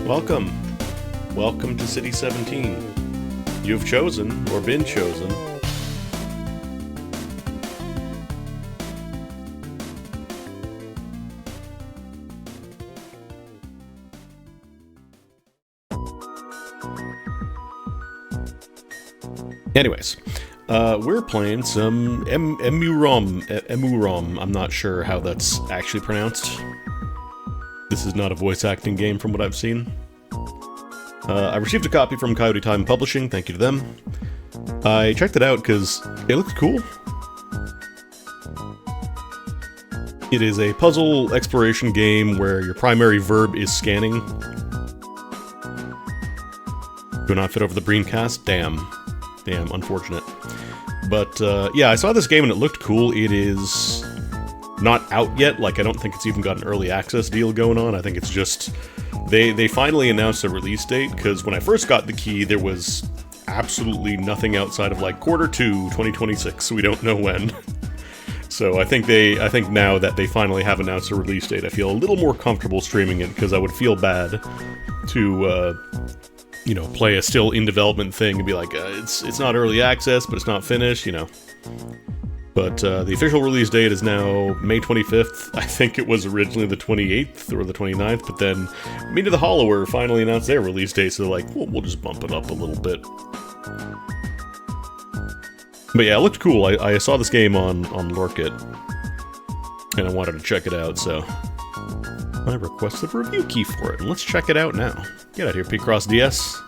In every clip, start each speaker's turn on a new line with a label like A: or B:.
A: Welcome. welcome to City 17. You've chosen, or been chosen. Anyways, we're playing some EMUUROM. I'm not sure how that's actually pronounced. This is not a voice acting game from what I've seen. I received a copy from Coyote Publishing, thank you to them. I checked it out because it looks cool. It is a puzzle exploration game where your primary verb is scanning. Do not fit over the Dreamcast? Damn, unfortunate. But yeah, I saw this game and it looked cool. It is not out yet, like I don't think it's even got an early access deal going on. I think it's just, they finally announced a release date, because when I first got the key, there was absolutely nothing outside of like Q2 2026, so we don't know when. So I think now that they finally have announced a release date, I feel a little more comfortable streaming it, because I would feel bad to, you know, play a still in development thing and be like, it's not early access, but it's not finished, you know. But the official release date is now May 25th. I think it was originally the 28th or the 29th, but then Me to the Hollower finally announced their release date, so they're like, well, we'll just bump it up a little bit. But yeah, it looked cool. I saw this game on Lorkit, and I wanted to check it out, so I requested a review key for it, and let's check it out now. Get out here, P-Cross DS.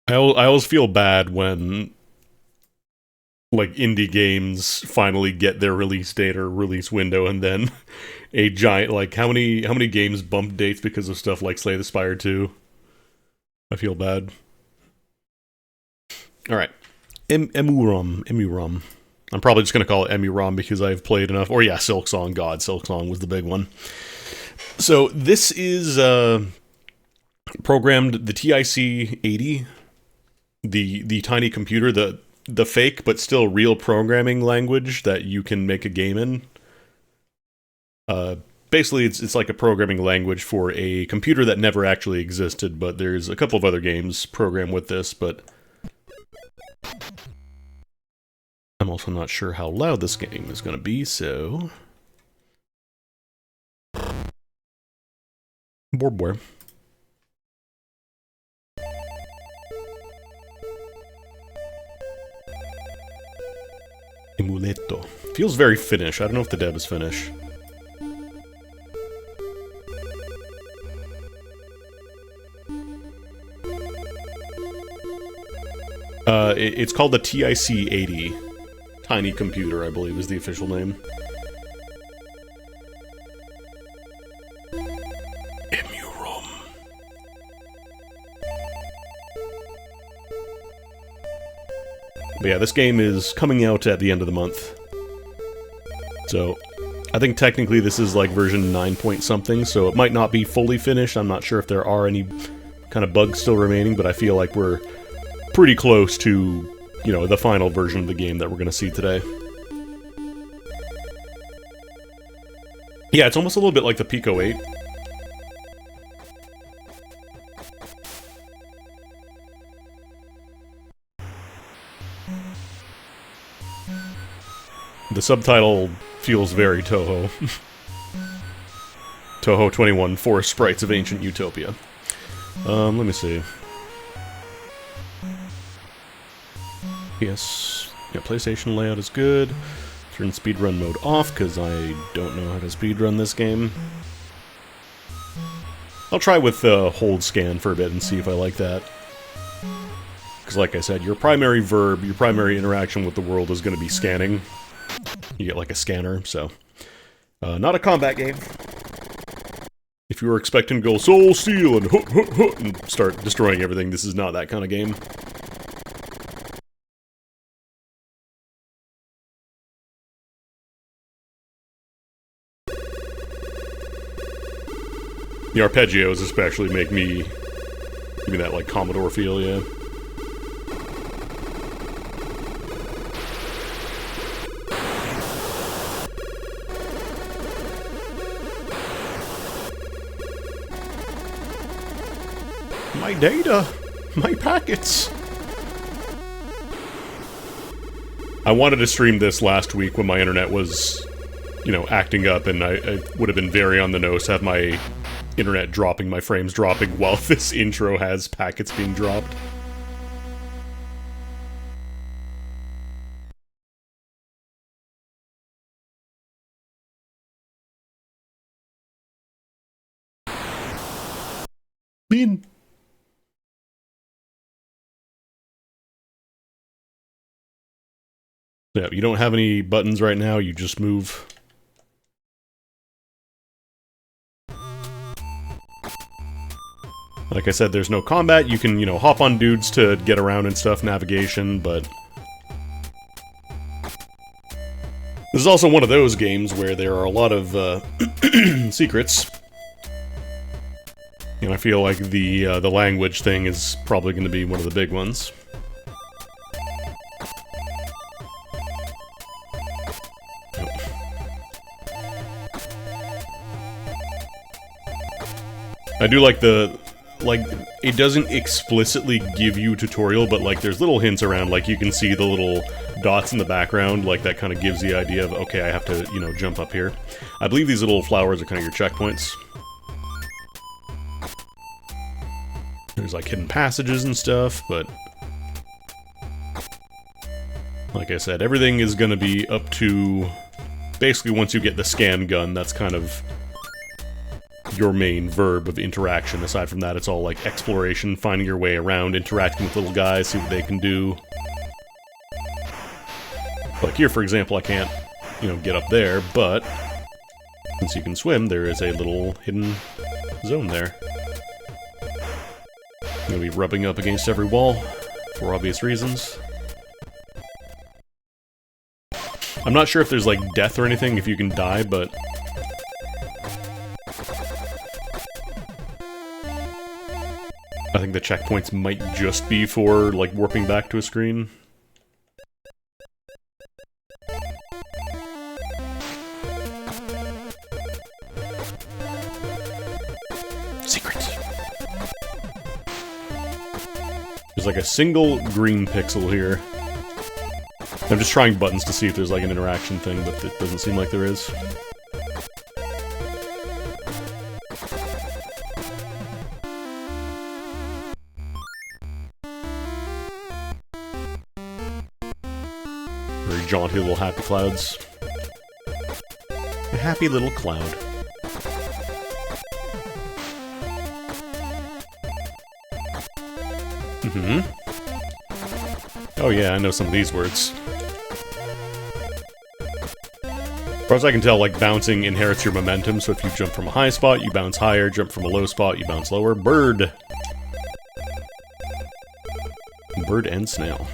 A: I always feel bad when, like, indie games finally get their release date or release window, and then a giant, like, how many games bump dates because of stuff like Slay the Spire 2? I feel bad. Alright. EMUUROM. I'm probably just gonna call it EMUUROM because I've played enough. Or yeah, Silksong. God, Silksong was the big one. So, this is, programmed the TIC-80, the tiny computer, the fake but still real programming language that you can make a game in. Basically, it's like a programming language for a computer that never actually existed, but there's a couple of other games programmed with this, but I'm also not sure how loud this game is going to be, so Borbware. Emuletto. Feels very Finnish. I don't know if the deb is Finnish. It's called the TIC-80. Tiny Computer, I believe, is the official name. EMUUROM. But yeah, this game is coming out at the end of the month. So, I think technically this is like version 9 point something, so it might not be fully finished. I'm not sure if there are any kind of bugs still remaining, but I feel like we're pretty close to, you know, the final version of the game that we're going to see today. Yeah, it's almost a little bit like the Pico 8. The subtitle feels very Toho. Toho 21, Forest Sprites of Ancient Utopia. Let me see. Yes, yeah, PlayStation layout is good. Turn speedrun mode off, because I don't know how to speedrun this game. I'll try with hold scan for a bit and see if I like that. Because like I said, your primary verb, your primary interaction with the world is going to be scanning. You get like a scanner, so not a combat game. If you were expecting to go soul steal and start destroying everything, this is not that kind of game. The arpeggios especially give me that like Commodore feel, yeah. My data! My packets! I wanted to stream this last week when my internet was, you know, acting up, and I would have been very on the nose to have my internet dropping, my frames dropping, while this intro has packets being dropped. Bin. Yeah, you don't have any buttons right now, you just move. Like I said, there's no combat. You can, you know, hop on dudes to get around and stuff, navigation, but... This is also one of those games where there are a lot of, secrets. And I feel like the language thing is probably going to be one of the big ones. I do like it doesn't explicitly give you a tutorial, but, like, there's little hints around, like, you can see the little dots in the background, like, that kind of gives the idea of, okay, I have to, you know, jump up here. I believe these little flowers are kind of your checkpoints. There's, like, hidden passages and stuff, but... Like I said, everything is gonna be up to... Basically, once you get the scan gun, that's kind of... your main verb of interaction. Aside from that, it's all like exploration, finding your way around, interacting with little guys, see what they can do. Like here, for example, I can't, you know, get up there, but since you can swim, there is a little hidden zone there. I'm gonna be rubbing up against every wall, for obvious reasons. I'm not sure if there's, like, death or anything, if you can die, but... I think the checkpoints might just be for, like, warping back to a screen. Secret! There's, like, a single green pixel here. I'm just trying buttons to see if there's, like, an interaction thing, but it doesn't seem like there is. Very jaunty little happy clouds. A happy little cloud. Mm-hmm. Oh yeah, I know some of these words. As far as I can tell, like, bouncing inherits your momentum, so if you jump from a high spot, you bounce higher, jump from a low spot, you bounce lower. Bird! Bird and snail.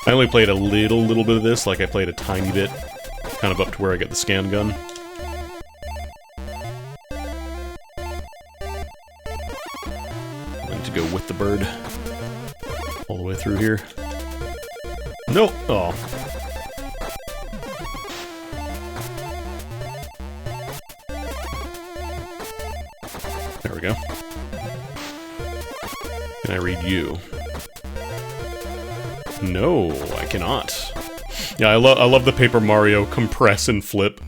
A: I only played a little bit of this, like I played a tiny bit, kind of up to where I get the scan gun. I need to go with the bird. All the way through here. No! Oh. There we go. Can I read you? No, I cannot. Yeah, I love the Paper Mario compress and flip.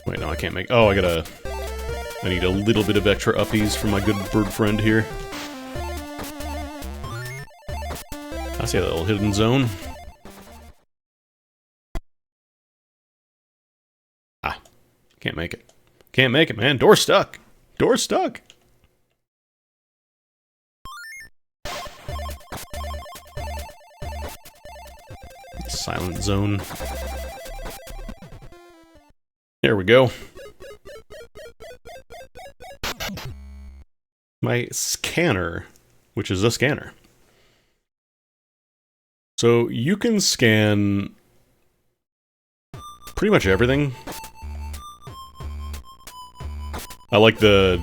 A: Wait, no, I can't make... Oh, I need a little bit of extra uppies from my good bird friend here. I see that little hidden zone. Ah, can't make it. Can't make it, man. Door stuck. Door stuck. Silent zone. There we go. My scanner, which is a scanner. So you can scan pretty much everything. I like the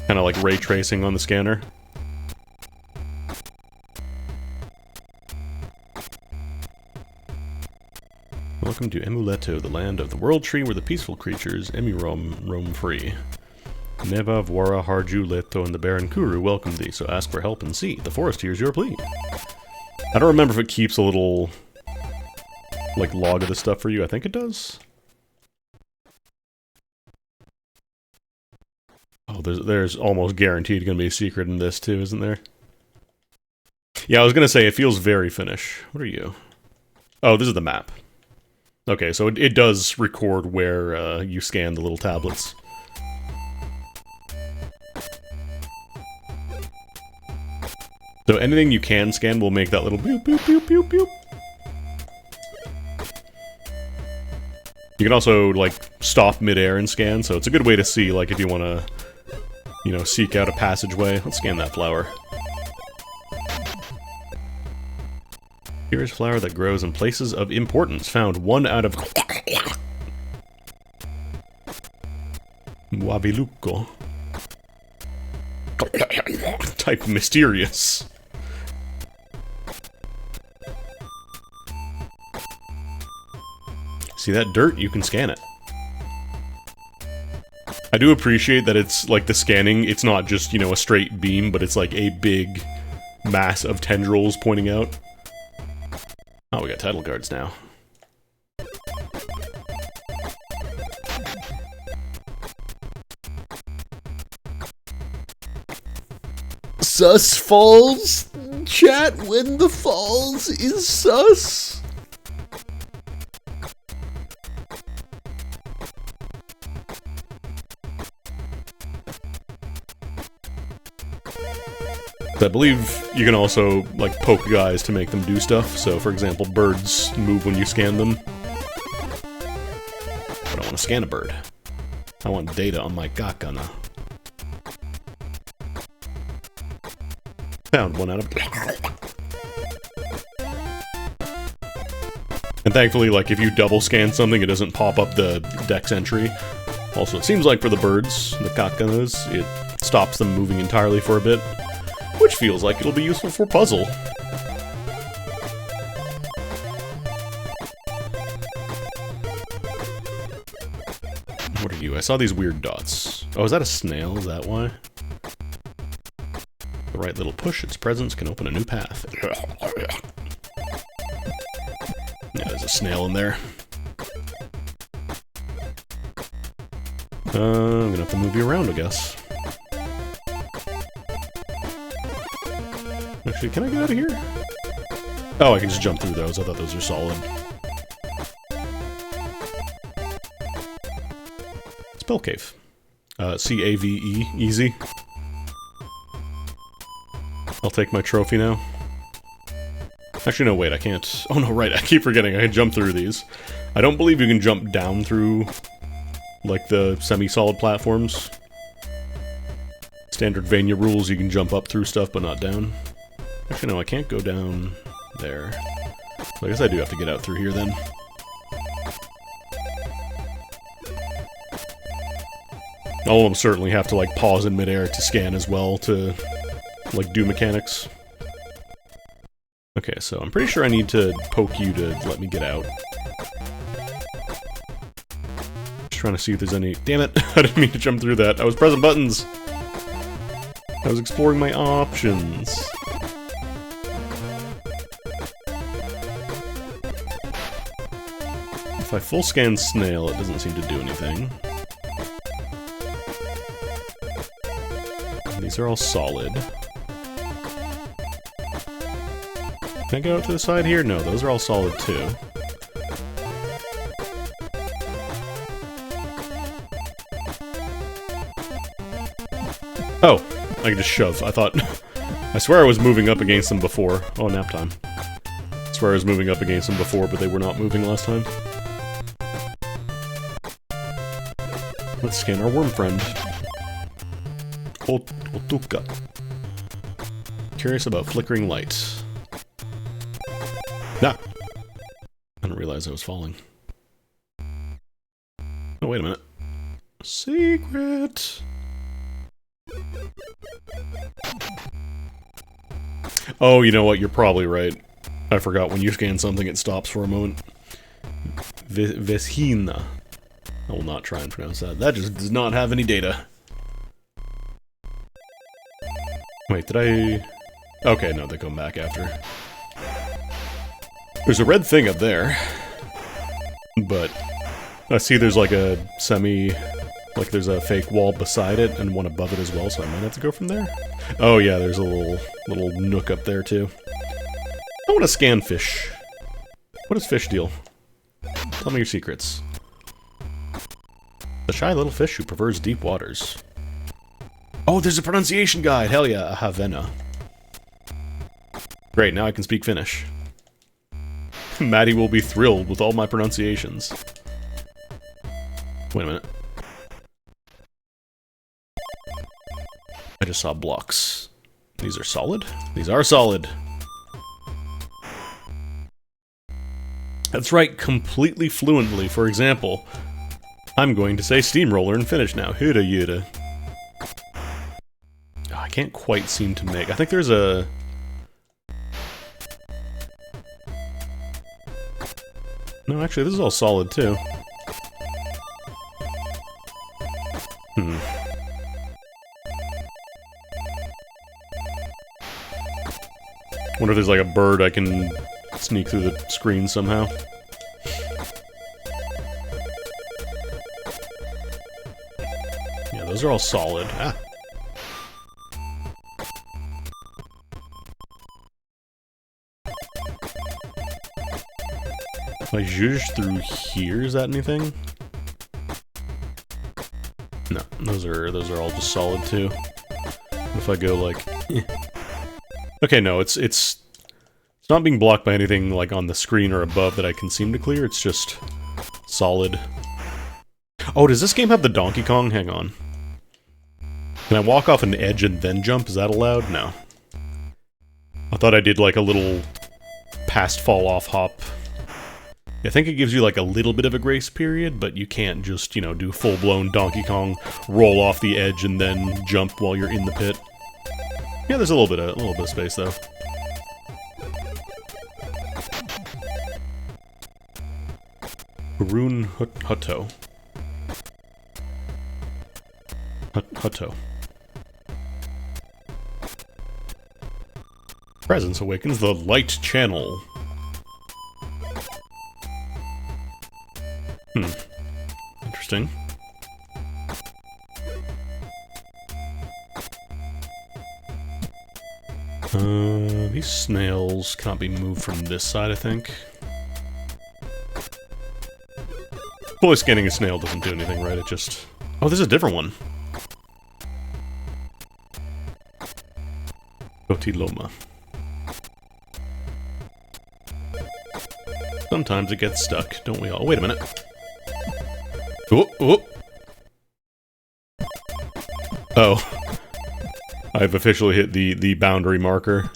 A: kind of like ray tracing on the scanner. Welcome to EMUUROM, the land of the world tree where the peaceful creatures EMUUROM roam free. Neva, Vwara, Harju, Leto, and the Baron Kuru welcome thee, so ask for help and see. The forest hears your plea. I don't remember if it keeps a little, like, log of the stuff for you. I think it does. Oh, there's almost guaranteed going to be a secret in this, too, isn't there? Yeah, I was going to say, it feels very Finnish. What are you? Oh, this is the map. Okay, so it does record where you scan the little tablets. So anything you can scan will make that little boop, boop, boop, boop, boop. You can also, like, stop midair and scan, so it's a good way to see, like, if you want to, you know, seek out a passageway. Let's scan that flower. Here is flower that grows in places of importance, found 1 out of... Waviluco. Type mysterious. See that dirt? You can scan it. I do appreciate that it's, like, the scanning, it's not just, you know, a straight beam, but it's like a big mass of tendrils pointing out. Oh, we got title cards now. Sus falls? Chat, when the falls is sus? I believe you can also, like, poke guys to make them do stuff. So, for example, birds move when you scan them. But I don't want to scan a bird. I want data on my kakana. Found 1 out of... And thankfully, like, if you double scan something, it doesn't pop up the dex entry. Also, it seems like for the birds, the kakanas, it stops them moving entirely for a bit. Which feels like it'll be useful for puzzle. What are you? I saw these weird dots. Oh, is that a snail? Is that why? The right little push, its presence can open a new path. Yeah, there's a snail in there. I'm gonna have to move you around, I guess. Actually, can I get out of here? Oh, I can just jump through those. I thought those were solid. Spell Cave. C-A-V-E. Easy. I'll take my trophy now. Actually, no, wait, I can't. Oh, no, right, I keep forgetting. I can jump through these. I don't believe you can jump down through, like, the semi-solid platforms. Standard Vania rules, you can jump up through stuff, but not down. Actually, no, I can't go down there. So I guess I do have to get out through here, then. All of them certainly have to, like, pause in midair to scan as well to, like, do mechanics. Okay, so I'm pretty sure I need to poke you to let me get out. Just trying to see if there's any... Damn it! I didn't mean to jump through that. I was pressing buttons! I was exploring my options. If I full scan snail, it doesn't seem to do anything. These are all solid. Can I go out to the side here? No, those are all solid too. Oh, I can just shove. I thought... I swear I was moving up against them before. Oh, nap time. I swear I was moving up against them before, but they were not moving last time. Let's scan our worm friend. Otuka. Curious about flickering light. Nah! I didn't realize I was falling. Oh, wait a minute. Secret! Oh, you know what? You're probably right. I forgot when you scan something, it stops for a moment. Veshina. I will not try and pronounce that. That just does not have any data. Wait, did I... Okay, no, they come back after. There's a red thing up there. But I see there's like a semi... Like there's a fake wall beside it and one above it as well, so I might have to go from there. Oh yeah, there's a little nook up there too. I want to scan fish. What does fish deal? Tell me your secrets. The shy little fish who prefers deep waters. Oh, there's a pronunciation guide! Hell yeah, Havana. Great, now I can speak Finnish. Maddie will be thrilled with all my pronunciations. Wait a minute. I just saw blocks. These are solid? These are solid! That's right, completely fluently. For example, I'm going to say steamroller in Finnish now. Huda yuda. Oh, I can't quite seem to make... I think there's a... No, actually, this is all solid, too. Wonder if there's like a bird I can sneak through the screen somehow. Yeah, those are all solid. Ah. If I zhuzh through here, is that anything? No, those are all just solid too. If I go like... Okay, no, it's not being blocked by anything like on the screen or above that I can seem to clear, it's just solid. Oh, does this game have the Donkey Kong? Hang on. Can I walk off an edge and then jump? Is that allowed? No. I thought I did like a little past fall off hop. I think it gives you like a little bit of a grace period, but you can't just, you know, do full-blown Donkey Kong, roll off the edge and then jump while you're in the pit. Yeah, there's a little bit of space though. Rune Hutto. Hutto. Presence awakens the light channel. Interesting. These snails cannot be moved from this side, I think. Fully scanning a snail doesn't do anything, right? It just... Oh, there's a different one. Cotiloma. Sometimes it gets stuck, don't we all? Wait a minute. Oh. I've officially hit the boundary marker.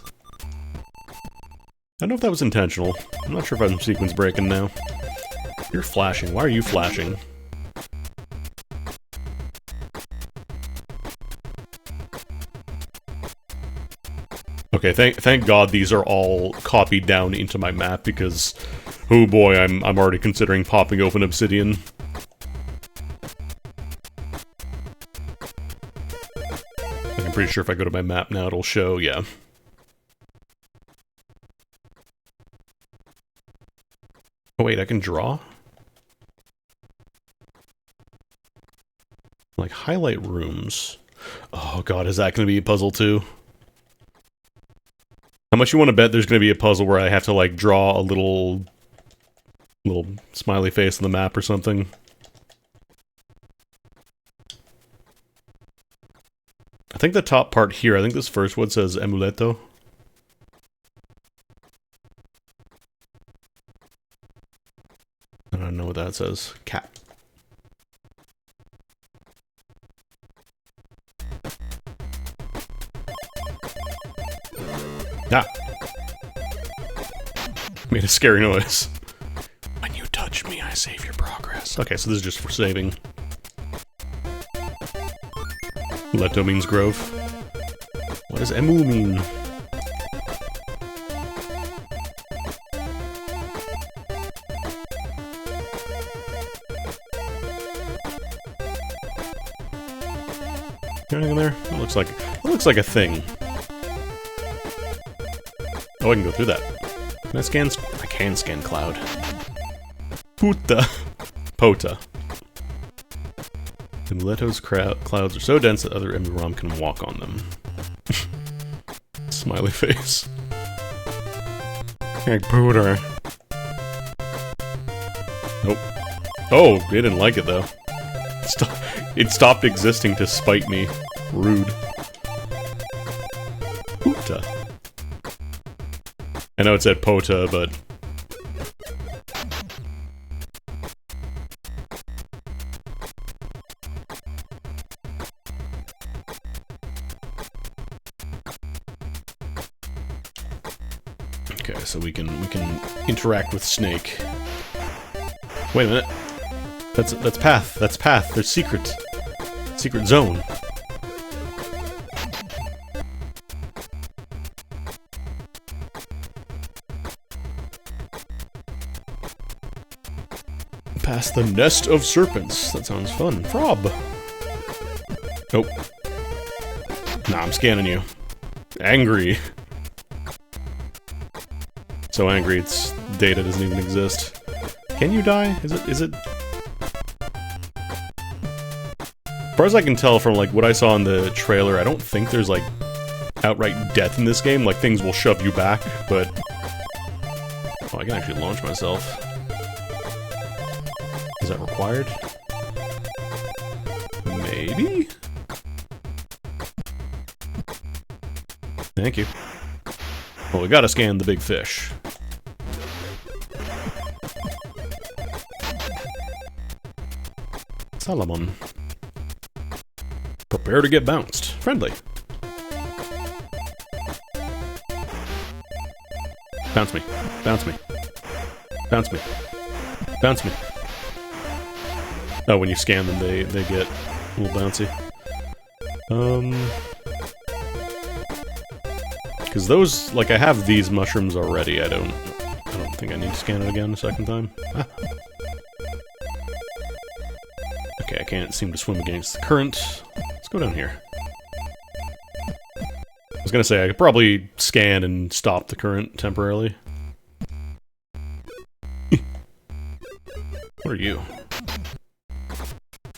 A: I don't know if that was intentional. I'm not sure if I'm sequence breaking now. You're flashing. Why are you flashing? Okay, thank God these are all copied down into my map because, oh boy, I'm already considering popping open Obsidian. I'm pretty sure if I go to my map now, it'll show, yeah. Oh wait, I can draw? Like, highlight rooms. Oh god, is that gonna be a puzzle too? How much you want to bet there's gonna be a puzzle where I have to, like, draw a little smiley face on the map or something? I think the top part here, I think this first one says Emuleto. I don't know what that says. Cat. Ah! Made a scary noise. When you touch me, I save your progress. Okay, so this is just for saving. Leto means grove. What does Emu mean? Anything in there? It looks like a thing. Oh, I can go through that. Can I scan? I can scan cloud. Puta. Pota. Leto's clouds are so dense that other EMUUROM can walk on them. Smiley face. Hey, Pooter. Nope. Oh, they didn't like it though. It stopped existing to spite me. Rude. Puta. I know it said Pota, but... Okay, so we can interact with Snake. Wait a minute. That's path. That's path. There's secret zone. Past the nest of serpents. That sounds fun. Frob. Nope. Nah, I'm scanning you. Angry. So angry, its data doesn't even exist. Can you die? Is it? As far as I can tell from, like, what I saw in the trailer, I don't think there's, like, outright death in this game. Like, things will shove you back, but... Oh, I can actually launch myself. Is that required? Maybe? Thank you. Well, we gotta scan the big fish. Salomon. Prepare to get bounced. Friendly. Bounce me. Bounce me. Bounce me. Bounce me. Oh, when you scan them, they get a little bouncy. Because those, like, I have these mushrooms already. I don't think I need to scan it again a second time. Ah. Okay, I can't seem to swim against the current. Let's go down here. I was gonna say, I could probably scan and stop the current temporarily. What are you?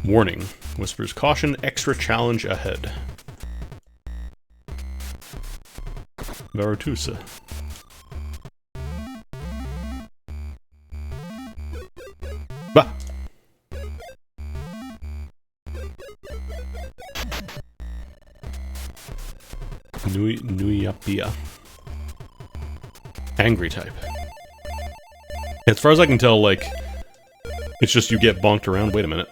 A: Warning. Whispers caution, extra challenge ahead. Varutusa. Bah! Nuyapia. Angry type. As far as I can tell, like, it's just you get bonked around. Wait a minute.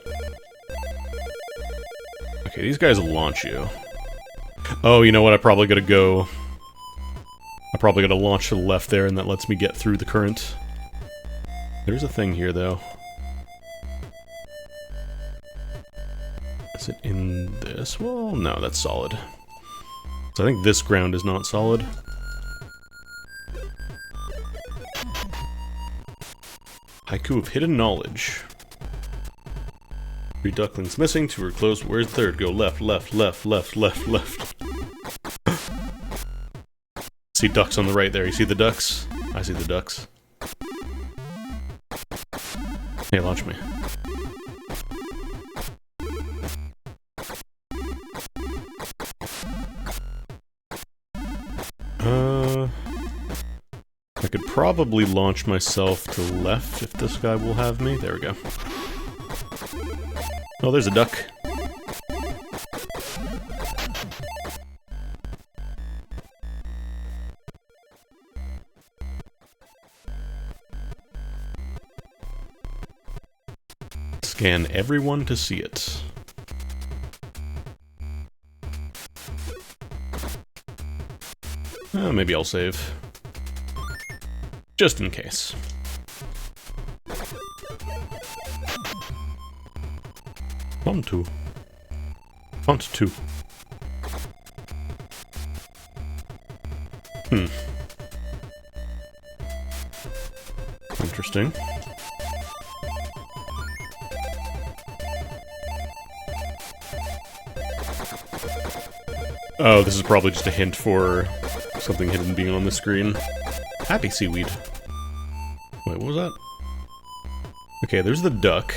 A: Okay, these guys launch you. Oh, you know what? I probably gotta launch to the left there, and that lets me get through the current. There's a thing here, though. Is it in this wall? No, that's solid. So I think this ground is not solid. Haiku of hidden knowledge. 3 ducklings missing, 2 are close. Where's the third? Go left, left, left, left, left, left. See ducks on the right there. You see the ducks? I see the ducks. Hey, launch me. I could probably launch myself to the left if this guy will have me. There we go. Oh, there's a duck. Scan everyone to see it. Maybe I'll save. Just in case. Font 2. Font 2. Interesting. Oh, this is probably just a hint for something hidden being on the screen. Happy seaweed. Wait, what was that? Okay, there's the duck.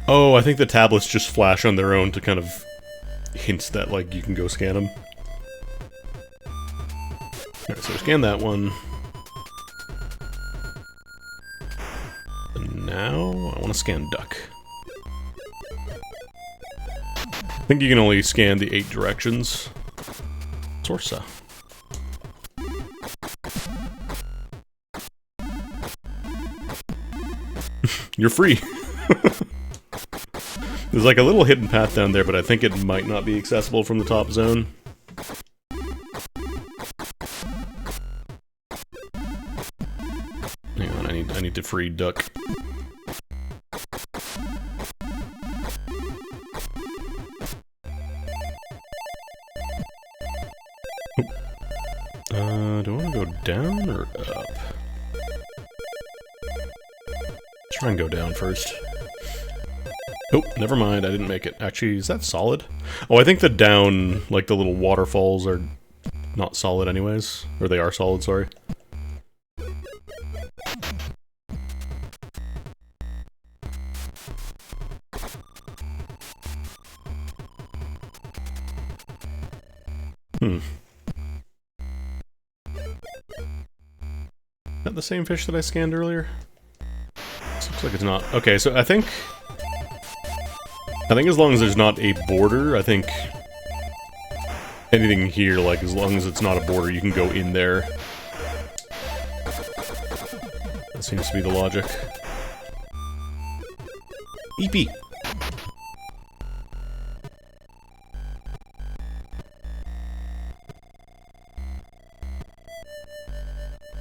A: Oh, I think the tablets just flash on their own to kind of hint that, like, you can go scan them. Alright, so scan that one. And now, I want to scan duck. I think you can only scan the 8 directions. Torsa. You're free! There's like a little hidden path down there, but I think it might not be accessible from the top zone. Hang on, I need to free duck. Do I want to go down or up? Try and go down first. Oh, never mind, I didn't make it. Actually, is that solid? Oh, I think the down, like the little waterfalls are not solid anyways. Or they are solid, sorry. Is that the same fish that I scanned earlier? This looks like it's not. Okay, so I think as long as there's not a border, I think anything here, like, as long as it's not a border, you can go in there. That seems to be the logic. EP!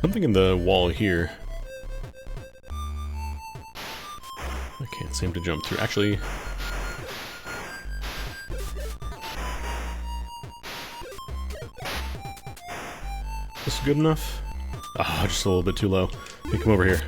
A: Something in the wall here. I can't seem to jump through. Actually... This is good enough? Ah, just a little bit too low. Hey, come over here.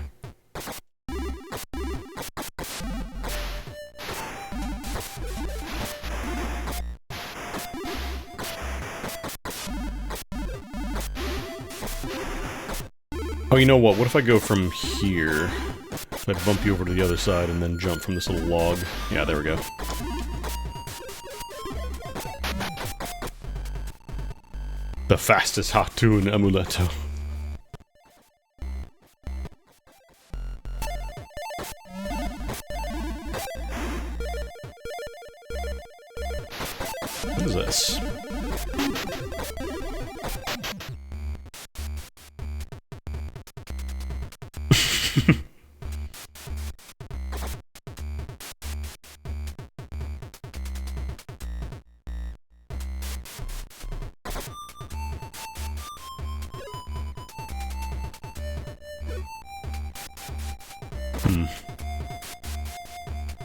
A: Oh, you know what? What if I go from here? If I bump you over to the other side and then jump from this little log. Yeah, there we go. The fastest hatu in Amuleto. What is this?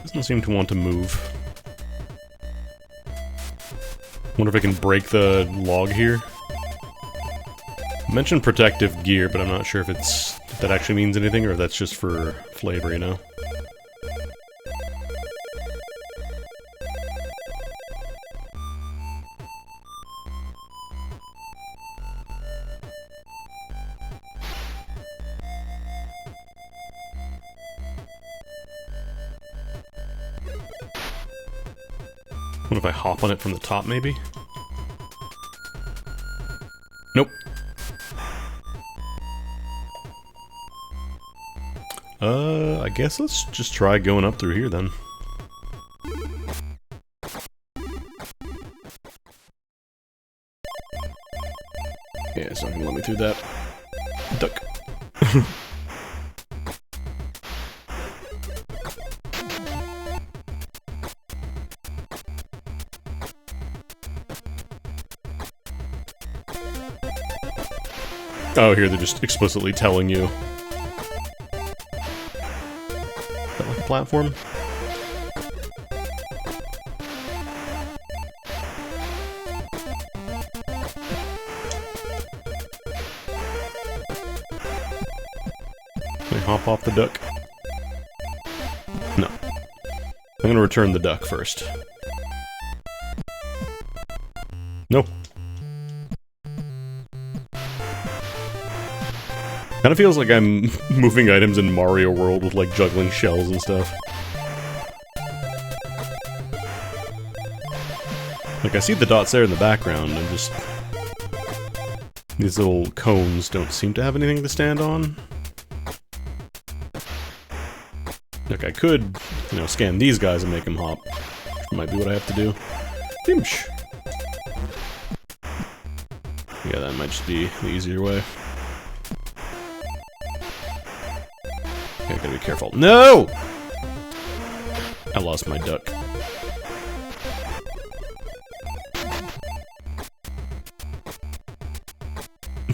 A: Doesn't seem to want to move. Wonder if I can break the log here. Mentioned protective gear, but I'm not sure if that actually means anything or if that's just for flavor, you know? What if I hop on it from the top, maybe? Nope. I guess let's just try going up through here then. Yeah, it's not gonna let me through that. Duck. Oh, here they're just explicitly telling you. Is that like a platform? Can I hop off the duck? No. I'm gonna return the duck first. Kind of feels like I'm moving items in Mario World with, like, juggling shells and stuff. Like, I see the dots there in the background, and just... these little cones don't seem to have anything to stand on. Like, I could, you know, scan these guys and make them hop. Might be what I have to do. Dimsh! Yeah, that might just be the easier way. Okay, gotta be careful. No! I lost my duck.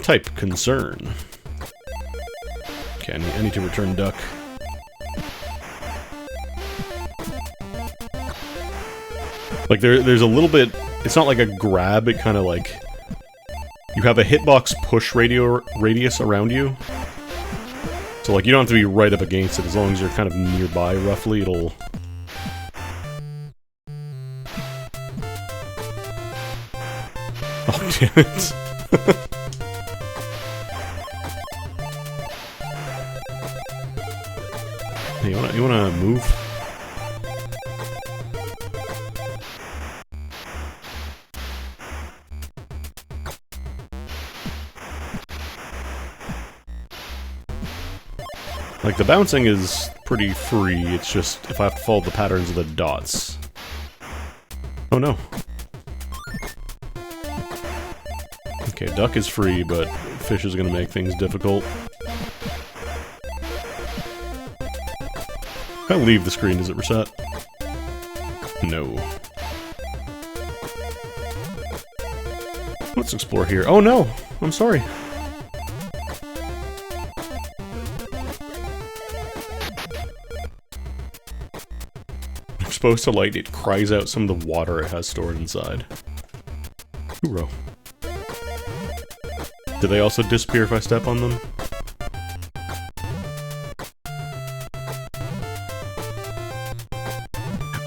A: Type concern. Okay, I need to return duck. Like, there's a little bit... it's not like a grab, it kind of like... you have a hitbox push radius around you. So, like, you don't have to be right up against it. As long as you're kind of nearby, roughly, it'll... oh, damn it. Hey, you wanna move? Like, the bouncing is pretty free, it's just if I have to follow the patterns of the dots. Oh no. Okay, duck is free, but fish is gonna make things difficult. If I leave the screen, does it reset? No. Let's explore here. Oh no! I'm sorry. Supposed to light, it cries out some of the water it has stored inside. Hoorah. Do they also disappear if I step on them?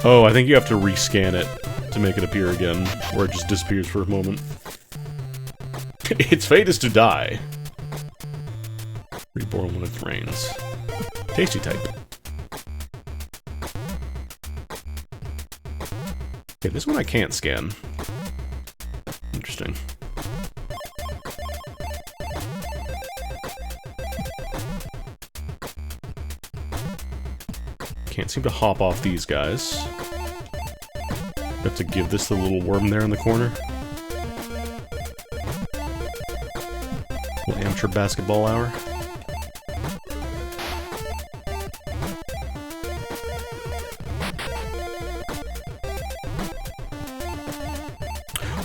A: Oh, I think you have to rescan it to make it appear again, or it just disappears for a moment. Its fate is to die. Reborn when it rains. Tasty type. Okay, this one I can't scan. Interesting. Can't seem to hop off these guys. Have to give this the little worm there in the corner. Little amateur basketball hour.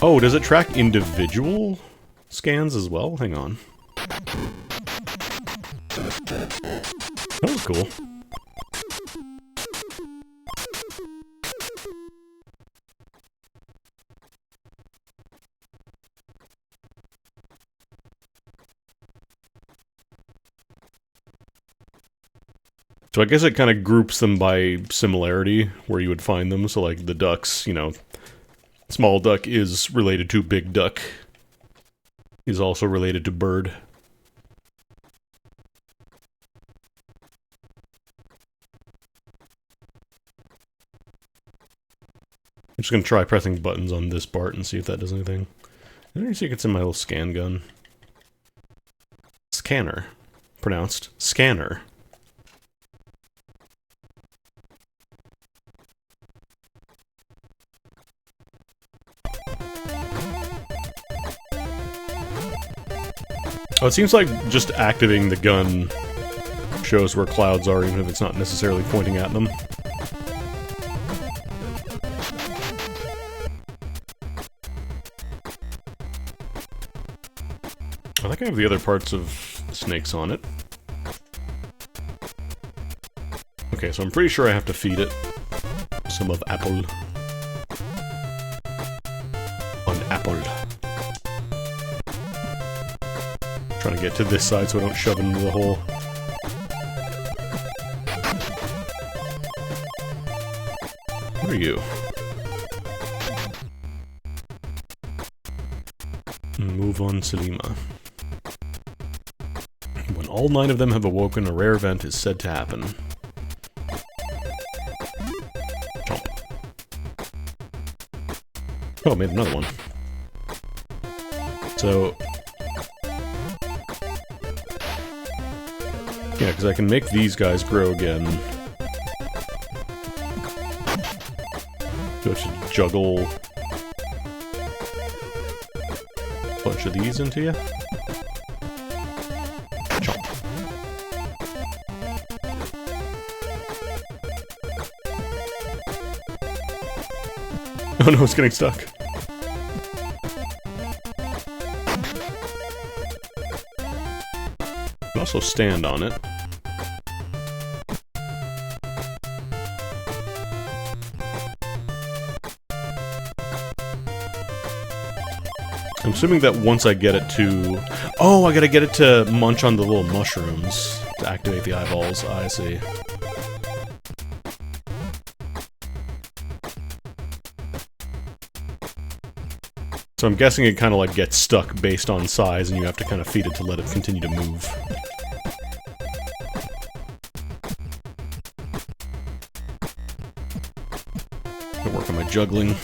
A: Oh, does it track individual scans as well? Hang on. That was cool. So I guess it kind of groups them by similarity, where you would find them. So like the ducks, you know, small duck is related to big duck. Is also related to bird. I'm just gonna try pressing buttons on this part and see if that does anything. I don't see if it's in my little scan gun. Scanner. Pronounced scanner. Oh, it seems like just activating the gun shows where clouds are, even if it's not necessarily pointing at them. I think I have the other parts of snakes on it. Okay, so I'm pretty sure I have to feed it some of apple. On apple. Trying to get to this side so I don't shove it into the hole. What are you? Move on, Selima. When All 9 of them have awoken. A rare event is said to happen. Chomp. Oh, I made another one. So... yeah, because I can make these guys grow again. So I should juggle a bunch of these into you. Chomp. Oh no, it's getting stuck. You can also stand on it. I'm assuming that once I get it to... oh, I gotta get it to munch on the little mushrooms to activate the eyeballs. I see. So I'm guessing it kind of like gets stuck based on size, and you have to kind of feed it to let it continue to move. Gonna work on my juggling.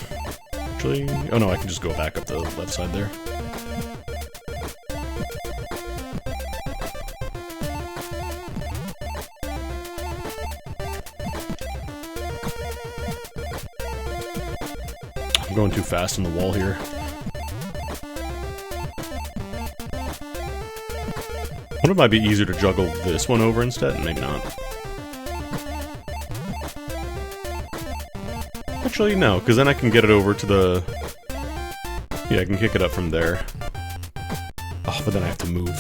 A: Actually, oh no, I can just go back up the left side there. I'm going too fast on the wall here. I wonder if it might be easier to juggle this one over instead? Maybe not. Actually, no, because then I can get it over to the... yeah, I can kick it up from there. Oh, but then I have to move.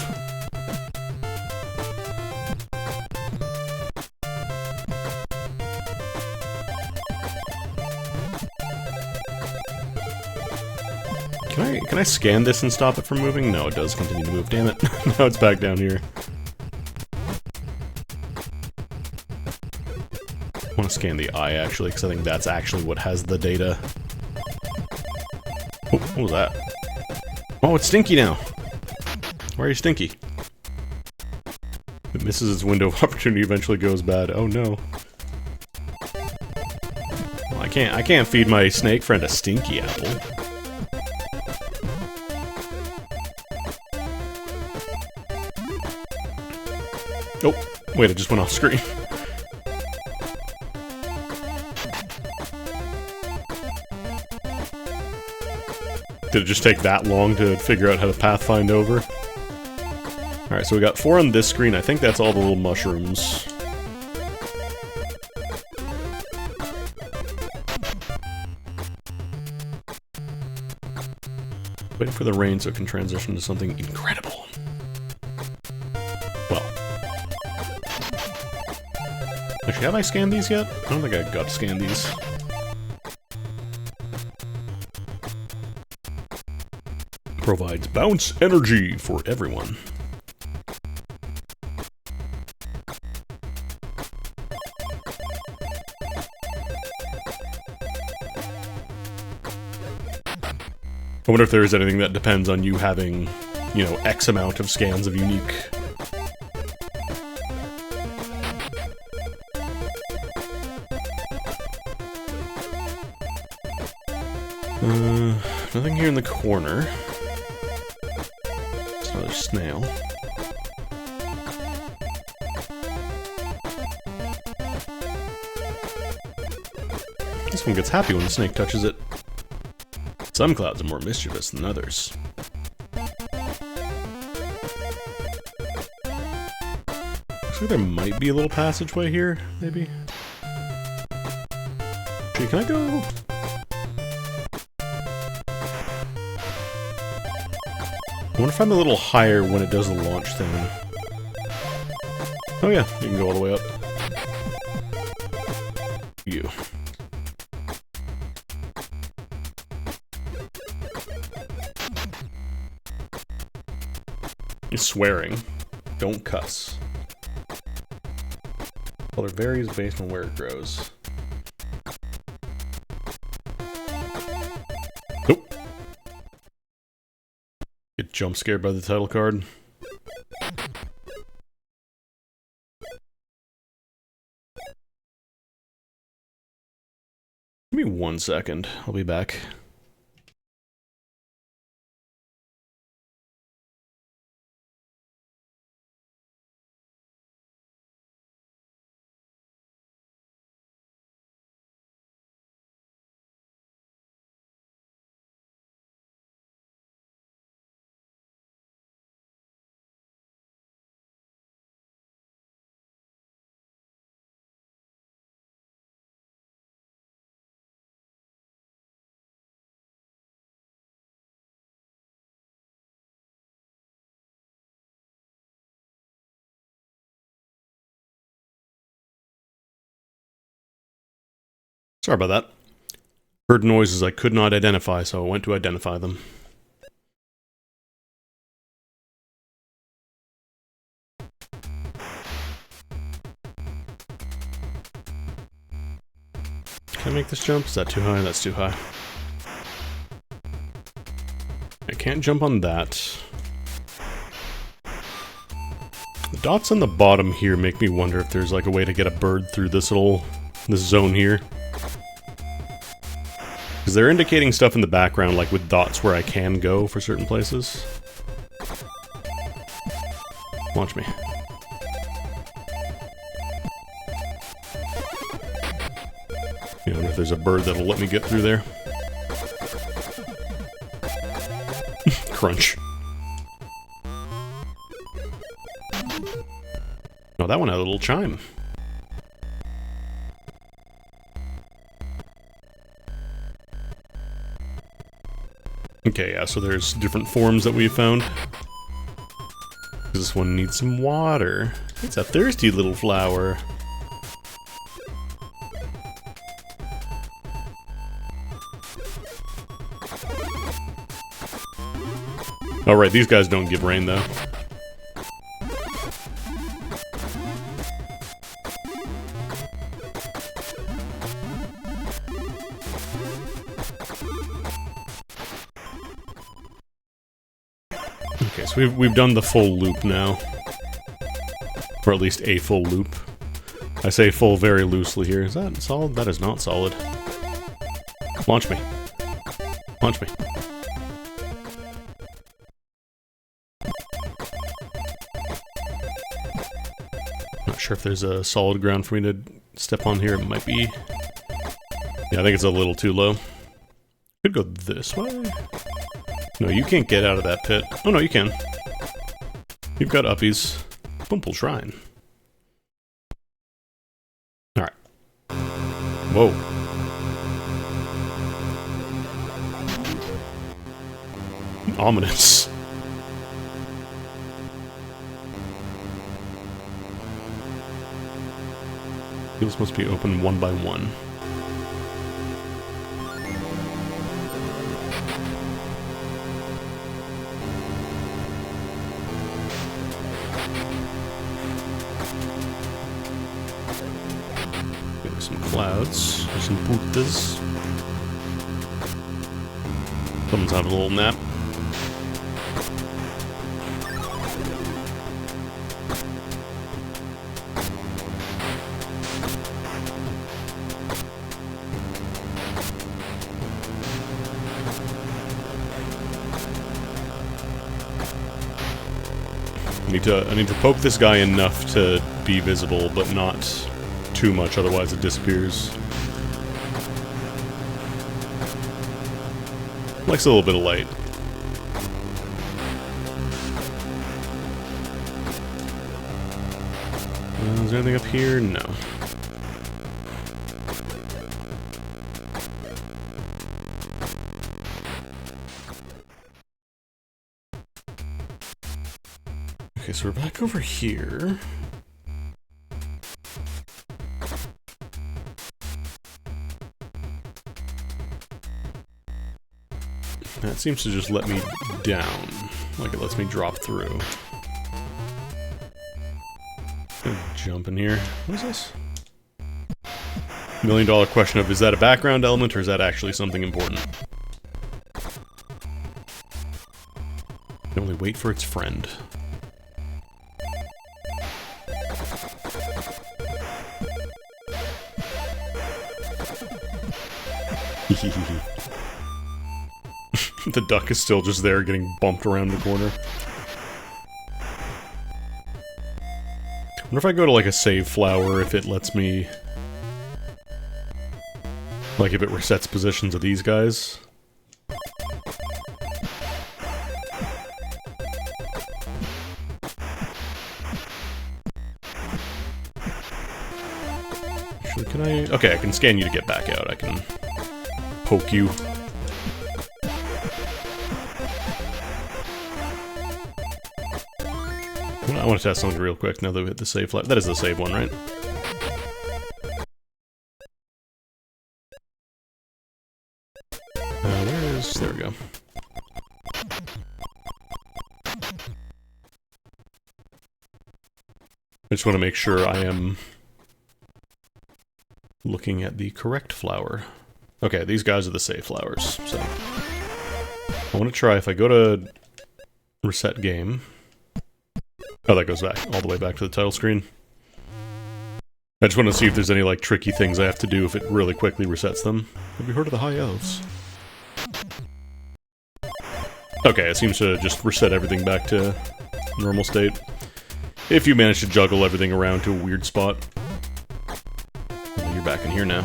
A: Can I scan this and stop it from moving? No, it does continue to move. Damn it. Now it's back down here. I want to scan the eye, actually, because I think that's actually what has the data. Oh, what was that? Oh, it's Stinky now! Why are you Stinky? It misses its window of opportunity, eventually goes bad. Oh no. Well, I can't feed my snake friend a Stinky apple. Oh, wait, it just went off screen. Did it just take that long to figure out how to pathfind over? Alright, so we got 4 on this screen. I think that's all the little mushrooms. Waiting for the rain so it can transition to something incredible. Well. Actually, have I scanned these yet? I don't think I got to scan these. Provides bounce energy for everyone. I wonder if there is anything that depends on you having, you know, X amount of scans of unique. Nothing here in the corner. It's another snail. This one gets happy when the snake touches it. Some clouds are more mischievous than others. Looks like there might be a little passageway here, maybe? Actually, can I go... I wonder if I'm a little higher when it does the launch thing. Oh yeah, you can go all the way up. You. You're swearing. Don't cuss. Color varies based on where it grows. Nope. Get jump scared by the title card. me 1 second. I'll be back. Sorry about that. Heard noises I could not identify, so I went to identify them. Can I make this jump? Is that too high? That's too high. I can't jump on that. The dots on the bottom here make me wonder if there's like a way to get a bird through this zone here. Because they're indicating stuff in the background, like with dots where I can go for certain places. Launch me. I wonder if there's a bird that'll let me get through there. Crunch. Oh, that one had a little chime. Okay, yeah, so there's different forms that we found. This one needs some water. It's a thirsty little flower. Oh right, these guys don't give rain though. Okay, so we've done the full loop now. Or at least a full loop. I say full very loosely here. Is that solid? That is not solid. Launch me. Launch me. Not sure if there's a solid ground for me to step on here. It might be. Yeah, I think it's a little too low. Could go this way. No, you can't get out of that pit. Oh no, you can. You've got uppies. Pumple Shrine. Alright. Whoa. Ominous. These must be open one by one. Clouds, some putas. Someone's having a little nap. I need to poke this guy enough to be visible, but not too much, otherwise it disappears. Likes a little bit of light. Is there anything up here? No. Okay, so we're back over here. That seems to just let me down, like it lets me drop through. Jump in here. What is this? $1 million question of, is that a background element or is that actually something important? Can only wait for its friend. The duck is still just there getting bumped around the corner. I wonder if I go to like a save flower if it lets me... Like if it resets positions of these guys. Actually, can I... Okay, I can scan you to get back out. I can poke you. I want to test something real quick now that we hit the save flag. That is the save one, right? Where is... There we go. I just want to make sure I am looking at the correct flower. Okay, these guys are the save flowers, so... I want to try if I go to reset game... Oh, that goes back, all the way back to the title screen. I just want to see if there's any, like, tricky things I have to do if it really quickly resets them. Have you heard of the High Elves? Okay, it seems to just reset everything back to normal state. If you manage to juggle everything around to a weird spot. Well, you're back in here now.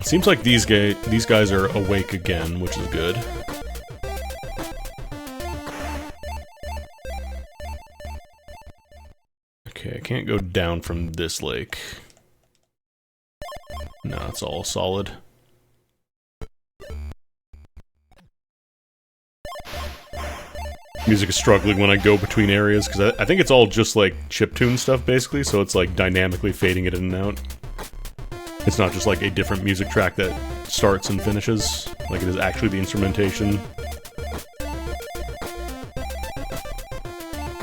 A: Seems like these guys are awake again, which is good. Okay, I can't go down from this lake. No, it's all solid. Music is struggling when I go between areas, because I think it's all just like chiptune stuff, basically, so it's like dynamically fading it in and out. It's not just like a different music track that starts and finishes, like it is actually the instrumentation.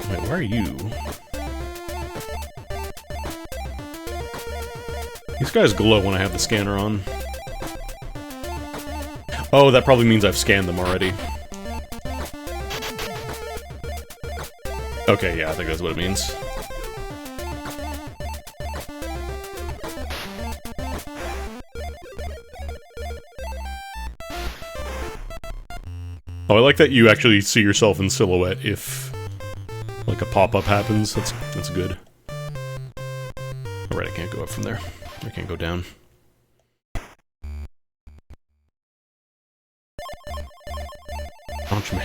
A: Wait, where are you? These guys glow when I have the scanner on. Oh, that probably means I've scanned them already. Okay, yeah, I think that's what it means. Oh, I like that you actually see yourself in silhouette if, like, a pop-up happens. That's good. Alright, I can't go up from there. I can't go down. Launch me.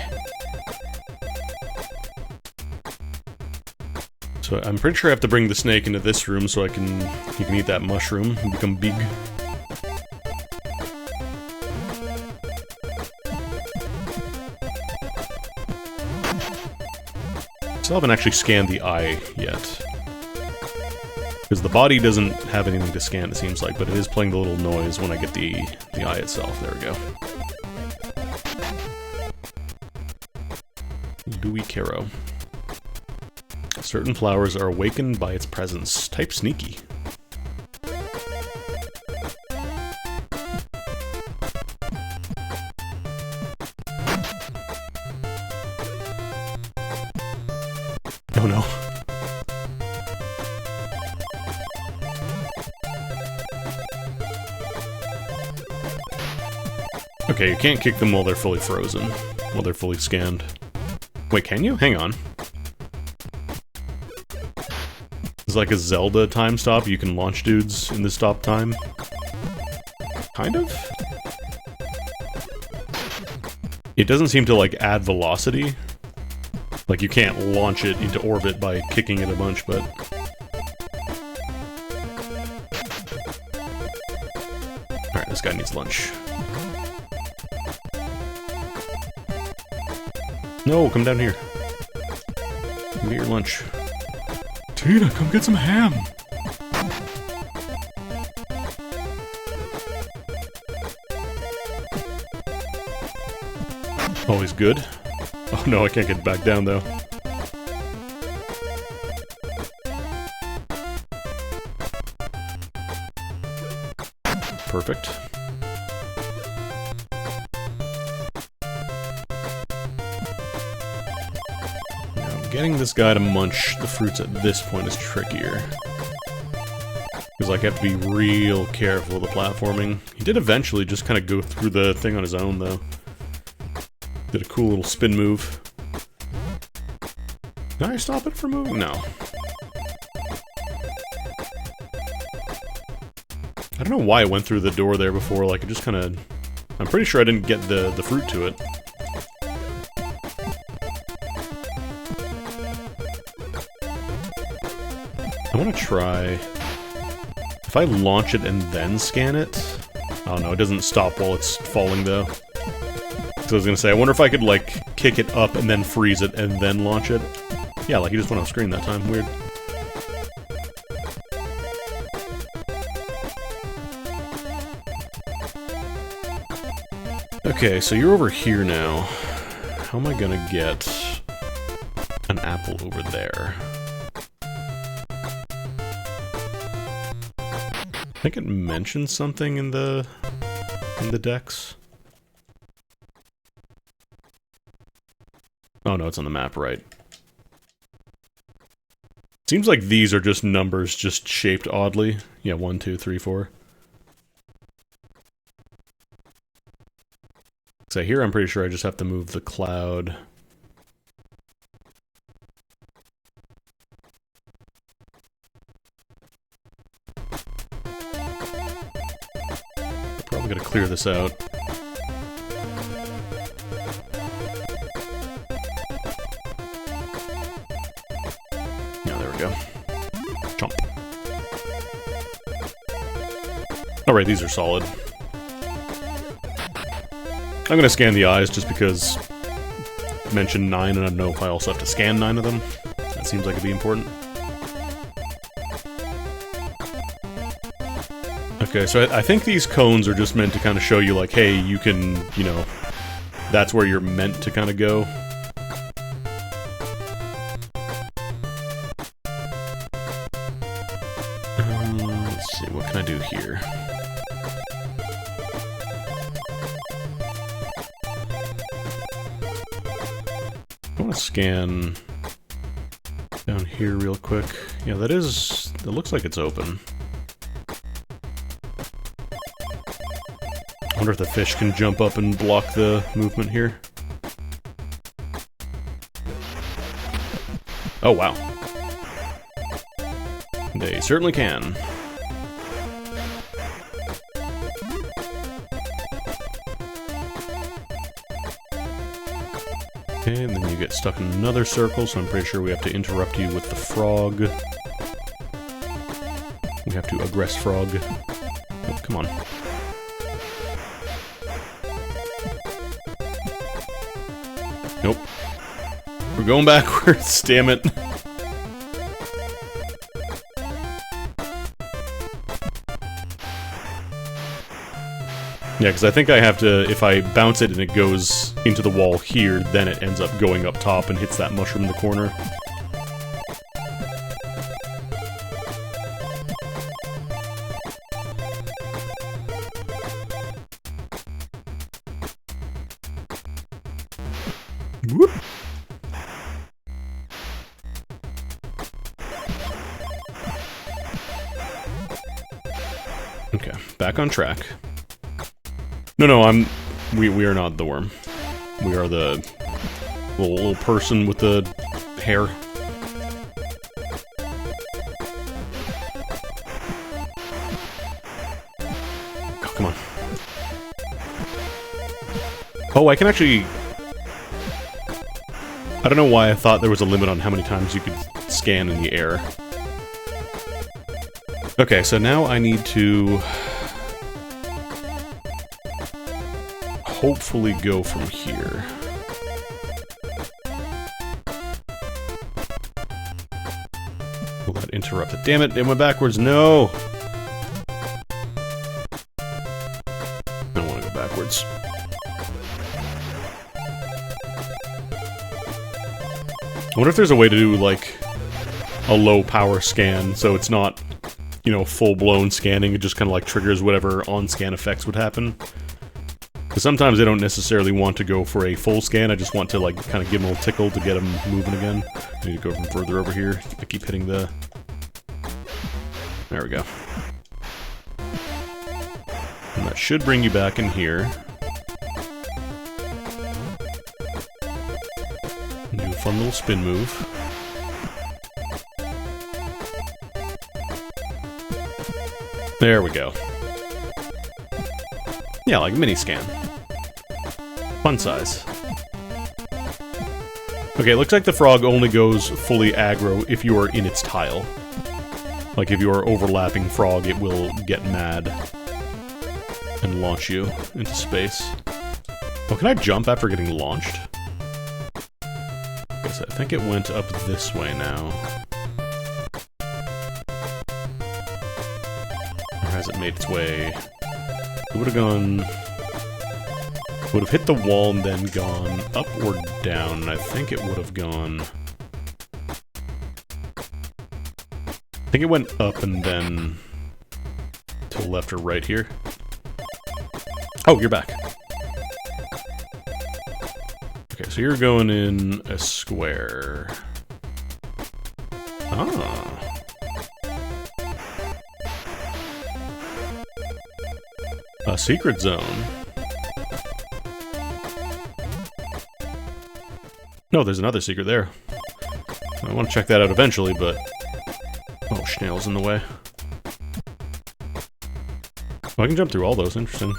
A: So I'm pretty sure I have to bring the snake into this room so he can eat that mushroom and become big. Still haven't actually scanned the eye yet. Because the body doesn't have anything to scan, it seems like, but it is playing the little noise when I get the eye itself. There we go. Louis Caro. Certain flowers are awakened by its presence. Type sneaky. Oh no. Okay, you can't kick them while they're fully frozen. While they're fully scanned. Wait, can you? Hang on. It's like a Zelda time stop. You can launch dudes in the stop time. Kind of? It doesn't seem to, like, add velocity. Like, you can't launch it into orbit by kicking it a bunch, but... Alright, this guy needs lunch. No, come down here. Come get your lunch. Tina, come get some ham! Oh, he's good? Oh no, I can't get back down though. Perfect. getting this guy to munch the fruits at this point is trickier. Because, like, I have to be real careful with the platforming. He did eventually just kind of go through the thing on his own, though. Did a cool little spin move. Did I stop it from moving? No. I don't know why it went through the door there before, like, it just kind of... I'm pretty sure I didn't get the fruit to it. I want to try... If I launch it and then scan it... Oh no, it doesn't stop while it's falling, though. So I was gonna say, I wonder if I could, like, kick it up and then freeze it and then launch it. Yeah, like, he just went off screen that time. Weird. Okay, so you're over here now. How am I gonna get an apple over there? I think it mentioned something in the decks. Oh no, it's on the map, right. Seems like these are just numbers just shaped oddly. Yeah, 1, 2, 3, 4. So here I'm pretty sure I just have to move the cloud. Probably gotta clear this out. Yeah, there we go. Chomp. Alright, these are solid. I'm gonna scan the eyes just because I mentioned 9 and I don't know if I also have to scan 9 of them. That seems like it'd be important. Okay, so I think these cones are just meant to kind of show you like, hey, you can, you know, that's where you're meant to kind of go. Let's see, what can I do here? I want to scan down here real quick. Yeah, that is... it looks like it's open. I wonder if the fish can jump up and block the movement here. Oh, wow. They certainly can. Okay, and then you get stuck in another circle, so I'm pretty sure we have to interrupt you with the frog. We have to aggress frog. Oh, come on. Nope. We're going backwards, damn it. Yeah, because I think I have to, if I bounce it and it goes into the wall here, then it ends up going up top and hits that mushroom in the corner. Whoop. Okay, back on track. No, we are not the worm. We are the little person with the hair. Oh, come on. Oh, I can actually... I don't know why I thought there was a limit on how many times you could scan in the air. Okay, so now I need to... hopefully go from here. Will that interrupt it? Damn it, it went backwards. No! I don't want to go backwards. I wonder if there's a way to do, like, a low power scan, so it's not, you know, full-blown scanning. It just kind of, like, triggers whatever on-scan effects would happen. Because sometimes I don't necessarily want to go for a full scan, I just want to, like, kind of give them a little tickle to get them moving again. I need to go from further over here. I keep hitting the... There we go. And that should bring you back in here. And do a fun little spin move. There we go. Yeah, like a mini scan. Fun size. Okay, it looks like the frog only goes fully aggro if you are in its tile. Like if you are overlapping frog, it will get mad and launch you into space. Oh, can I jump after getting launched? I think it went up this way now. Or has it made its way? It would have gone... Would have hit the wall and then gone up or down, and I think it would have gone... I think it went up and then... to the left or right here. Oh, you're back. Okay, so you're going in a square. Ah. A secret zone. No, there's another secret there. I want to check that out eventually, but... Oh, snail's in the way. Oh, I can jump through all those, interesting.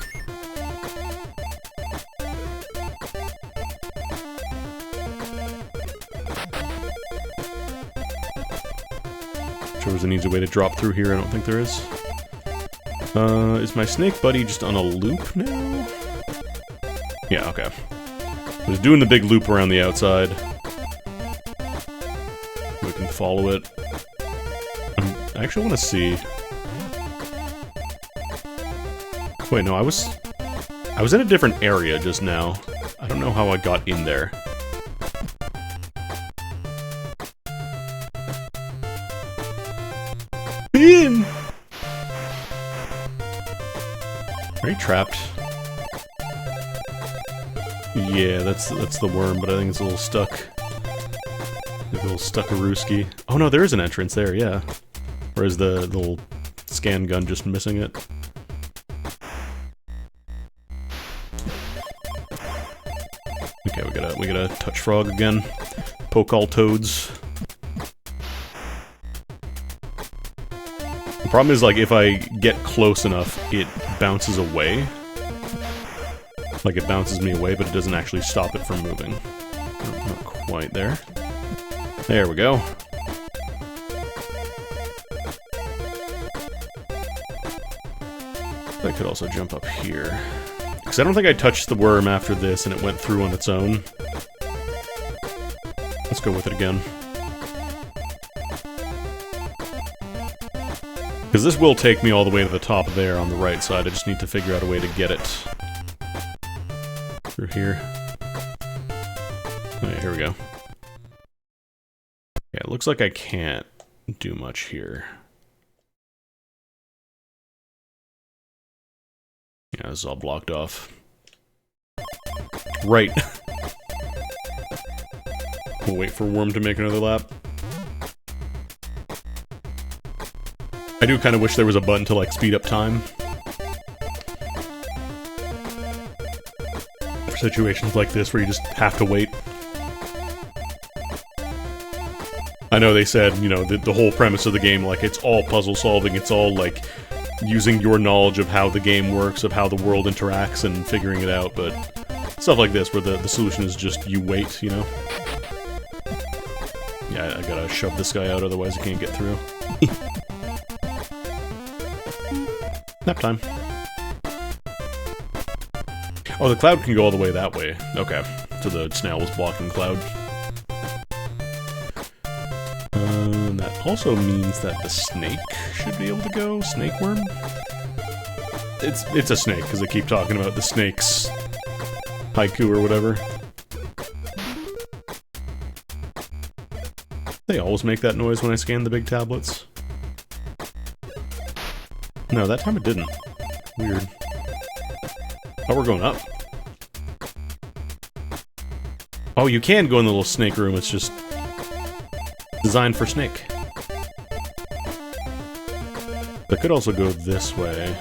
A: Sure there's an easy way to drop through here, I don't think there is. Is my snake buddy just on a loop now? Yeah, okay. I was doing the big loop around the outside. We can follow it. I actually want to see... Wait, no, I was in a different area just now. I don't know how I got in there. In! Are you trapped? Yeah, that's the worm, but I think it's a little stuck. Like a little stuckarooski. Oh no, there is an entrance there, yeah. Or is the little scan gun just missing it? Okay, we gotta touch frog again. Poke all toads. The problem is, like, if I get close enough, it bounces away. Like, it bounces me away, but it doesn't actually stop it from moving. Not quite there. There we go. I could also jump up here. Because I don't think I touched the worm after this and it went through on its own. Let's go with it again. Because this will take me all the way to the top there on the right side. I just need to figure out a way to get it through here. Oh yeah, here we go. Yeah, it looks like I can't do much here. Yeah, this is all blocked off. Right. We'll wait for Worm to make another lap. I do kind of wish there was a button to, like, speed up time. For situations like this where you just have to wait. I know they said, you know, the whole premise of the game, like, it's all puzzle solving, it's all, like, using your knowledge of how the game works, of how the world interacts, and figuring it out, but stuff like this, where the solution is just you wait, you know? Yeah, I gotta shove this guy out, otherwise I can't get through. Nap time. Oh, the cloud can go all the way that way. Okay, so the snail was blocking cloud. That also means that the snake should be able to go. Snake worm? It's a snake, because they keep talking about the snake's haiku or whatever. They always make that noise when I scan the big tablets. No, that time it didn't. Weird. Oh, we're going up. Oh, you can go in the little snake room, it's just designed for snake. I could also go this way.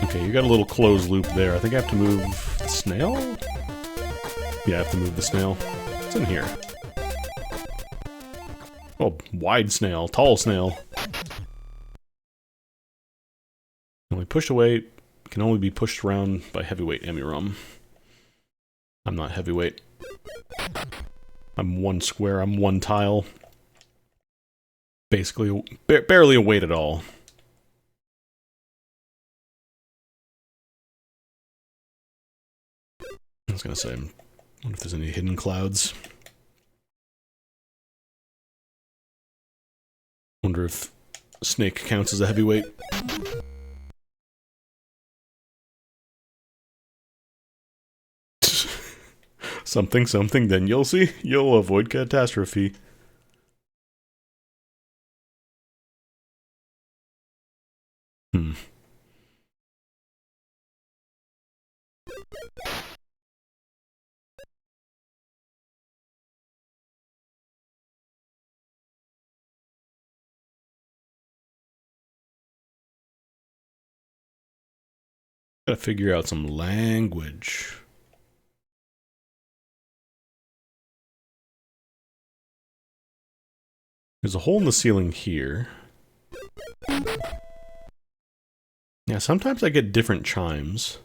A: Okay, you got a little closed loop there. I think I have to move the snail? Yeah, I have to move the snail. It's in here. Oh, wide snail, tall snail. Only pushed away, can only be pushed around by heavyweight EMUUROM. I'm not heavyweight. I'm one square, I'm one tile. Basically, barely a weight at all. I was gonna say, I wonder if there's any hidden clouds. Wonder if snake counts as a heavyweight. Something, something, then you'll see. You'll avoid catastrophe. Gotta figure out some language. There's a hole in the ceiling here. Yeah, sometimes I get different chimes.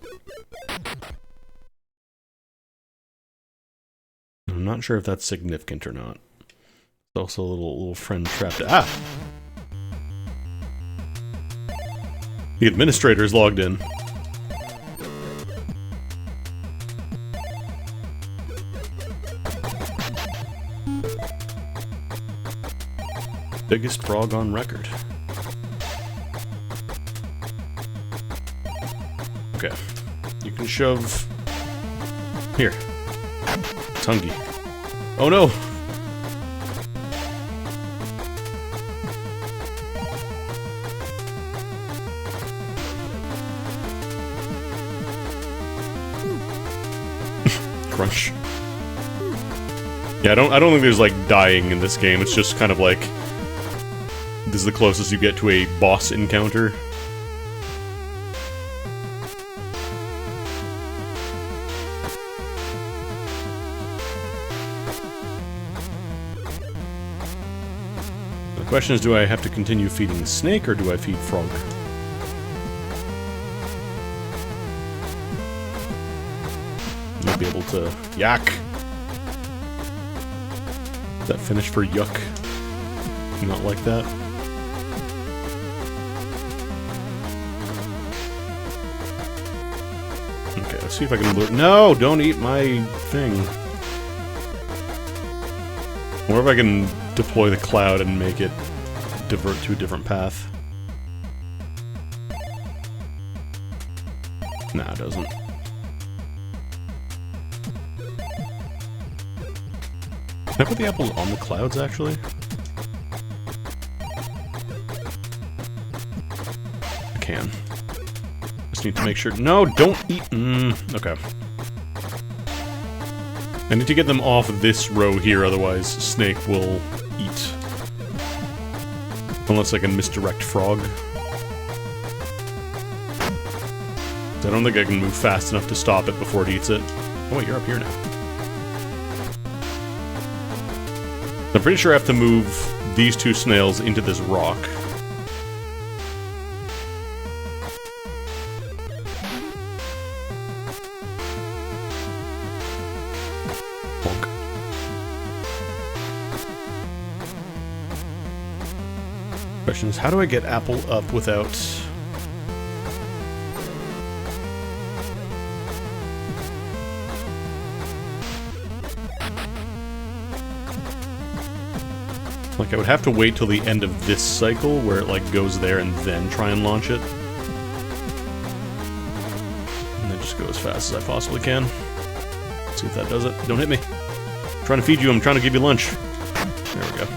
A: I'm not sure if that's significant or not. There's also a little friend trapped. Ah! The administrator is logged in. Biggest frog on record. Okay. You can shove... Here. Tungy. Oh no! Crunch. Yeah, I don't think there's like dying in this game. It's just kind of like this is the closest you get to a boss encounter. The question is, do I have to continue feeding snake or do I feed frog? Might be able to yak. Is that Finnish for yuck? Not like that. Okay, let's see if I can lure. No, don't eat my thing. Or if I can deploy the cloud and make it divert to a different path. Nah, it doesn't. Can I put the apples on the clouds, actually? I can. Just need to make sure... No, don't eat... okay. I need to get them off this row here, otherwise Snake will eat. Unless I can misdirect Frog. I don't think I can move fast enough to stop it before it eats it. Oh wait, you're up here now. I'm pretty sure I have to move these two snails into this rock. Bonk. Question is, how do I get Apple up without... Like, I would have to wait till the end of this cycle, where it, like, goes there and then try and launch it. And then just go as fast as I possibly can. See if that does it. Don't hit me. I'm trying to feed you, I'm trying to give you lunch. There we go.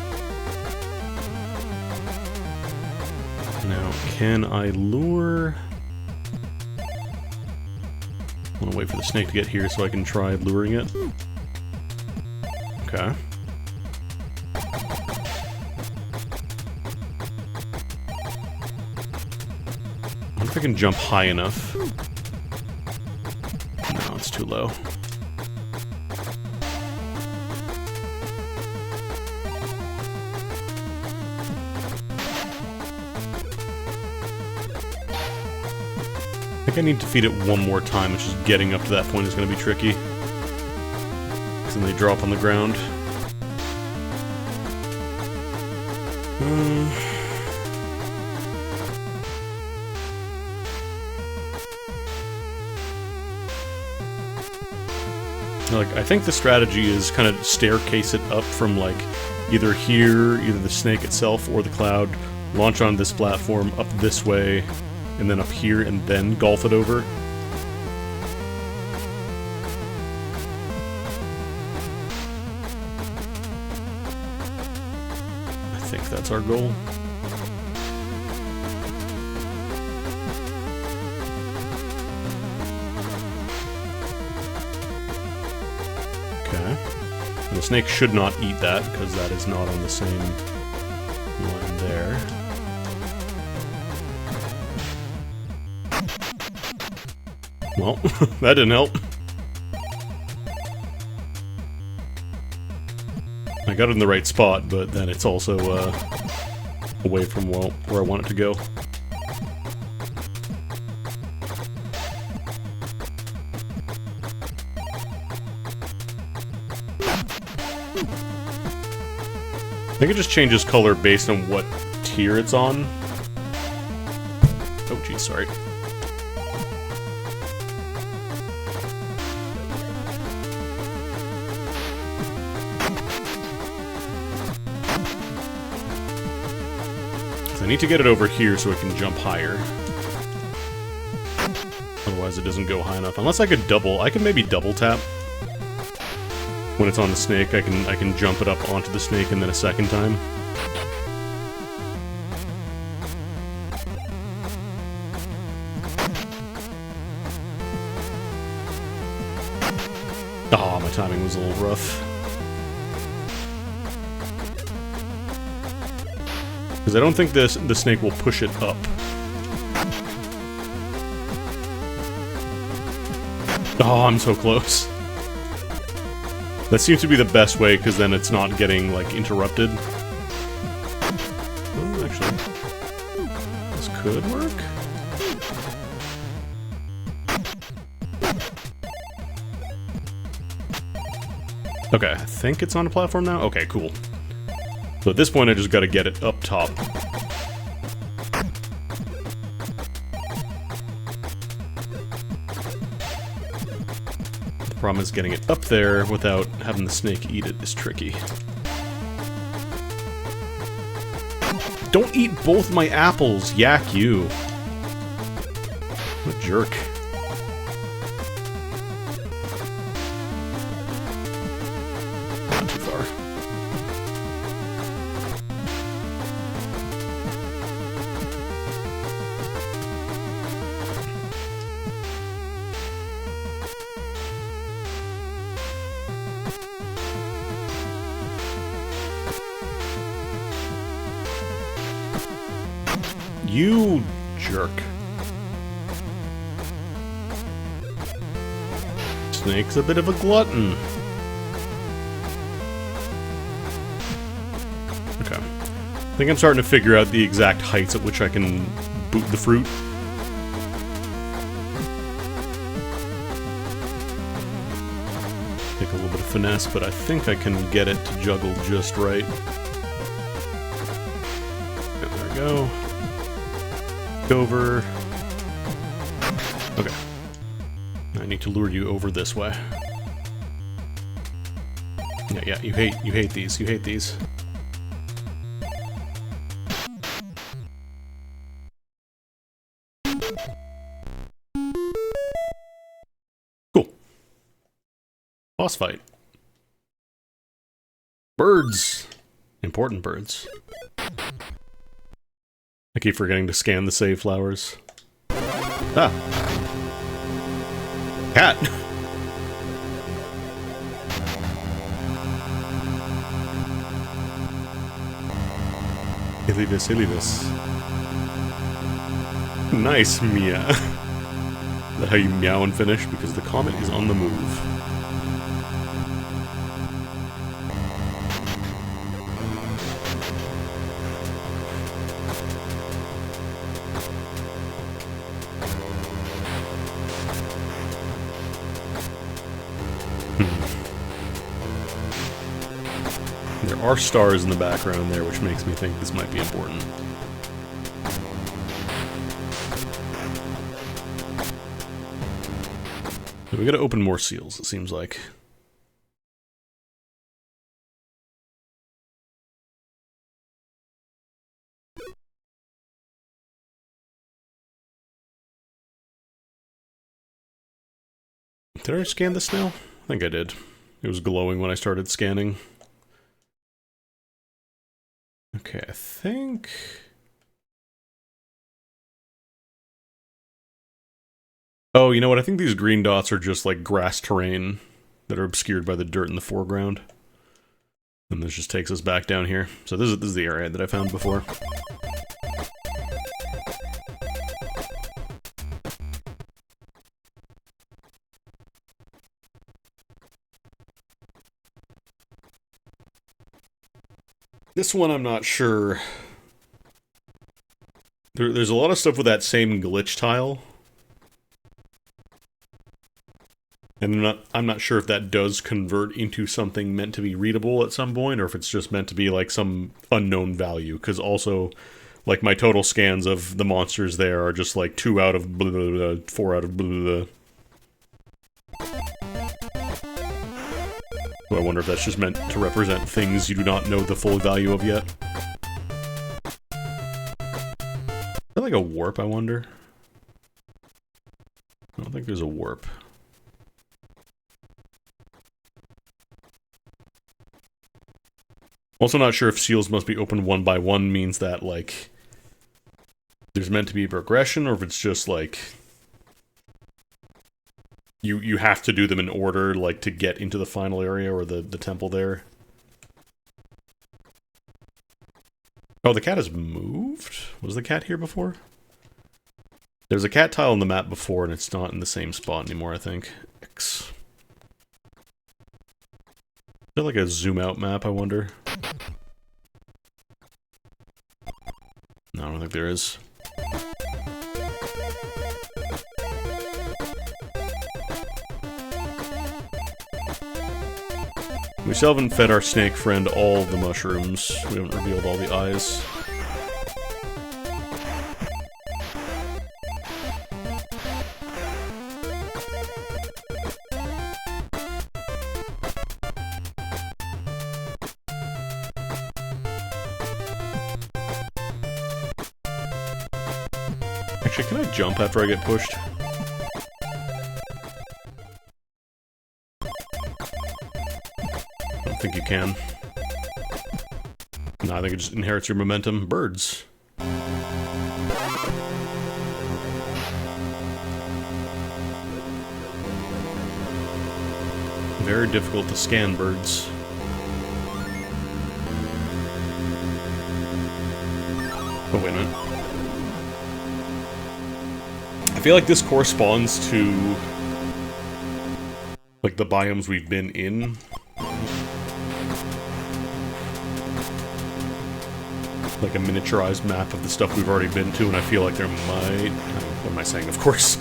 A: Now, can I lure... want to wait for the snake to get here so I can try luring it. Okay. I wonder if I can jump high enough. No, it's too low. I think I need to feed it one more time, which is getting up to that point is going to be tricky. Because then they drop on the ground. Like, I think the strategy is kind of staircase it up from, like, either here, either the snake itself or the cloud, launch on this platform, up this way, and then up here, and then golf it over. I think that's our goal. Okay. And the snake should not eat that, because that is not on the same line there. Well, that didn't help. I got it in the right spot, but then it's also away from, well, where I want it to go. I think it just changes color based on what tier it's on. Oh, geez, sorry. I need to get it over here so it can jump higher. Otherwise it doesn't go high enough. Unless I could maybe double tap. When it's on the snake, I can jump it up onto the snake and then a second time. Oh, my timing was a little rough. Because I don't think the snake will push it up. Oh, I'm so close. That seems to be the best way, because then it's not getting, like, interrupted. Oh, actually, this could work. Okay, I think it's on a platform now? Okay, cool. So at this point, I just gotta get it up top. The problem is getting it up there without having the snake eat it is tricky. Don't eat both my apples, yak you. What a jerk. Not too far. You jerk. Snake's a bit of a glutton. Okay. I think I'm starting to figure out the exact heights at which I can boot the fruit. Take a little bit of finesse, but I think I can get it to juggle just right. There we go. Over. Okay. I need to lure you over this way. Yeah, you hate these. You hate these. Cool. Boss fight. Birds. Important birds. I keep forgetting to scan the save flowers. Ah. Cat! Hilliness, hilliness. Nice, Mia. Is that how you meow and finish? Because the comet is on the move. There are stars in the background there, which makes me think this might be important. So we gotta open more seals, it seems like. Did I scan the snail? I think I did. It was glowing when I started scanning. Okay, I think... Oh, you know what? I think these green dots are just like grass terrain that are obscured by the dirt in the foreground. And this just takes us back down here. So this is the area that I found before. This one I'm not sure. There's a lot of stuff with that same glitch tile. And I'm not sure if that does convert into something meant to be readable at some point, or if it's just meant to be like some unknown value. Because also, like, my total scans of the monsters there are just like 2 out of blah, blah, blah, 4 out of blah, blah, blah. So I wonder if that's just meant to represent things you do not know the full value of yet. Is that like a warp, I wonder? I don't think there's a warp. Also not sure if seals must be opened one by one means that, like, there's meant to be progression, or if it's just, like, you have to do them in order, like, to get into the final area or the temple there. Oh, the cat has moved? Was the cat here before? There's a cat tile on the map before, and it's not in the same spot anymore, I think. X. Is that like a zoom-out map, I wonder? No, I don't think there is. We still haven't fed our snake friend all the mushrooms. We haven't revealed all the eyes. Actually, can I jump after I get pushed? I don't think you can. No, I think it just inherits your momentum. Birds. Very difficult to scan birds. Oh, wait a minute. I feel like this corresponds to, like, the biomes we've been in. Like a miniaturized map of the stuff we've already been to, and I feel like there might... What am I saying? Of course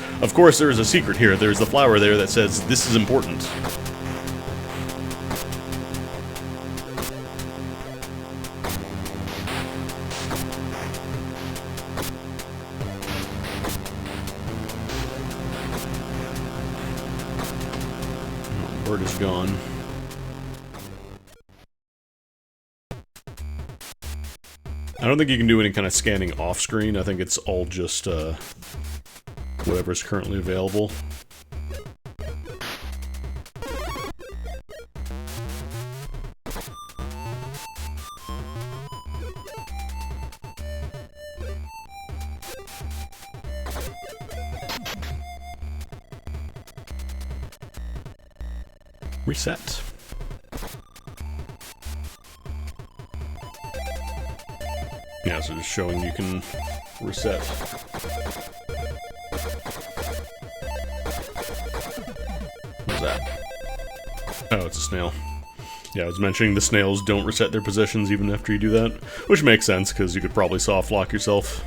A: there is a secret here. There's the flower there that says, this is important. Bird is gone. I don't think you can do any kind of scanning off-screen. I think it's all just, whatever's currently available. Reset. Yeah, so just showing you can reset. What's that? Oh, it's a snail. Yeah, I was mentioning the snails don't reset their positions even after you do that, which makes sense, because you could probably soft lock yourself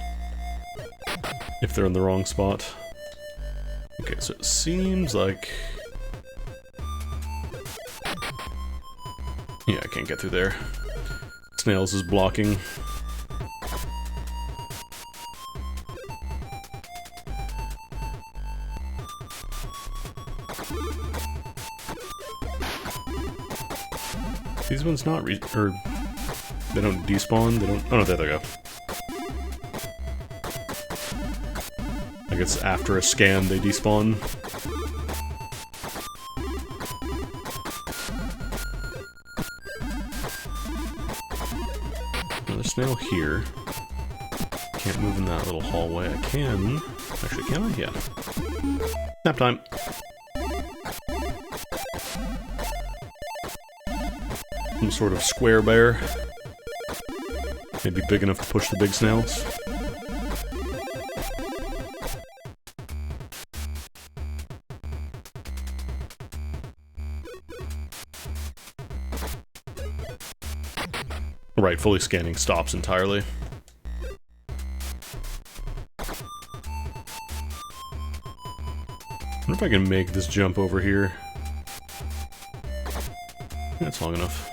A: if they're in the wrong spot. Okay, so it seems like... Yeah, I can't get through there. Snails is blocking. These ones not or they don't despawn, they don't... Oh no, there they go. I guess after a scan they despawn. Another snail here. Can't move in that little hallway. I can... Actually, can I? Yeah. Nap time. Some sort of square bear. Maybe big enough to push the big snails. Right, fully scanning stops entirely. I wonder if I can make this jump over here. That's long enough.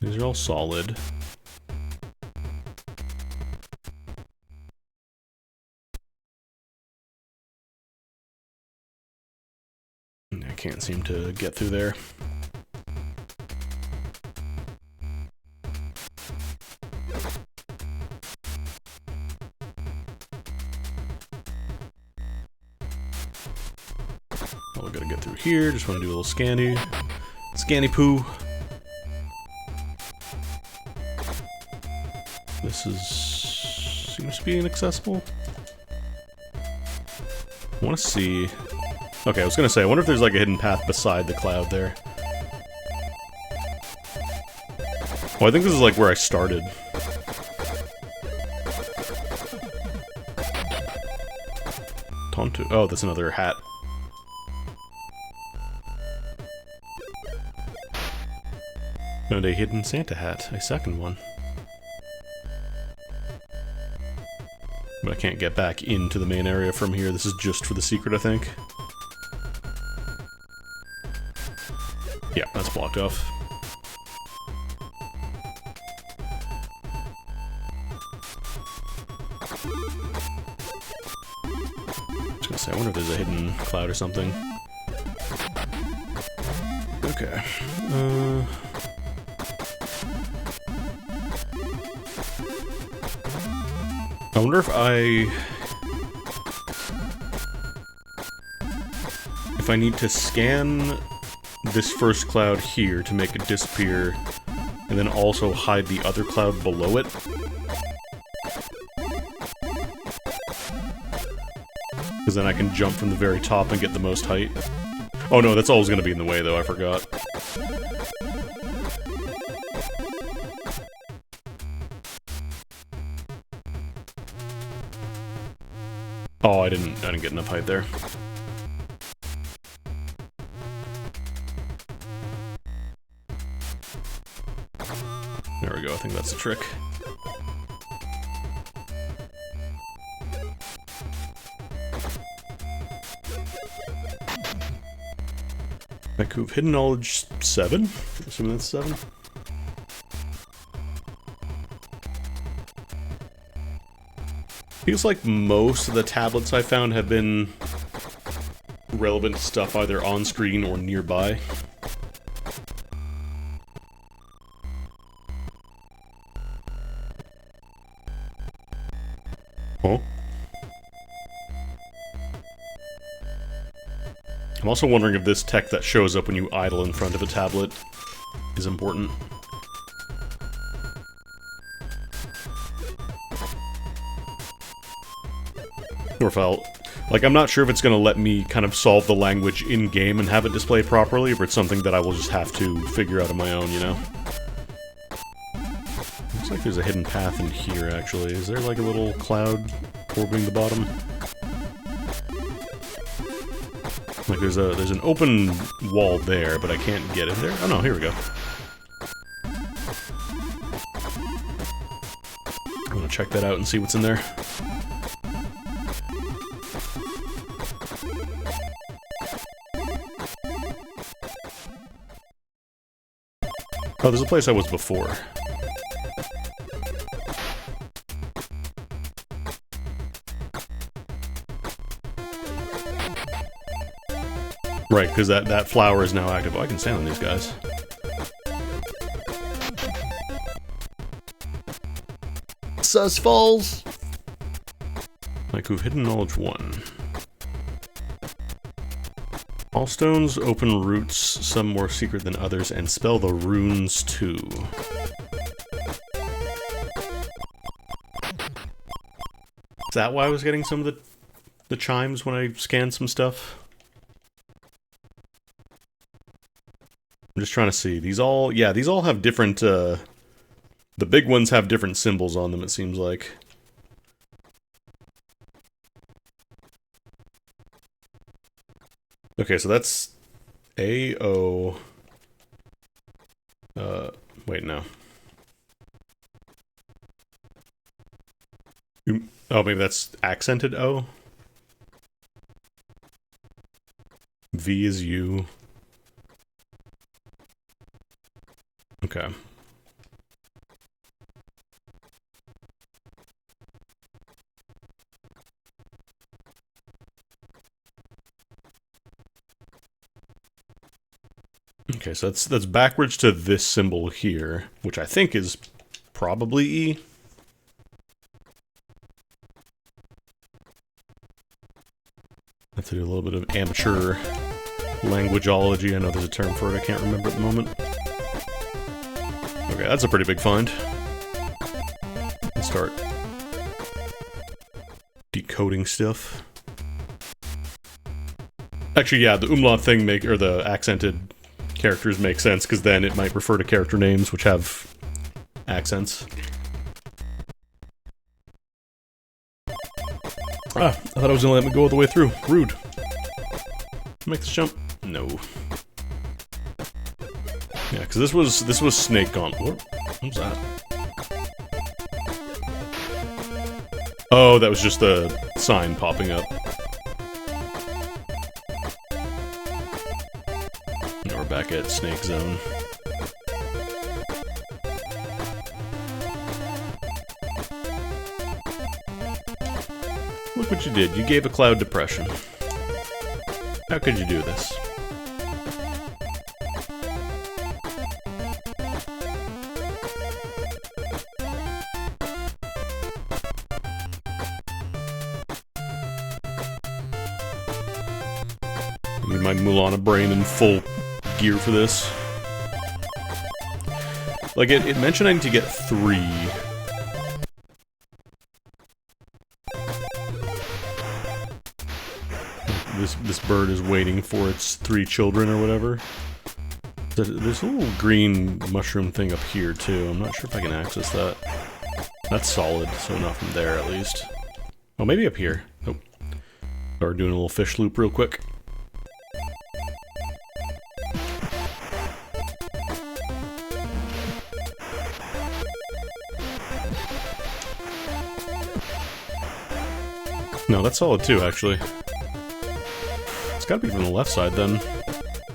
A: These are all solid. I can't seem to get through there. Oh, we gotta get through here. Just want to do a little scanny poo. This seems to be inaccessible. I want to see... Okay, I was gonna say, I wonder if there's like a hidden path beside the cloud there. Oh, I think this is like where I started. Tonto. Oh, that's another hat. Found a hidden Santa hat, a second one. But I can't get back into the main area from here. This is just for the secret, I think. Yeah, that's blocked off. I was gonna say, I wonder if there's a hidden cloud or something. Okay. I wonder if I need to scan this first cloud here to make it disappear, and then also hide the other cloud below it. Because then I can jump from the very top and get the most height. Oh no, that's always going to be in the way though, I forgot. Oh, I didn't get enough height there. There we go, I think that's the trick. Vancouver Hidden Knowledge 7? Assuming that's 7? Feels like most of the tablets I found have been relevant stuff either on screen or nearby. Oh. I'm also wondering if this tech that shows up when you idle in front of a tablet is important. Or if I'll Like, I'm not sure if it's going to let me kind of solve the language in-game and have it display properly, or it's something that I will just have to figure out on my own, you know? Looks like there's a hidden path in here, actually. Is there, like, a little cloud orbiting the bottom? Like, there's an open wall there, but I can't get in there. Oh, no, here we go. I'm gonna check that out and see what's in there. Oh, there's a place I was before. Right, because that flower is now active. Oh, I can stand on these guys. Sus Falls! Like, we've hidden knowledge 1. All stones open roots, some more secret than others, and spell the runes too. Is that why I was getting some of the chimes when I scanned some stuff? I'm just trying to see. These all have different, the big ones have different symbols on them, it seems like. Okay, so that's A-O... wait, no. Oh, maybe that's accented O? V is U. Okay. Okay, so that's backwards to this symbol here, which I think is probably E. I have to do a little bit of amateur languageology. I know there's a term for it, I can't remember at the moment. Okay, that's a pretty big find. Let's start decoding stuff. Actually, yeah, the umlaut thing or the accented characters make sense, because then it might refer to character names which have accents. Ah, I thought I was gonna let me go all the way through. Rude. Make this jump? No. Yeah, because this was Snake Gauntlet. What was that? Oh, that was just the sign popping up. Now we're back at Snake Zone. Look what you did. You gave a cloud depression. How could you do this? I need my Mulana brain in full gear for this. Like, it mentioned I need to get 3. This bird is waiting for its 3 children or whatever. There's a little green mushroom thing up here too. I'm not sure if I can access that. That's solid, so not from there at least. Oh, maybe up here. Nope. Start doing a little fish loop real quick. No, that's solid too, actually. It's gotta be from the left side, then.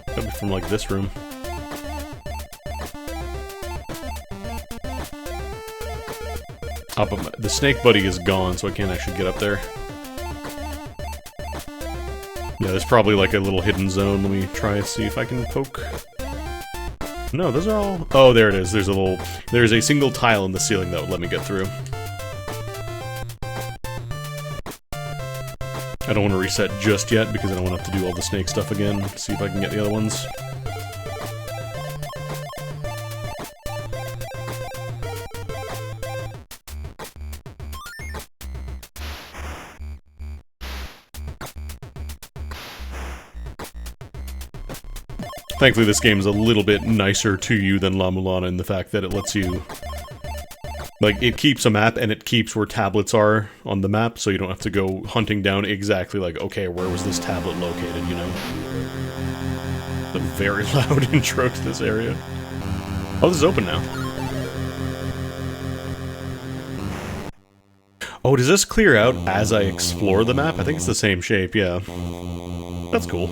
A: Gotta be from, like, this room. Oh, but the snake buddy is gone, so I can't actually get up there. Yeah, there's probably, like, a little hidden zone. Let me try and see if I can poke. No, those are all... Oh, there it is. There's a single tile in the ceiling that would let me get through. I don't want to reset just yet, because I don't want to have to do all the snake stuff again. See if I can get the other ones. Thankfully, this game is a little bit nicer to you than La Mulana in the fact that it lets you... Like, it keeps a map, and it keeps where tablets are on the map, so you don't have to go hunting down exactly, like, okay, where was this tablet located, you know? A very loud intro to this area. Oh, this is open now. Oh, does this clear out as I explore the map? I think it's the same shape, yeah. That's cool.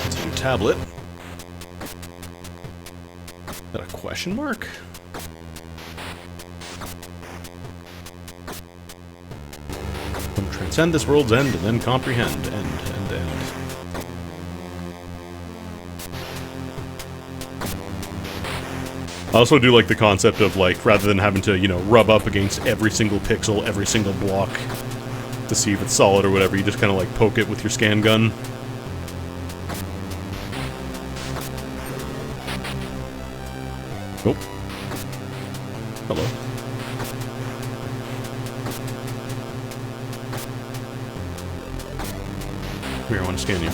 A: It's a new tablet. Is that a question mark? Transcend this world's end and then comprehend. End. I also do like the concept of, like, rather than having to, you know, rub up against every single pixel, every single block to see if it's solid or whatever, you just kind of, like, poke it with your scan gun. Oh. Hello. Here, I want to scan you.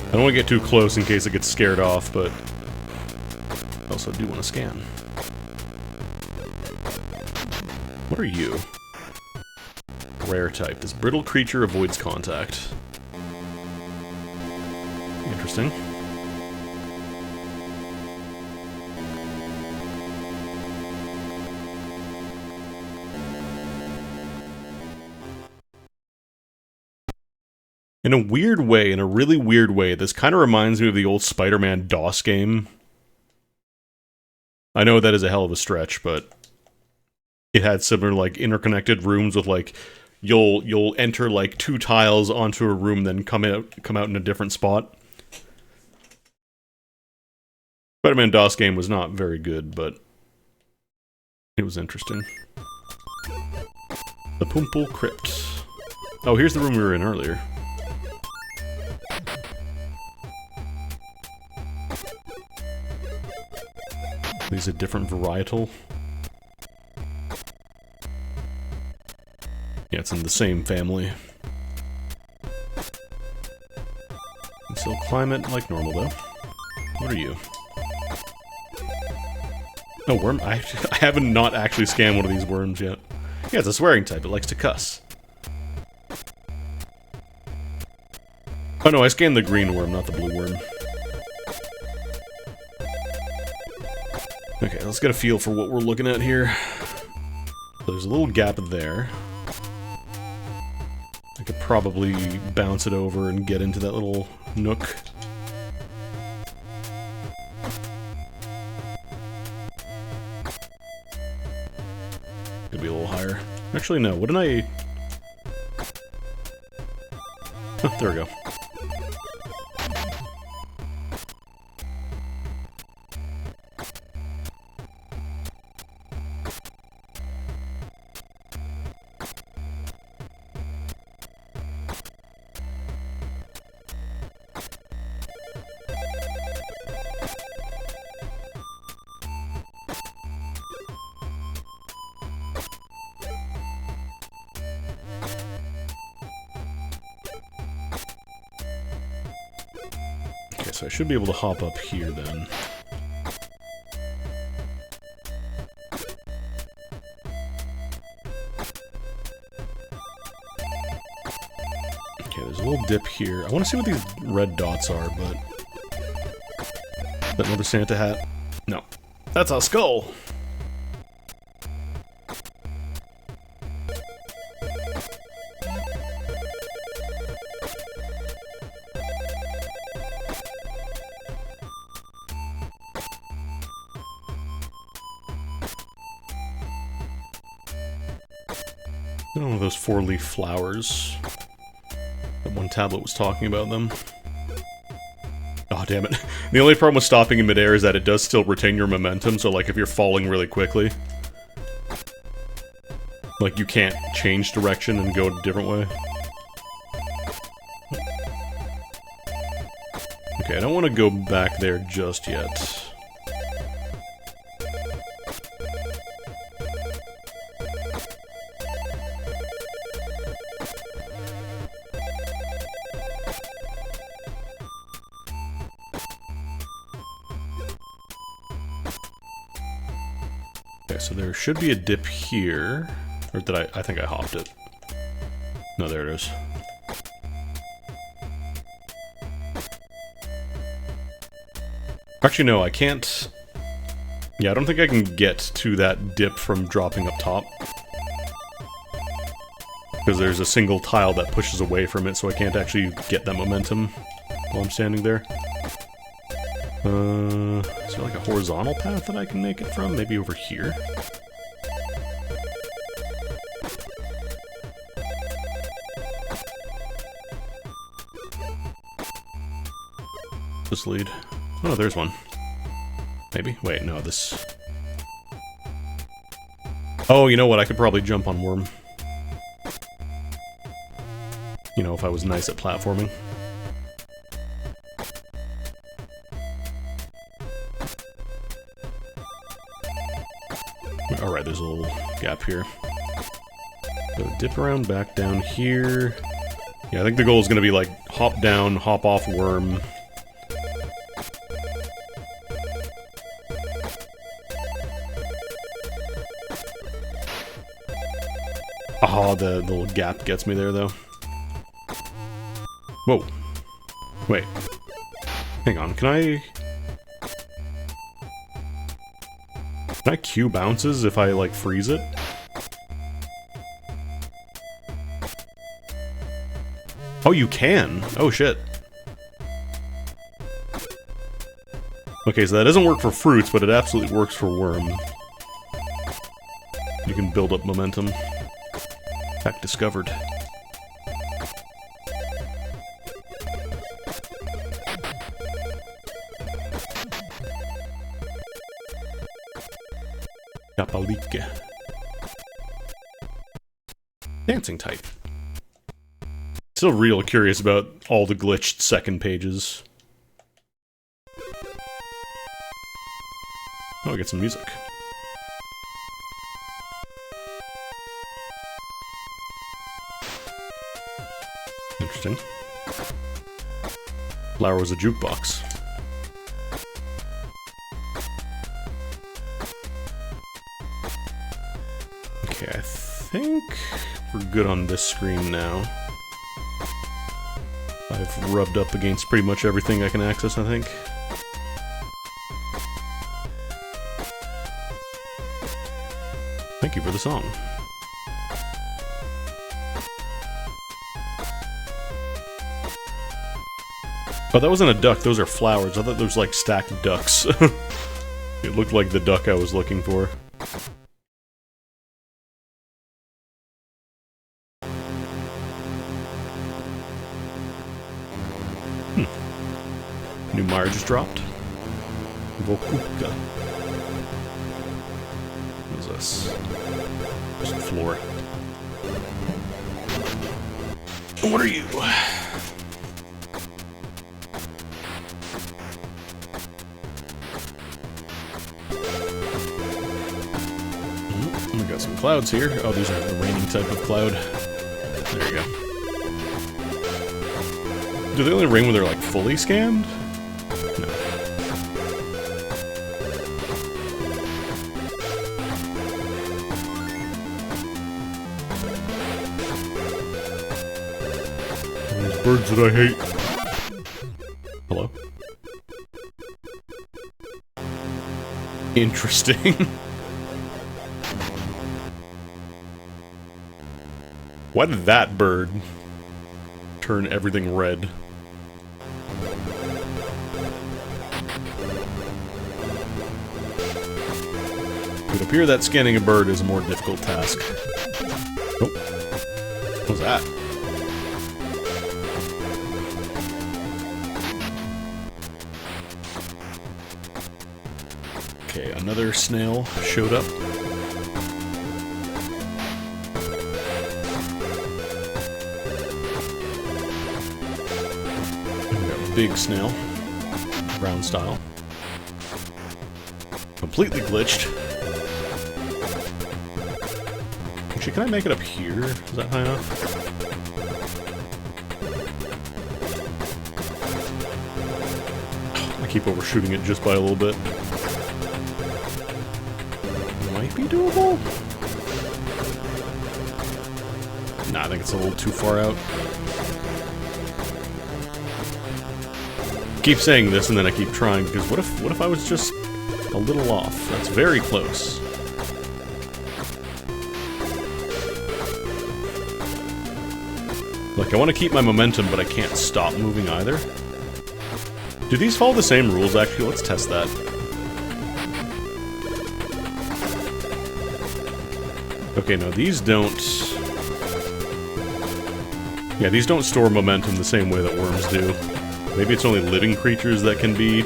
A: I don't want to get too close in case it gets scared off, but I also do want to scan. What are you? Rare type. This brittle creature avoids contact. Interesting. In a weird way, in a really weird way, this kind of reminds me of the old Spider-Man DOS game. I know that is a hell of a stretch, but it had similar, like, interconnected rooms with, like, you'll enter, like, 2 tiles onto a room, then come out in a different spot. Spider-Man DOS game was not very good, but it was interesting. The Pumple Crypt. Oh, here's the room we were in earlier. These are different varietal. Yeah, it's in the same family. And still climb it like normal, though. What are you? Oh, worm? I haven't not actually scanned one of these worms yet. Yeah, it's a swearing type. It likes to cuss. Oh no, I scanned the green worm, not the blue worm. Okay, let's get a feel for what we're looking at here. So there's a little gap there. I could probably bounce it over and get into that little nook. Could be a little higher. Actually, no. Wouldn't I... Oh, there we go. So I should be able to hop up here then. Okay, there's a little dip here. I want to see what these red dots are, but... Is that another Santa hat? No. That's a skull! One of those 4-leaf flowers. That one tablet was talking about them. Oh, damn it. The only problem with stopping in midair is that it does still retain your momentum, so like if you're falling really quickly, like you can't change direction and go a different way. Okay, I don't want to go back there just yet. Okay, so there should be a dip here. Or did I think I hopped it. No, there it is. Actually, no, I can't... Yeah, I don't think I can get to that dip from dropping up top. Because there's a single tile that pushes away from it, so I can't actually get that momentum while I'm standing there. Is there like a horizontal path that I can make it from? Maybe over here? This lead. Oh, there's one. Maybe? Wait, no, this... Oh, you know what? I could probably jump on Worm. You know, if I was nice at platforming. Alright, there's a little gap here. So dip around back down here. Yeah, I think the goal is going to be like hop down, hop off Worm. Oh, the little gap gets me there, though. Whoa. Wait. Hang on, can I Q bounces if I, like, freeze it? Oh, you can! Oh, shit. Okay, so that doesn't work for fruits, but it absolutely works for Worm. You can build up momentum. Fact discovered. Kapalike. Dancing type. Still real curious about all the glitched second pages. Oh, I get some music. Interesting. Flower was a jukebox. Okay, I think we're good on this screen now. I've rubbed up against pretty much everything I can access, I think. Thank you for the song. Oh, that wasn't a duck, those are flowers. I thought those were like stacked ducks. It looked like the duck I was looking for. New Mire just dropped. Vokuka. What is this? Just the floor. What are you? We got some clouds here. Oh, these are the raining type of cloud. There you go. Do they only rain when they're like fully scanned? No. Those birds that I hate. Hello? Interesting. Why did that bird turn everything red? It would appear that scanning a bird is a more difficult task. Oh. What was that? Okay, another snail showed up. Big snail, brown style, completely glitched. Actually, can I make it up here? Is that high enough? I keep overshooting it just by a little bit. Might be doable? Nah, I think it's a little too far out. I keep saying this and then I keep trying, because what if I was just a little off? That's very close. Look, I want to keep my momentum, but I can't stop moving either. Do these follow the same rules, actually? Let's test that. Okay, no, these don't... Yeah, these don't store momentum the same way that worms do. Maybe it's only living creatures that can be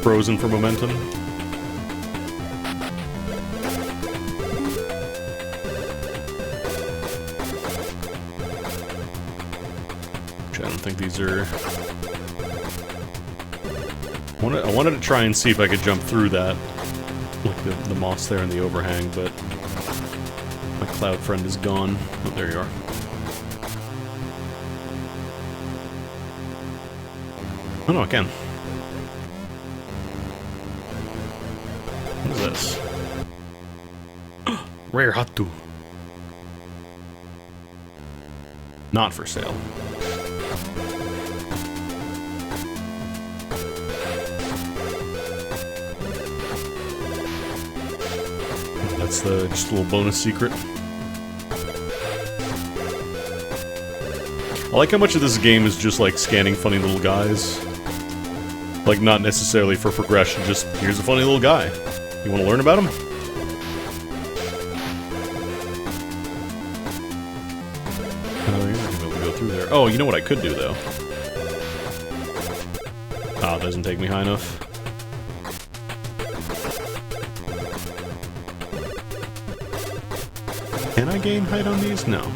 A: frozen for momentum. Which I don't think these are... I wanted to try and see if I could jump through that. Like the moss there and the overhang, but my cloud friend is gone. Oh, there you are. Oh no, I can. What is this? Rare Hatu. Not for sale. That's just a little bonus secret. I like how much of this game is just like scanning funny little guys. Like, not necessarily for progression, just here's a funny little guy. You want to learn about him? Oh, you're not gonna be able to go through there. Oh, you know what I could do, though? Ah, it doesn't take me high enough. Can I gain height on these? No. No.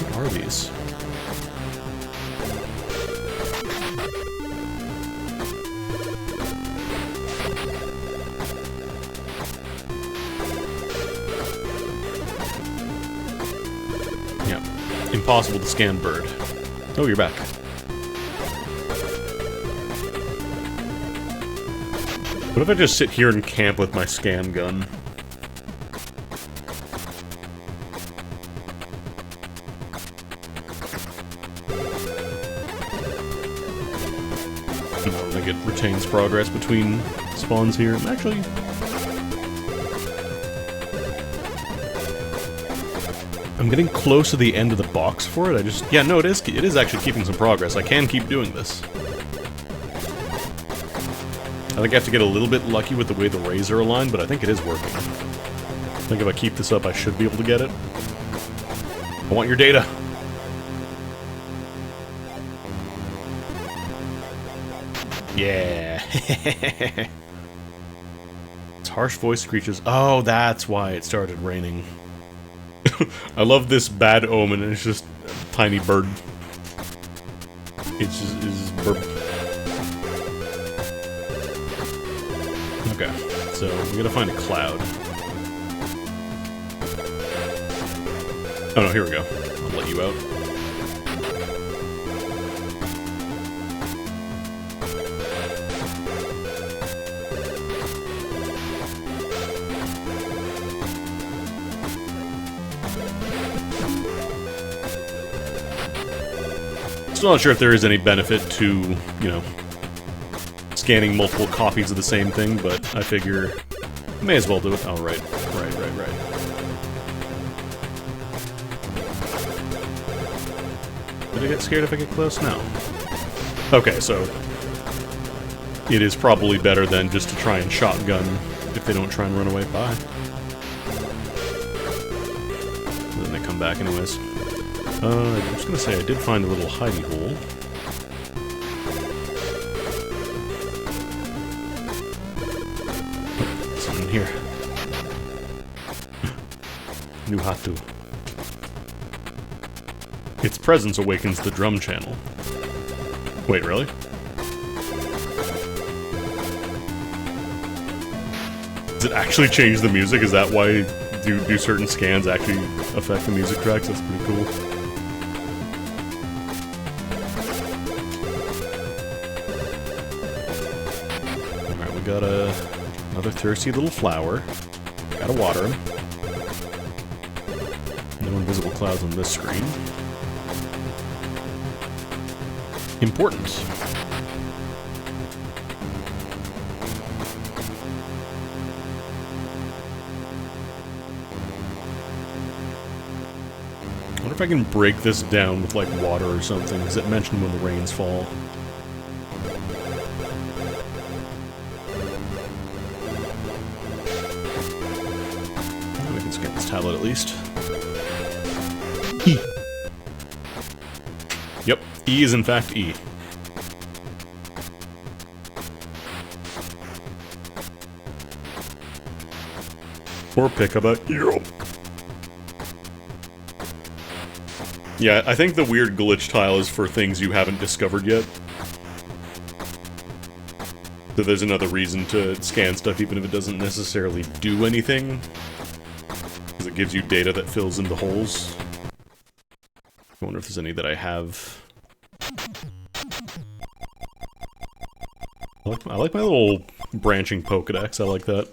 A: What are these? Yeah. Impossible to scan bird. Oh, you're back. What if I just sit here and camp with my scan gun? I don't think it retains progress between spawns here. Actually... I'm getting close to the end of the box for it. Yeah, no, it is actually keeping some progress. I can keep doing this. I think I have to get a little bit lucky with the way the rays are aligned, but I think it is working. I think if I keep this up, I should be able to get it. I want your data. Yeah. It's harsh voice creatures. Oh, that's why it started raining. I love this bad omen, and it's just a tiny bird. It's just bird. Okay, so we gotta find a cloud. Oh no, here we go. I'll let you out. Still not sure if there is any benefit to, you know, scanning multiple copies of the same thing, but I figure I may as well do it. Oh, right. Did I get scared if I get close? No. Okay, so it is probably better than just to try and shotgun if they don't try and run away. Bye. And then they come back anyways. I was gonna say, I did find a little hidey hole. Oh, something here. New Hatu. Its presence awakens the drum channel. Wait, really? Does it actually change the music? Is that why do certain scans actually affect the music tracks? That's pretty cool. Alright, we got another thirsty little flower. Gotta water him. No invisible clouds on this screen. Important. I wonder if I can break this down with, like, water or something, because it mentioned when the rains fall. Oh, we can skip this tablet at least. E. Yep, E is in fact E. Or pick up a hero. Yeah, I think the weird glitch tile is for things you haven't discovered yet. So there's another reason to scan stuff even if it doesn't necessarily do anything. Because it gives you data that fills in the holes. I wonder if there's any that I have. I like my little branching Pokedex, I like that.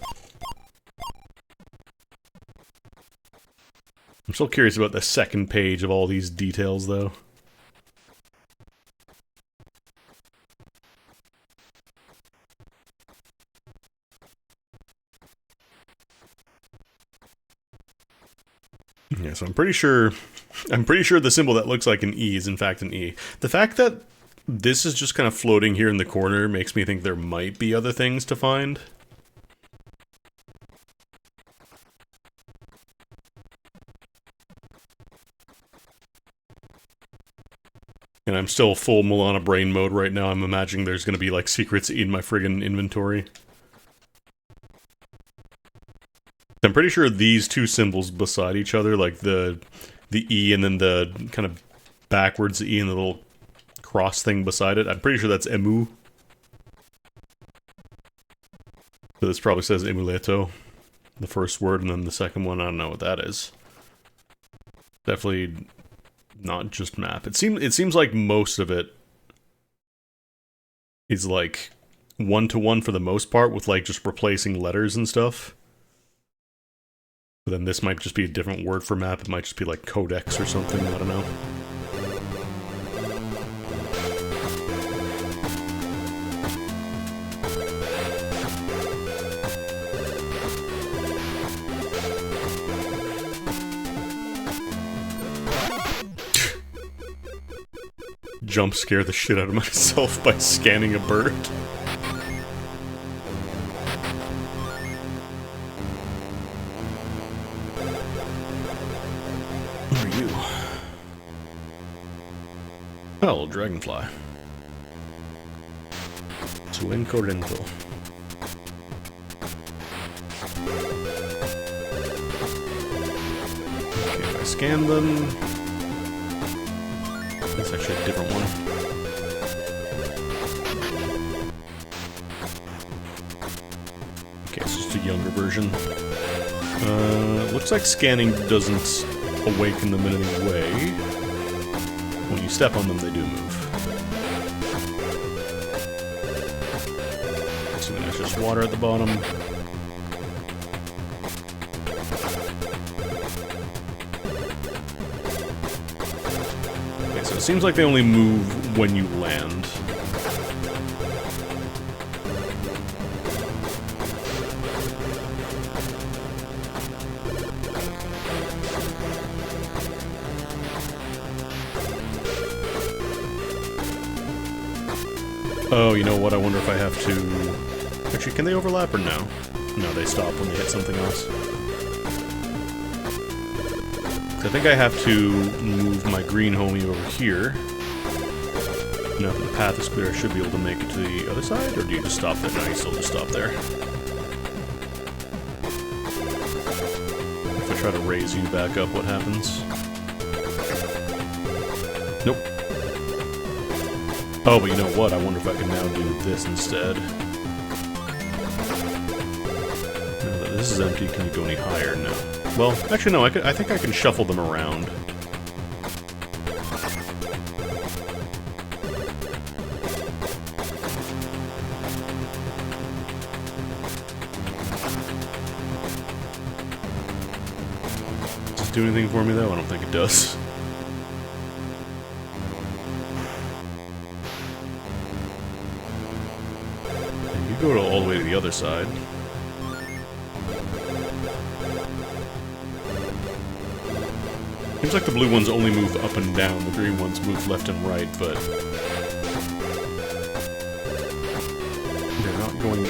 A: I'm still curious about the second page of all these details, though. Yeah, so I'm pretty sure the symbol that looks like an E is in fact an E. The fact that this is just kind of floating here in the corner makes me think there might be other things to find. And I'm still full Milana brain mode right now. I'm imagining there's gonna be, like, secrets in my friggin' inventory. I'm pretty sure these two symbols beside each other, like the E and then the kind of backwards E and the little cross thing beside it, I'm pretty sure that's EMU. So this probably says emuleto, the first word, and then the second one, I don't know what that is. Definitely not just map. It seems like most of it is like one-to-one for the most part, with like just replacing letters and stuff. But then this might just be a different word for map. It might just be like codex or something, I don't know. Jump scare the shit out of myself by scanning a bird. Who are you? Oh, dragonfly. Swing Corento. Okay, if I scan them... That's actually a different one. Okay, it's just a younger version. Looks like scanning doesn't awaken them in any way. When you step on them, they do move. Assuming there's just water at the bottom. Okay, so it seems like they only move when you land. Oh, you know what? I wonder if I have to... Actually, can they overlap or no? No, they stop when they hit something else. I think I have to move my green homie over here. Now that the path is clear, I should be able to make it to the other side, or do you just stop there? No, you still just stop there. If I try to raise you back up, what happens? Nope. Oh, but you know what? I wonder if I can now do this instead. Now that this is empty, can you go any higher? No. Well, actually no, I think I can shuffle them around. Does it do anything for me though? I don't think it does. You go all the way to the other side. Seems like the blue ones only move up and down, the green ones move left and right, but they're not going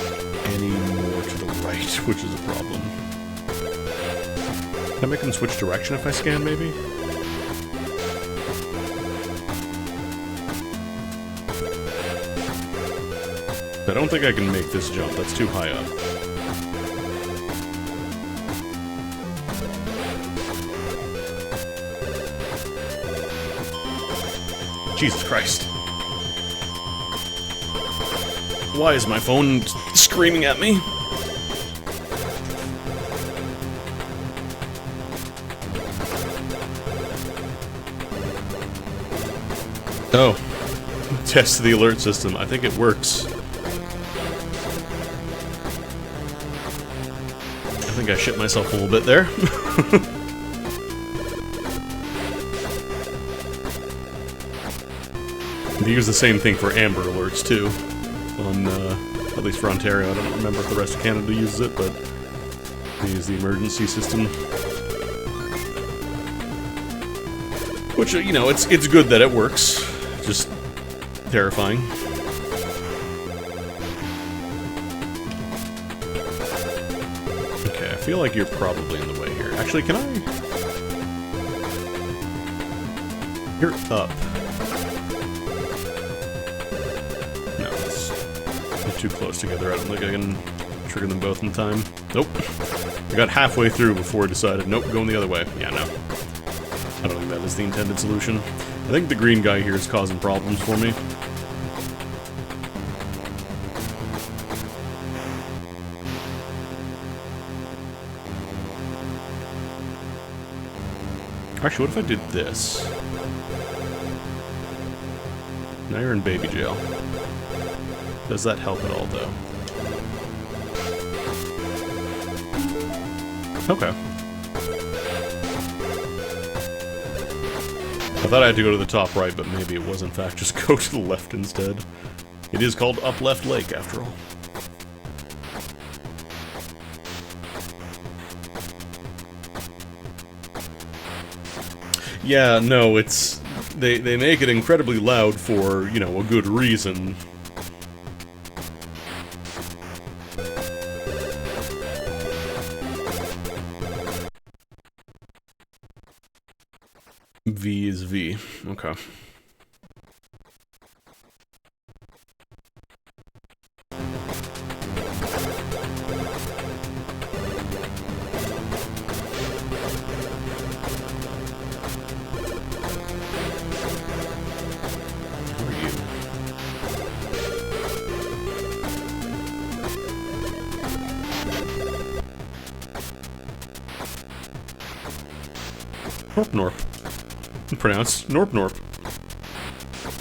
A: any more to the right, which is a problem. Can I make them switch direction if I scan, maybe? I don't think I can make this jump, that's too high up. Jesus Christ. Why is my phone screaming at me? Oh. Test the alert system. I think it works. I think I shit myself a little bit there. They use the same thing for Amber Alerts, too. On, at least for Ontario. I don't remember if the rest of Canada uses it, but they use the emergency system. Which, you know, it's good that it works. Just terrifying. Okay, I feel like you're probably in the way here. Actually, can I... You're up. Too close together. I don't think I can trigger them both in time. Nope. I got halfway through before I decided, nope, going the other way. Yeah, no. I don't think that is the intended solution. I think the green guy here is causing problems for me. Actually, what if I did this? Now you're in baby jail. Does that help at all, though? Okay. I thought I had to go to the top right, but maybe it was in fact just go to the left instead. It is called Up Left Lake, after all. Yeah, no, it's... They make it incredibly loud for, you know, a good reason. V is V. Okay. Who are you? Norp Norp. Pronounced Norp Norp.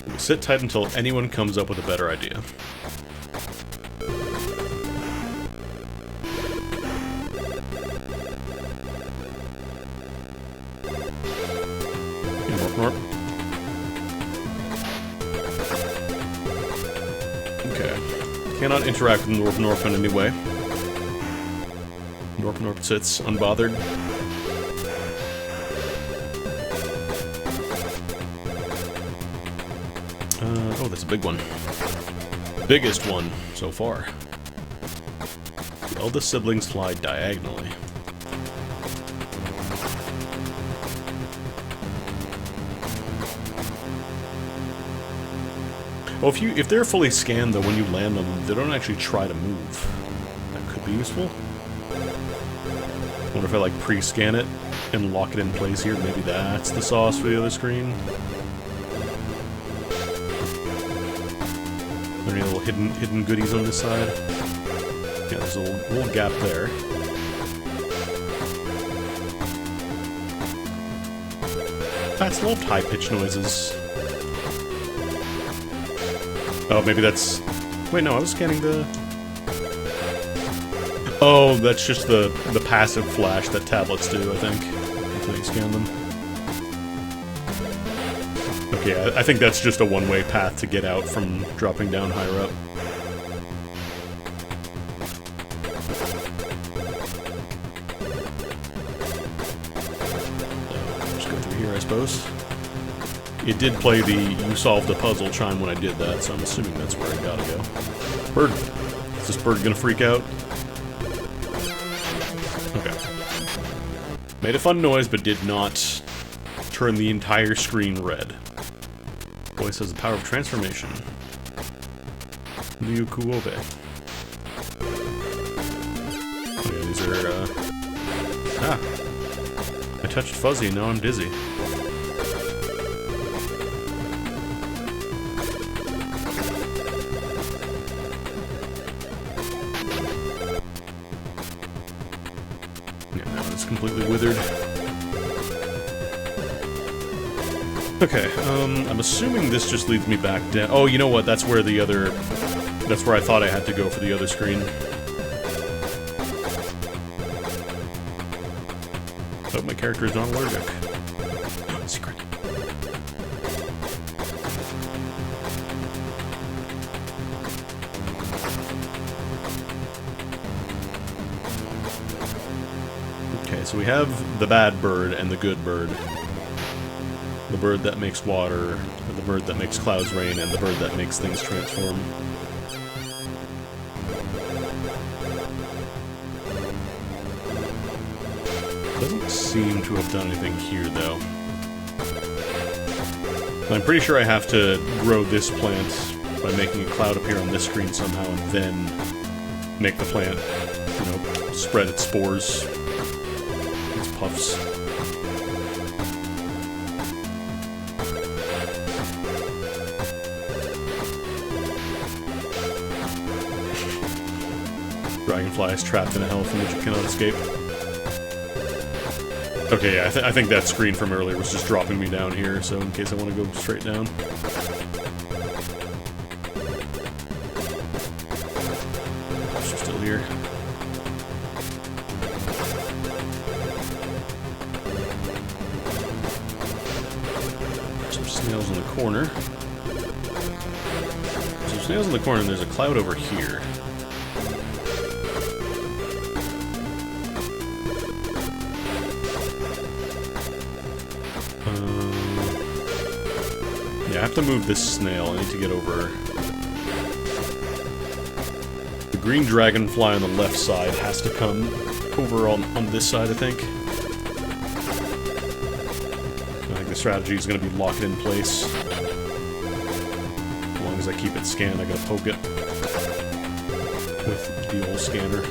A: We'll sit tight until anyone comes up with a better idea. Norp Norp. Okay. Cannot interact with Norp Norp in any way. Norp Norp sits unbothered. Oh, that's a big one. Biggest one so far. The eldest siblings fly diagonally. Well, if they're fully scanned though, when you land them, they don't actually try to move. That could be useful. I wonder if I like pre-scan it and lock it in place here. Maybe that's the sauce for the other screen. Are there any little hidden goodies on this side? Yeah, there's a little gap there. Bats loved high-pitched noises. Oh, maybe that's... Wait, no, I was scanning the... Oh, that's just the passive flash that tablets do, I think. Until you scan them. Okay, I think that's just a one-way path to get out from dropping down higher up. Just go through here, I suppose. It did play the "you solved a puzzle" chime when I did that, so I'm assuming that's where I gotta go. Bird! Is this bird gonna freak out? Okay. Made a fun noise, but did not turn the entire screen red. Voice has the power of transformation. Coyote. Okay, these are, Ah! I touched Fuzzy, now I'm dizzy. Yeah, now it's completely withered. Okay, I'm assuming this just leads me back down. Oh, you know what? That's where the other... That's where I thought I had to go for the other screen. But my character is not allergic. Secret. Okay, so we have the bad bird and the good bird. The bird that makes water, the bird that makes clouds rain, and the bird that makes things transform. Doesn't seem to have done anything here, though. I'm pretty sure I have to grow this plant by making a cloud appear on this screen somehow, and then make the plant, you know, spread its spores, its puffs. Dragonfly is trapped in a hell from which it cannot escape. Okay, yeah, I think that screen from earlier was just dropping me down here, so in case I want to go straight down. She's still here. Some snails in the corner. Some snails in the corner, and there's a cloud over here. Yeah, I have to move this snail. I need to get over... The green dragonfly on the left side has to come over on this side, I think. I think the strategy is going to be lock it in place. As long as I keep it scanned, I gotta poke it with the old scanner.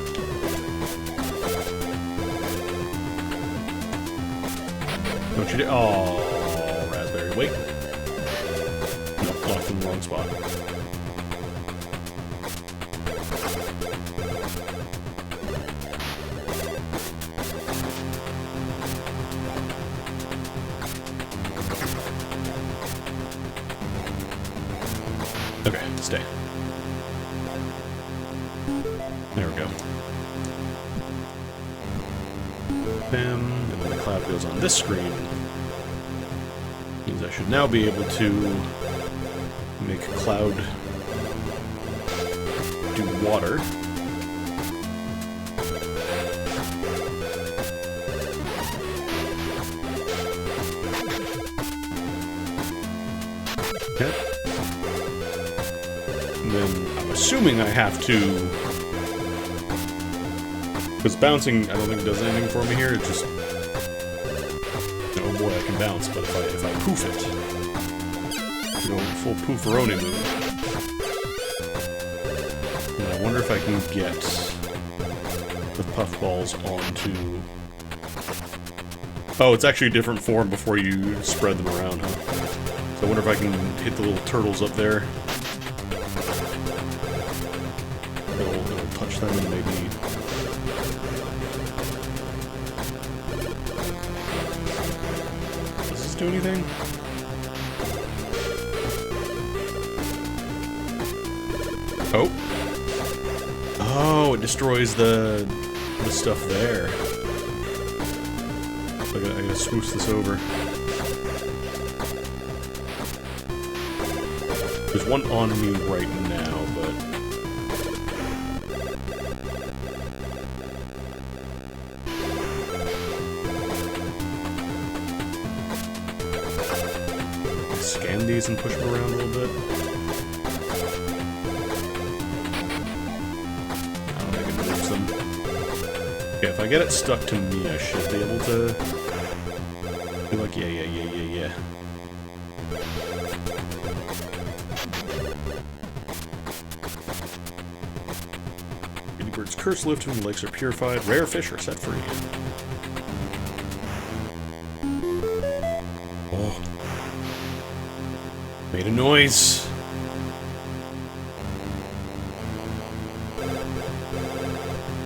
A: Don't you do— oh, raspberry. Wait. Nope, locked in the wrong spot. Okay, stay. There we go. Bam, and then the cloud goes on this screen. Means I should now be able to make a cloud do water. Okay. And then I'm assuming I have to... Because bouncing, I don't think it does anything for me here, it just... Oh boy, I can bounce, but if I poof it... You know, full poofaroni move. And I wonder if I can get the puffballs onto... Oh, it's actually a different form before you spread them around, huh? So I wonder if I can hit the little turtles up there. It'll touch them and maybe... this do anything? Oh. Oh, it destroys the stuff there. I gotta swoosh this over. There's one on me right now, but... Scan these and push them around a little bit. I don't think I can move them. Okay, if I get it stuck to me, I should be able to... be like, yeah. Bird's curse lifted when the lakes are purified. Rare fish are set free. Oh. Made a noise.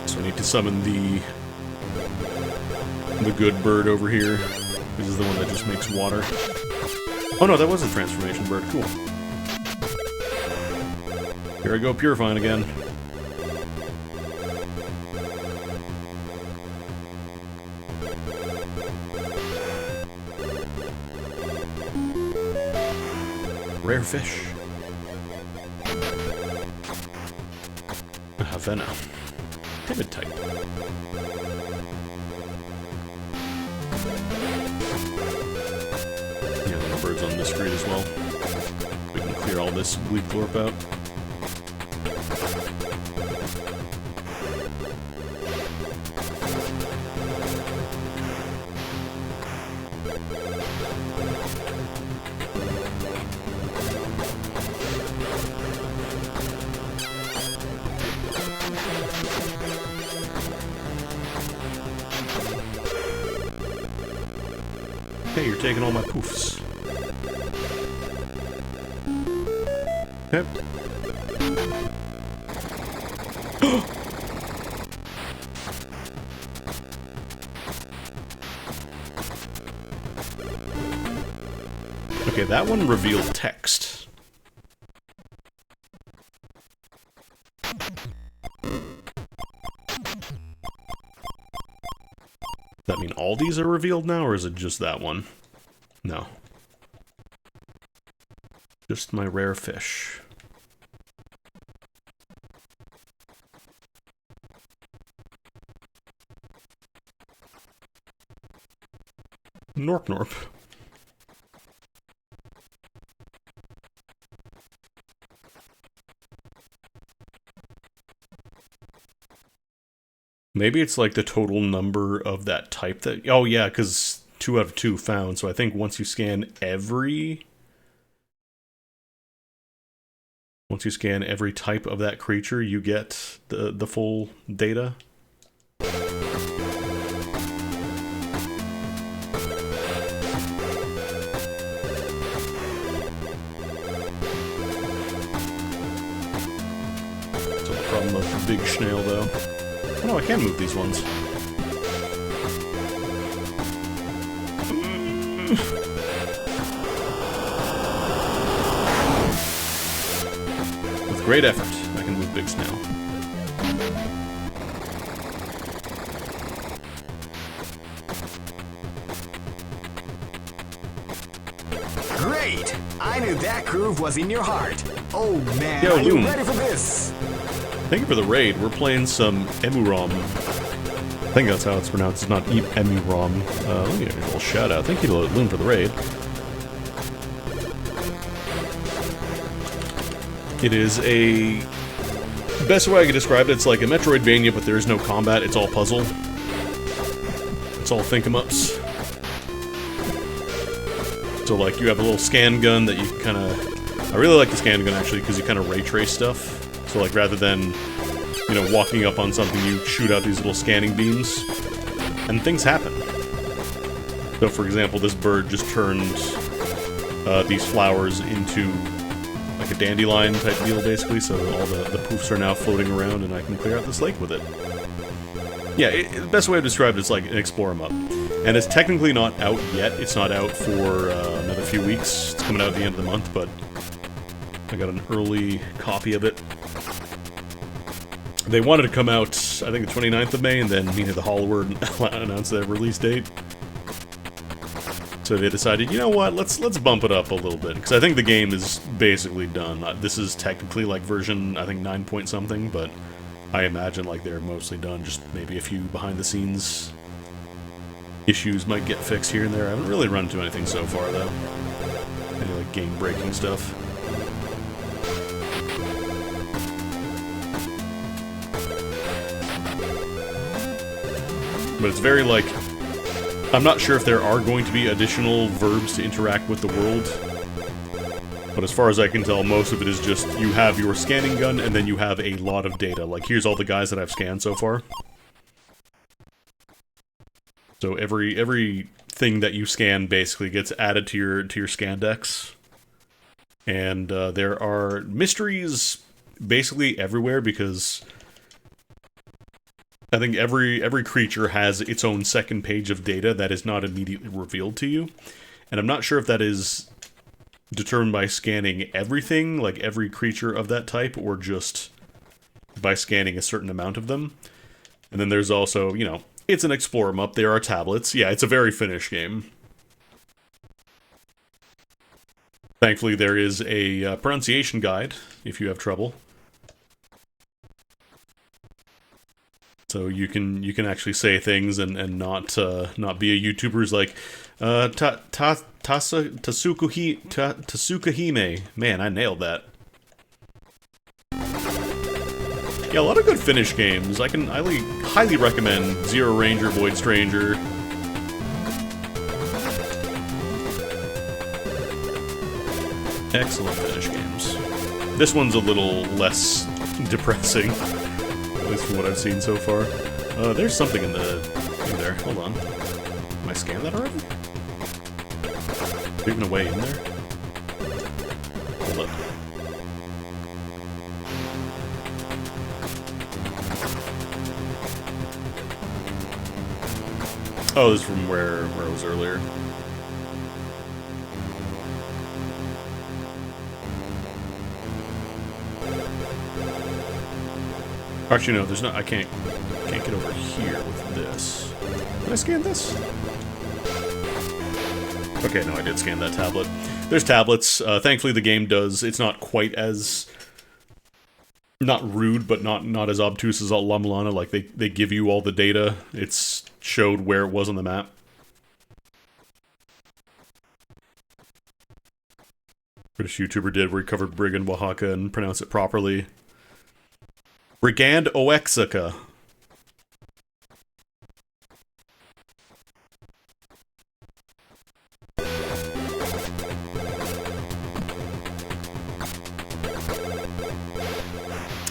A: So I need to summon the good bird over here. This is the one that just makes water. Oh no, that was a transformation bird. Cool. Here I go purifying again. Rare fish. A Havana. Timid type. Yeah, there are birds on this street as well. We can clear all this bleak glorp out. Okay, you're taking all my poofs. Okay. Okay, that one revealed text. Does that mean all these are revealed now, or is it just that one? No. Just my rare fish. Norp norp. Maybe it's like the total number of that type that... Oh yeah, because 2 out of 2 found, so I think once you scan every... Once you scan every type of that creature, you get the full data. So the problem of the big snail, though. Oh no, I can move these ones. With great effort, I can move big snail.
B: Great! I knew that groove was in your heart. Oh man,
A: Yo,
B: are you
A: Loon.
B: ready for this?
A: Thank you for the raid. We're playing some EMUUROM. I think that's how it's pronounced. It's not EMUUROM. Let me give you a little shout out. Thank you to Loon for the raid. It is a... Best way I could describe it, it's like a Metroidvania, but there is no combat. It's all puzzle. It's all think-em-ups. So, like, you have a little scan gun that you kind of... I really like the scan gun, actually, because you kind of ray trace stuff. So, like, rather than, you know, walking up on something, you shoot out these little scanning beams, and things happen. So, for example, this bird just turned these flowers into, like, a dandelion type deal, basically, so all the poofs are now floating around, and I can clear out this lake with it. Yeah, the best way to describe it is like an explore 'em up. And it's technically not out yet. It's not out for another few weeks. It's coming out at the end of the month, but I got an early copy of it. They wanted to come out, I think, the 29th of May, and then Nina the Hollower announced their release date. So they decided, you know what, let's bump it up a little bit, because I think the game is basically done. This is technically like version, I think, 9 point something, but I imagine like they're mostly done. Just maybe a few behind-the-scenes issues might get fixed here and there. I haven't really run into anything so far, though. Any like game-breaking stuff. But it's very, like, I'm not sure if there are going to be additional verbs to interact with the world. But as far as I can tell, most of it is just, you have your scanning gun, and then you have a lot of data. Like, here's all the guys that I've scanned so far. So every thing that you scan basically gets added to your Scandex. And there are mysteries basically everywhere, because I think every creature has its own second page of data that is not immediately revealed to you. And I'm not sure if that is determined by scanning everything, like every creature of that type, or just by scanning a certain amount of them. And then there's also, you know, it's an explore 'em up, there are tablets. Yeah, it's a very finished game. Thankfully there is a pronunciation guide, if you have trouble. So you can actually say things and not be a YouTuber who's like, Tasukahime. Man, I nailed that. Yeah, a lot of good Finnish games. I highly recommend Zero Ranger, Void Stranger. Excellent Finnish games. This one's a little less depressing. At least from what I've seen so far. There's something in there. Hold on. Can I scan that already? Leaving a way in there? Hold up. Oh, this is from where I was earlier. Actually, no, there's not. I can't get over here with this. Did I scan this? Okay, no, I did scan that tablet. There's tablets. Thankfully, the game does. It's not quite as not rude, but not as obtuse as La Mulana. Like they give you all the data. It's showed where it was on the map. British YouTuber did where he covered Brigand Oaxaca and pronounced it properly. Brigand Oaxaca.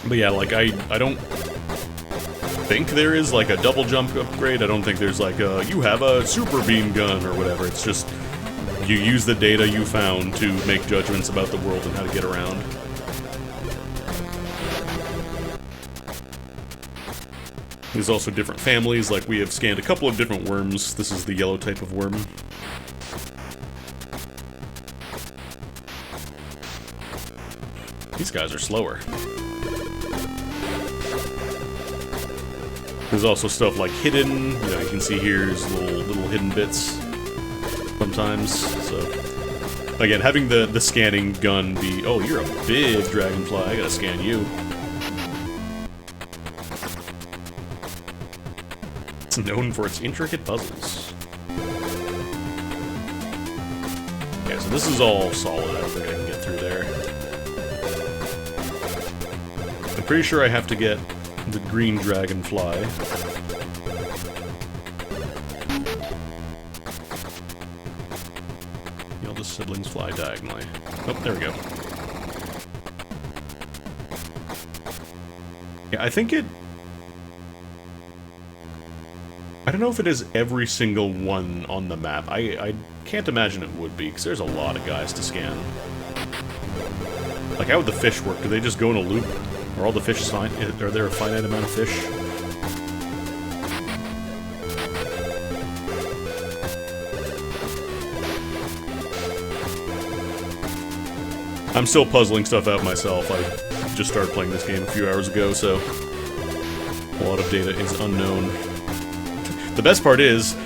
A: But yeah, like, I don't think there is, like, a double jump upgrade. I don't think there's, like, you have a super beam gun or whatever. It's just, you use the data you found to make judgments about the world and how to get around. There's also different families, like we have scanned a couple of different worms. This is the yellow type of worm. These guys are slower. There's also stuff like hidden, you know, you can see here's little hidden bits sometimes, so... Again, having the scanning gun be, oh, you're a big dragonfly, I gotta scan you. It's known for its intricate puzzles. Yeah, so this is all solid, I don't think I can get through there. I'm pretty sure I have to get the green dragonfly. The eldest siblings fly diagonally. Oh, there we go. Yeah, I think it... I don't know if it is every single one on the map. I can't imagine it would be, because there's a lot of guys to scan. Like, how would the fish work? Do they just go in a loop? Are all the fish are there a finite amount of fish? I'm still puzzling stuff out myself. I just started playing this game a few hours ago, so a lot of data is unknown. The best part is,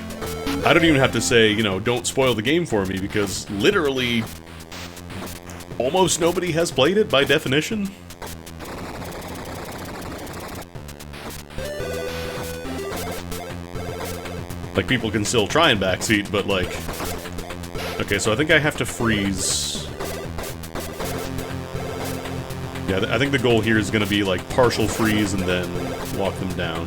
A: I don't even have to say, you know, don't spoil the game for me, because literally almost nobody has played it by definition. Like, people can still try and backseat, but like... Okay, so I think I have to freeze... Yeah, I think the goal here is gonna be, like, partial freeze and then lock them down.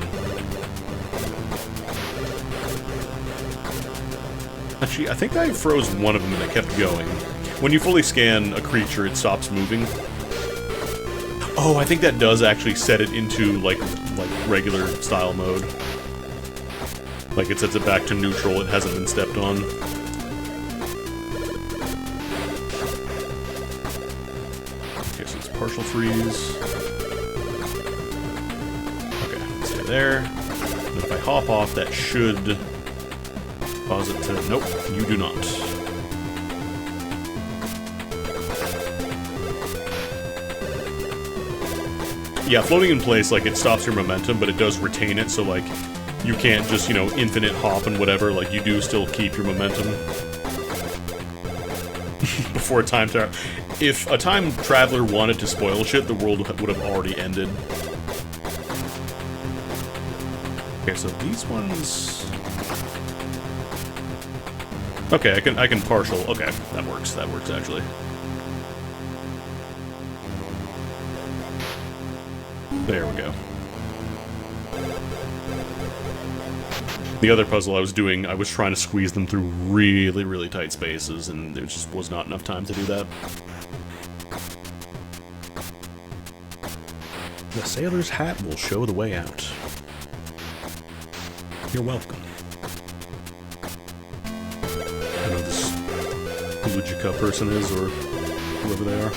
A: Actually, I think I froze one of them and it kept going. When you fully scan a creature, it stops moving. Oh, I think that does actually set it into, like regular style mode. Like, it sets it back to neutral, it hasn't been stepped on. Okay, so it's partial freeze. Okay, stay there. And if I hop off, that should cause it to... Nope, you do not. Yeah, floating in place, like, it stops your momentum, but it does retain it, so, like, you can't just, you know, infinite hop and whatever, like, you do still keep your momentum. Before a time travel... If a time traveler wanted to spoil shit, the world would have already ended. Okay, so these ones... Okay, I can partial... Okay, that works actually. There we go. The other puzzle I was doing, I was trying to squeeze them through really, really tight spaces, and there just was not enough time to do that. The sailor's hat will show the way out. You're welcome. I don't know who this Lujica person is, or whoever they are.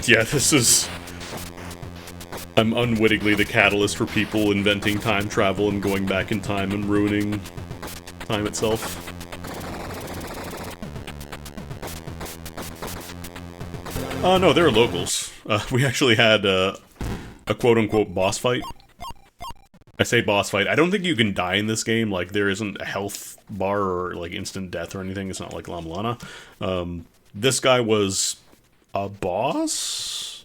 A: Yeah, this is... I'm unwittingly the catalyst for people inventing time travel and going back in time and ruining time itself. No, they're locals. We actually had a quote-unquote boss fight. I say boss fight. I don't think you can die in this game. Like, there isn't a health bar or, like, instant death or anything. It's not like La Mulana. This guy was a boss?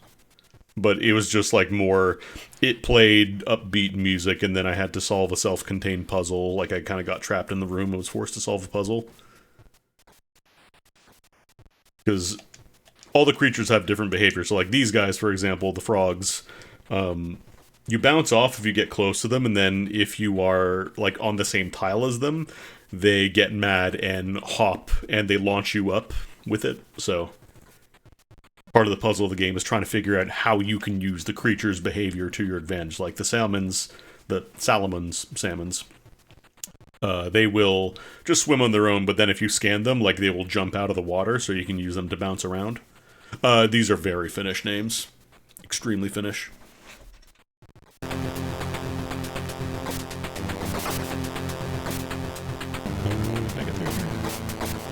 A: But it was just, like, more... It played upbeat music, and then I had to solve a self-contained puzzle. Like, I kind of got trapped in the room and was forced to solve a puzzle. Because all the creatures have different behavior. So, like, these guys, for example, the frogs... you bounce off if you get close to them, and then if you are, like, on the same tile as them, they get mad and hop, and they launch you up with it, so... Part of the puzzle of the game is trying to figure out how you can use the creature's behavior to your advantage. Like the salmons, they will just swim on their own, but then if you scan them, like, they will jump out of the water, so you can use them to bounce around. These are very Finnish names. Extremely Finnish.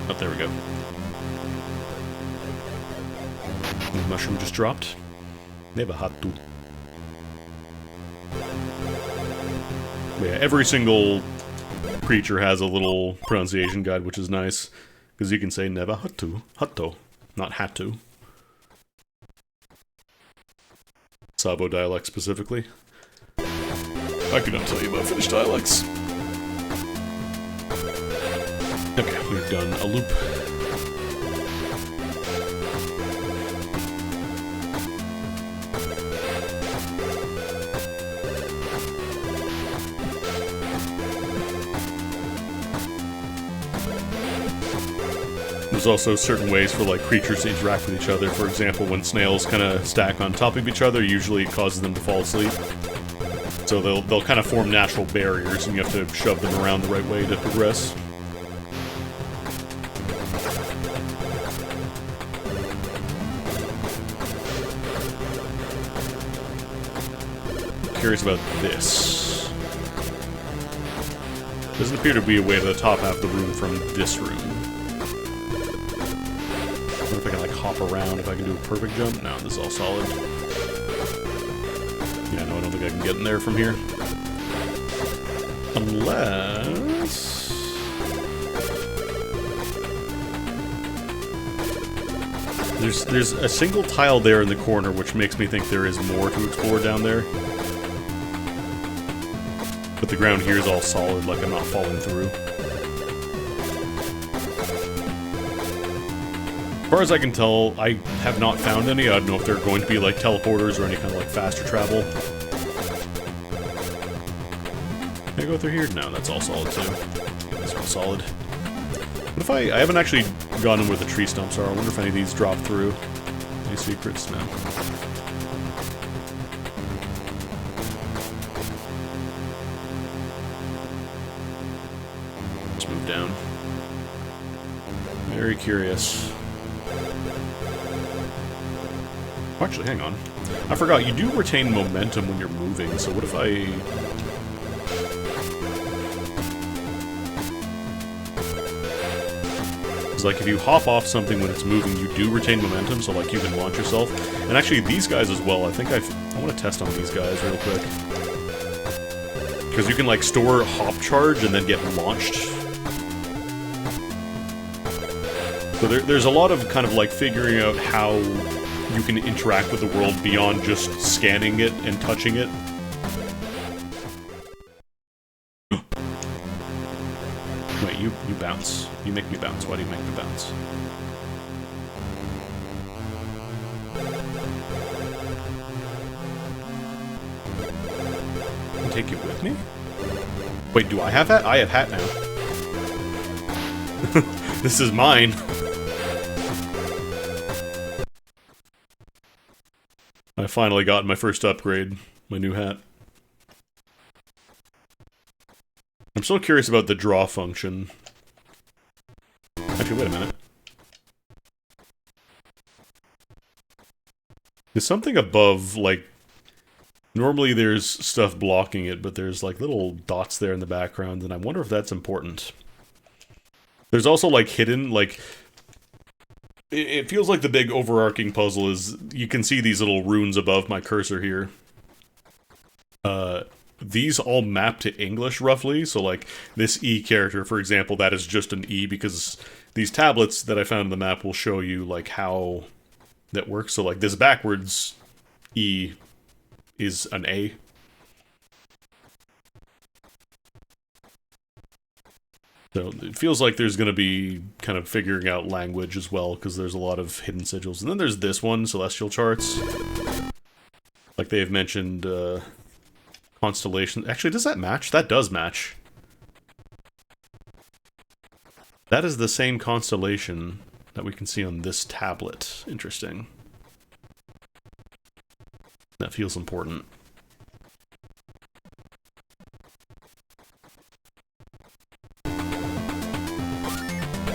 A: Oh, there we go. The mushroom just dropped. Never had to. Yeah, every single creature has a little pronunciation guide, which is nice. Because you can say never had to. Hatto. Not had to. Sabo dialect specifically. I cannot tell you about Finnish dialects. Okay, we've done a loop. There's also certain ways for, like, creatures to interact with each other. For example, when snails kind of stack on top of each other, usually it causes them to fall asleep. So they'll kind of form natural barriers, and you have to shove them around the right way to progress. curious about this. Doesn't appear to be a way to the top half of the room from this room. I wonder if I can, like, hop around, if I can do a perfect jump. No, this is all solid. Yeah, no, I don't think I can get in there from here. Unless... There's a single tile there in the corner, which makes me think there is more to explore down there. But the ground here is all solid, like I'm not falling through. As far as I can tell, I have not found any. I don't know if they're going to be like teleporters or any kind of like faster travel. Can I go through here? No, that's all solid too. These are all solid. What if I haven't actually gone in where the tree stumps are. I wonder if any of these drop through. Any secrets? No. Let's move down. Very curious. Oh, actually, hang on. I forgot, you do retain momentum when you're moving, so what if I... Like, if you hop off something when it's moving, you do retain momentum, so, like, you can launch yourself. And actually, these guys as well, I think I want to test on these guys real quick. Because you can, like, store hop charge and then get launched. So there's a lot of kind of, like, figuring out how you can interact with the world beyond just scanning it and touching it. Wait, you bounce. You make me bounce. Why do you make me bounce? I'll take it with me? Wait, do I have hat? I have hat now. This is mine. I finally got my first upgrade. My new hat. I'm still curious about the draw function. Actually, wait a minute. There's something above, like... Normally there's stuff blocking it, but there's, like, little dots there in the background, and I wonder if that's important. There's also, like, hidden, like... It feels like the big overarching puzzle is... You can see these little runes above my cursor here. These all map to English, roughly, so, like, this E character, for example, that is just an E, because these tablets that I found in the map will show you, like, how that works. So, like, this backwards E is an A. So, it feels like there's going to be kind of figuring out language as well, because there's a lot of hidden sigils. And then there's this one, Celestial Charts. Like they have mentioned, constellation. Actually, does that match? That does match. That is the same constellation that we can see on this tablet. Interesting. That feels important.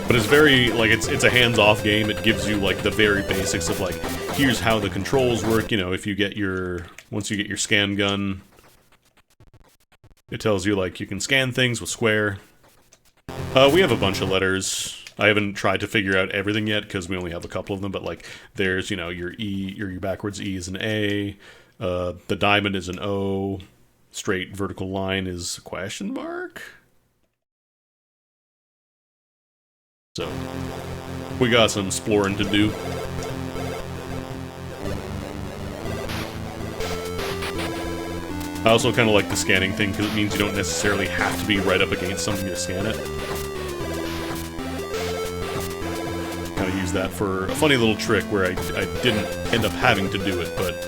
A: But it's very, like, it's a hands-off game. It gives you, like, the very basics of, like, here's how the controls work. You know, if you get your, once you get your scan gun, it tells you, like, you can scan things with square. We have a bunch of letters. I haven't tried to figure out everything yet, because we only have a couple of them, but, like, there's, you know, your E, your backwards E is an A, the diamond is an O, straight vertical line is a question mark? So, we got some exploring to do. I also kind of like the scanning thing, because it means you don't necessarily have to be right up against something to scan it. Kind of use that for a funny little trick where I didn't end up having to do it, but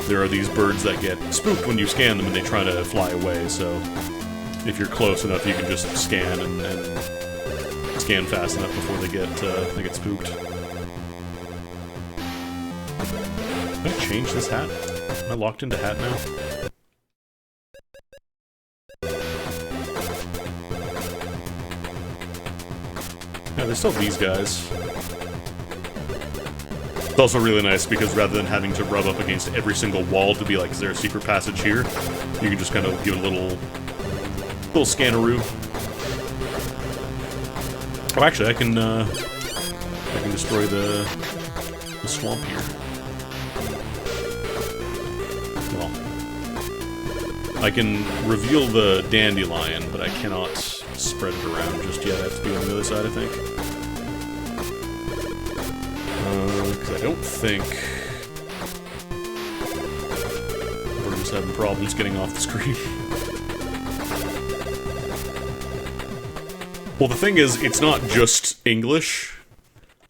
A: there are these birds that get spooked when you scan them and they try to fly away, so if you're close enough you can just scan and scan fast enough before they get spooked. Can I change this hat? Am I locked into hat now? Yeah, there's still these guys. It's also really nice because rather than having to rub up against every single wall to be like, is there a secret passage here? You can just kind of give it a little scanneroo. Oh, actually, I can destroy the swamp here. Well, I can reveal the dandelion, but I cannot spread it around just yet. I have to be on the other side, I think. Because I don't think we're just having problems getting off the screen. Well, the thing is, it's not just English.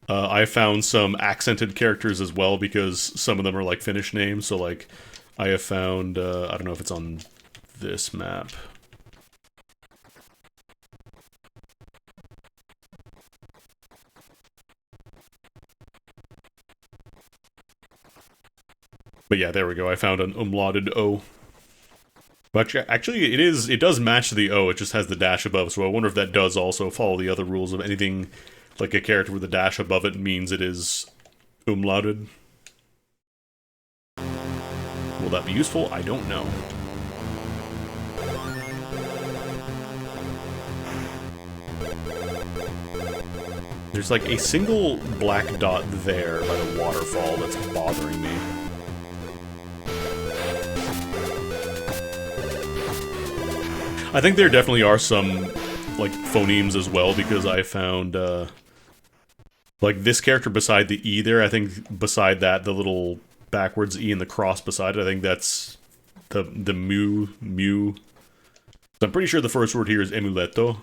A: I found some accented characters as well, because some of them are like Finnish names. So, like, I have found, I don't know if it's on this map. But yeah, there we go. I found an umlauted O. But actually, it does match the O, it just has the dash above, so I wonder if that does also follow the other rules of anything like a character with a dash above it means it is umlauted. Will that be useful? I don't know. There's like a single black dot there by the waterfall that's bothering me. I think there definitely are some, like, phonemes as well, because I found, like, this character beside the E there, I think beside that, the little backwards E and the cross beside it, I think that's the mu. So I'm pretty sure the first word here is emuletto.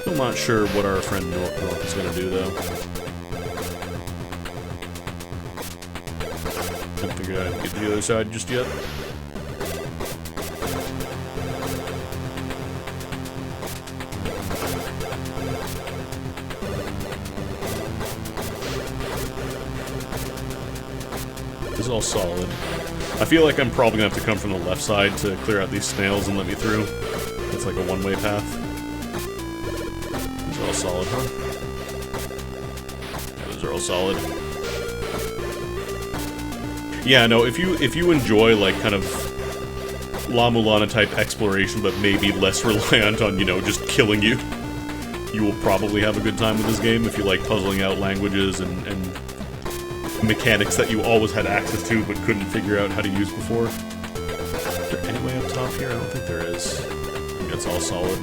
A: I'm not sure what our friend North is going to do, though. Can't figure out how to get to the other side just yet. This is all solid. I feel like I'm probably going to have to come from the left side to clear out these snails and let me through. It's like a one-way path. These are all solid, huh? Yeah, those are all solid. Yeah, no, if you enjoy, like, kind of La Mulana type exploration, but maybe less reliant on, you know, just killing you, you will probably have a good time with this game if you like puzzling out languages and mechanics that you always had access to but couldn't figure out how to use before. Is there any way up top here? I don't think there is. I think that's all solid.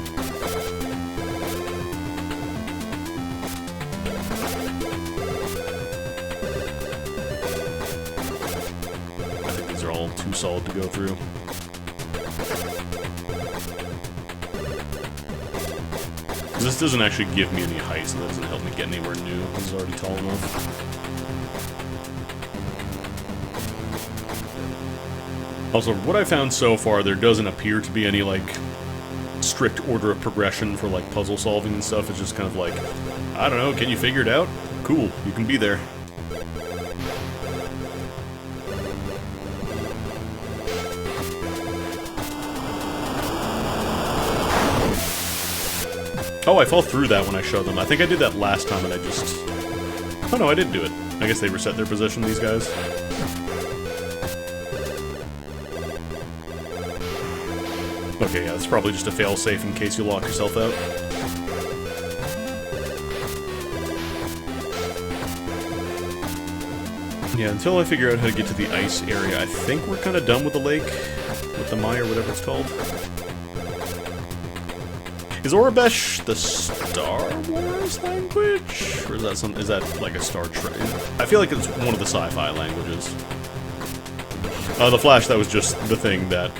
A: Too solid to go through. This doesn't actually give me any height, so that doesn't help me get anywhere new. This is already tall enough. Also, what I found so far, there doesn't appear to be any, like, strict order of progression for, like, puzzle solving and stuff. It's just kind of like, I don't know, can you figure it out? Cool, you can be there. Oh, I fell through that when I showed them. I think I did that last time and I just... Oh no, I did do it. I guess they reset their position, these guys. Okay, yeah, that's probably just a fail-safe in case you lock yourself out. Yeah, until I figure out how to get to the ice area, I think we're kind of done with the lake. With the Mai, or whatever it's called. Is Aurebesh the Star Wars language? Or is that is that like a Star Trek? I feel like it's one of the sci-fi languages. The Flash, that was just the thing that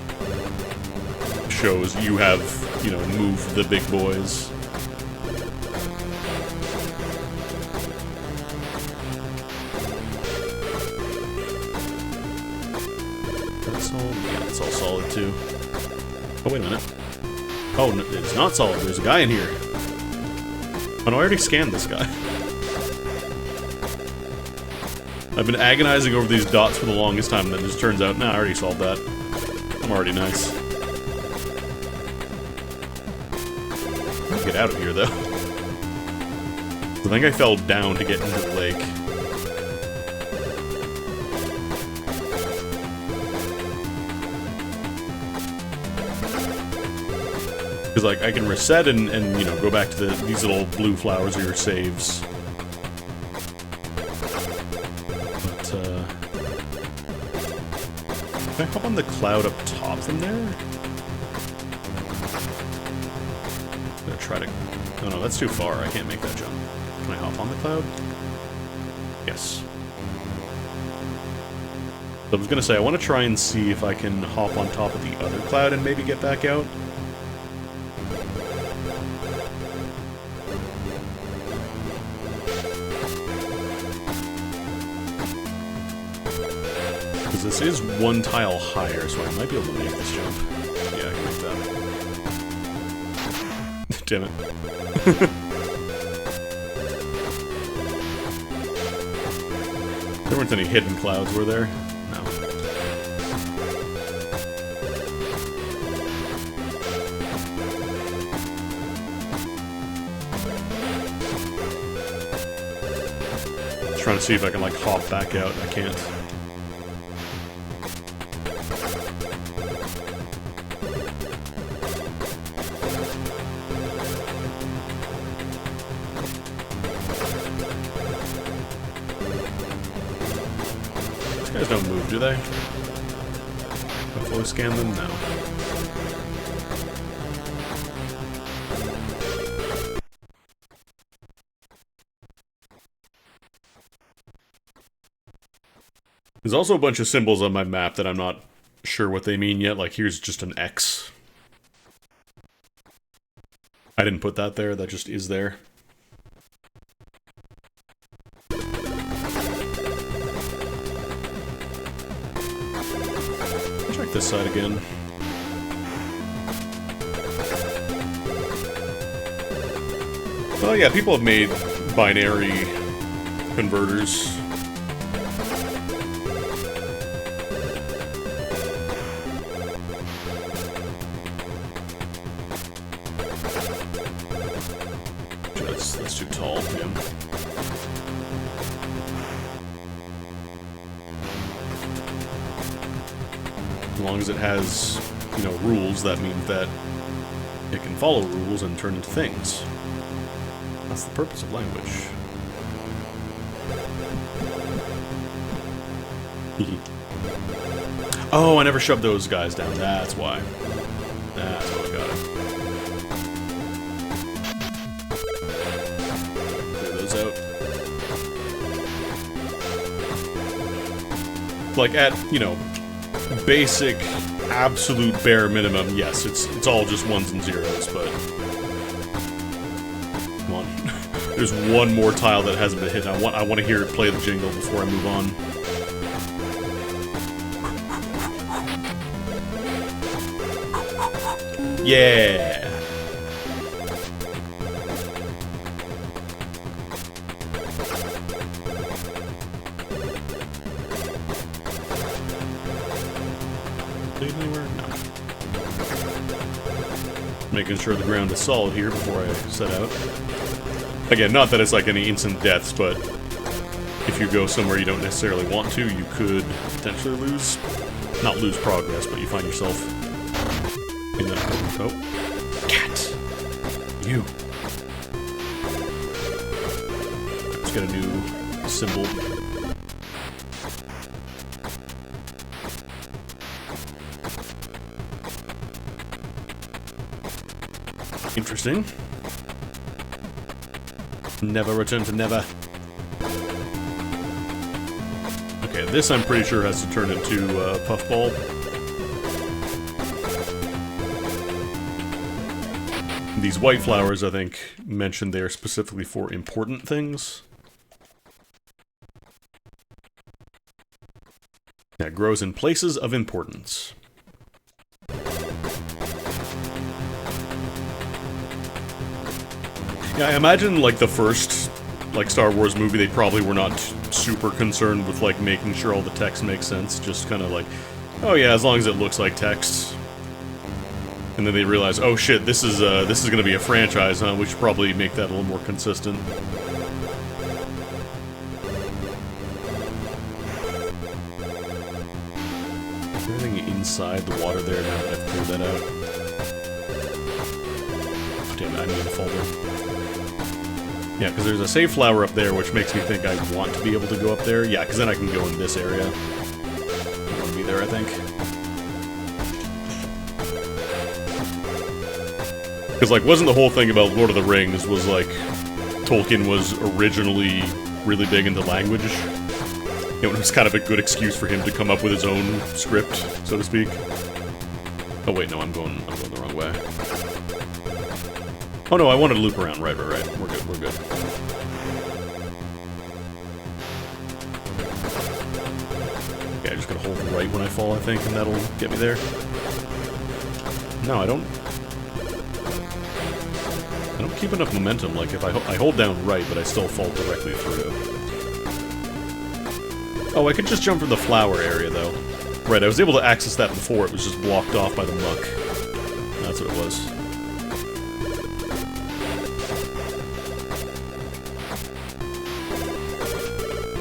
A: shows you have, you know, moved the big boys. That's all, yeah, it's all solid too. Oh, wait a minute. Oh, no, it's not solid. There's a guy in here. Oh no, I already scanned this guy. I've been agonizing over these dots for the longest time, and then it just turns out, nah, I already solved that. I'm already nice. Get out of here, though. I think I fell down to get into the lake. Because, like, I can reset and, you know, go back to these little blue flowers are your saves. But, can I hop on the cloud up top from there? I'm gonna try to... Oh no, that's too far. I can't make that jump. Can I hop on the cloud? Yes. So I was gonna say, I want to try and see if I can hop on top of the other cloud and maybe get back out. Because this is one tile higher, so I might be able to make this jump. Yeah, I can make that. Damn it. There weren't any hidden clouds, were there? No. Trying to see if I can, like, hop back out. I can't. These guys don't move, do they? If I flow scan them? No. There's also a bunch of symbols on my map that I'm not sure what they mean yet. Like, here's just an X. I didn't put that there, that just is there. Check this side again. Well, yeah, people have made binary converters. That's too tall, yeah. As long as it has, you know, rules, that means that it can follow rules and turn into things. That's the purpose of language. Oh, I never shoved those guys down. That's why. That's how I got it. Clear those out. Like, at, you know, basic, absolute bare minimum, yes, it's all just ones and zeros, but... Come on. There's one more tile that hasn't been hit. I want to hear it play the jingle before I move on. Yeah! Lead anywhere? No. Making sure the ground is solid here before I set out. Again, not that it's like any instant deaths, but if you go somewhere you don't necessarily want to, you could potentially lose... Not lose progress, but you find yourself in the... Oh. Cat! You! Let's get a new symbol. Interesting. Never return to never. Okay, this I'm pretty sure has to turn into Puffball. These white flowers, I think, mentioned they're specifically for important things. That grows in places of importance. Yeah, I imagine, like, the first, like, Star Wars movie, they probably were not super concerned with, like, making sure all the text makes sense. Just kind of like, oh yeah, as long as it looks like text. And then they realize, oh shit, this is gonna be a franchise, huh? We should probably make that a little more consistent. inside the water there now that I've cleared that out. Damn it, I need to fall there. Yeah, because there's a save flower up there, which makes me think I want to be able to go up there. Yeah, because then I can go in this area. I want to be there, I think. Because, like, wasn't the whole thing about Lord of the Rings was, like, Tolkien was originally really big into language? You know, it was kind of a good excuse for him to come up with his own script, so to speak. Oh wait, no, I'm going the wrong way. Oh no, I wanted to loop around. Right. We're good, we're good. Okay, I just gotta hold right when I fall, I think, and that'll get me there. No, I don't keep enough momentum. Like, if I hold down right, but I still fall directly through. Oh, I could just jump from the flower area, though. Right, I was able to access that before. It was just blocked off by the muck. That's what it was.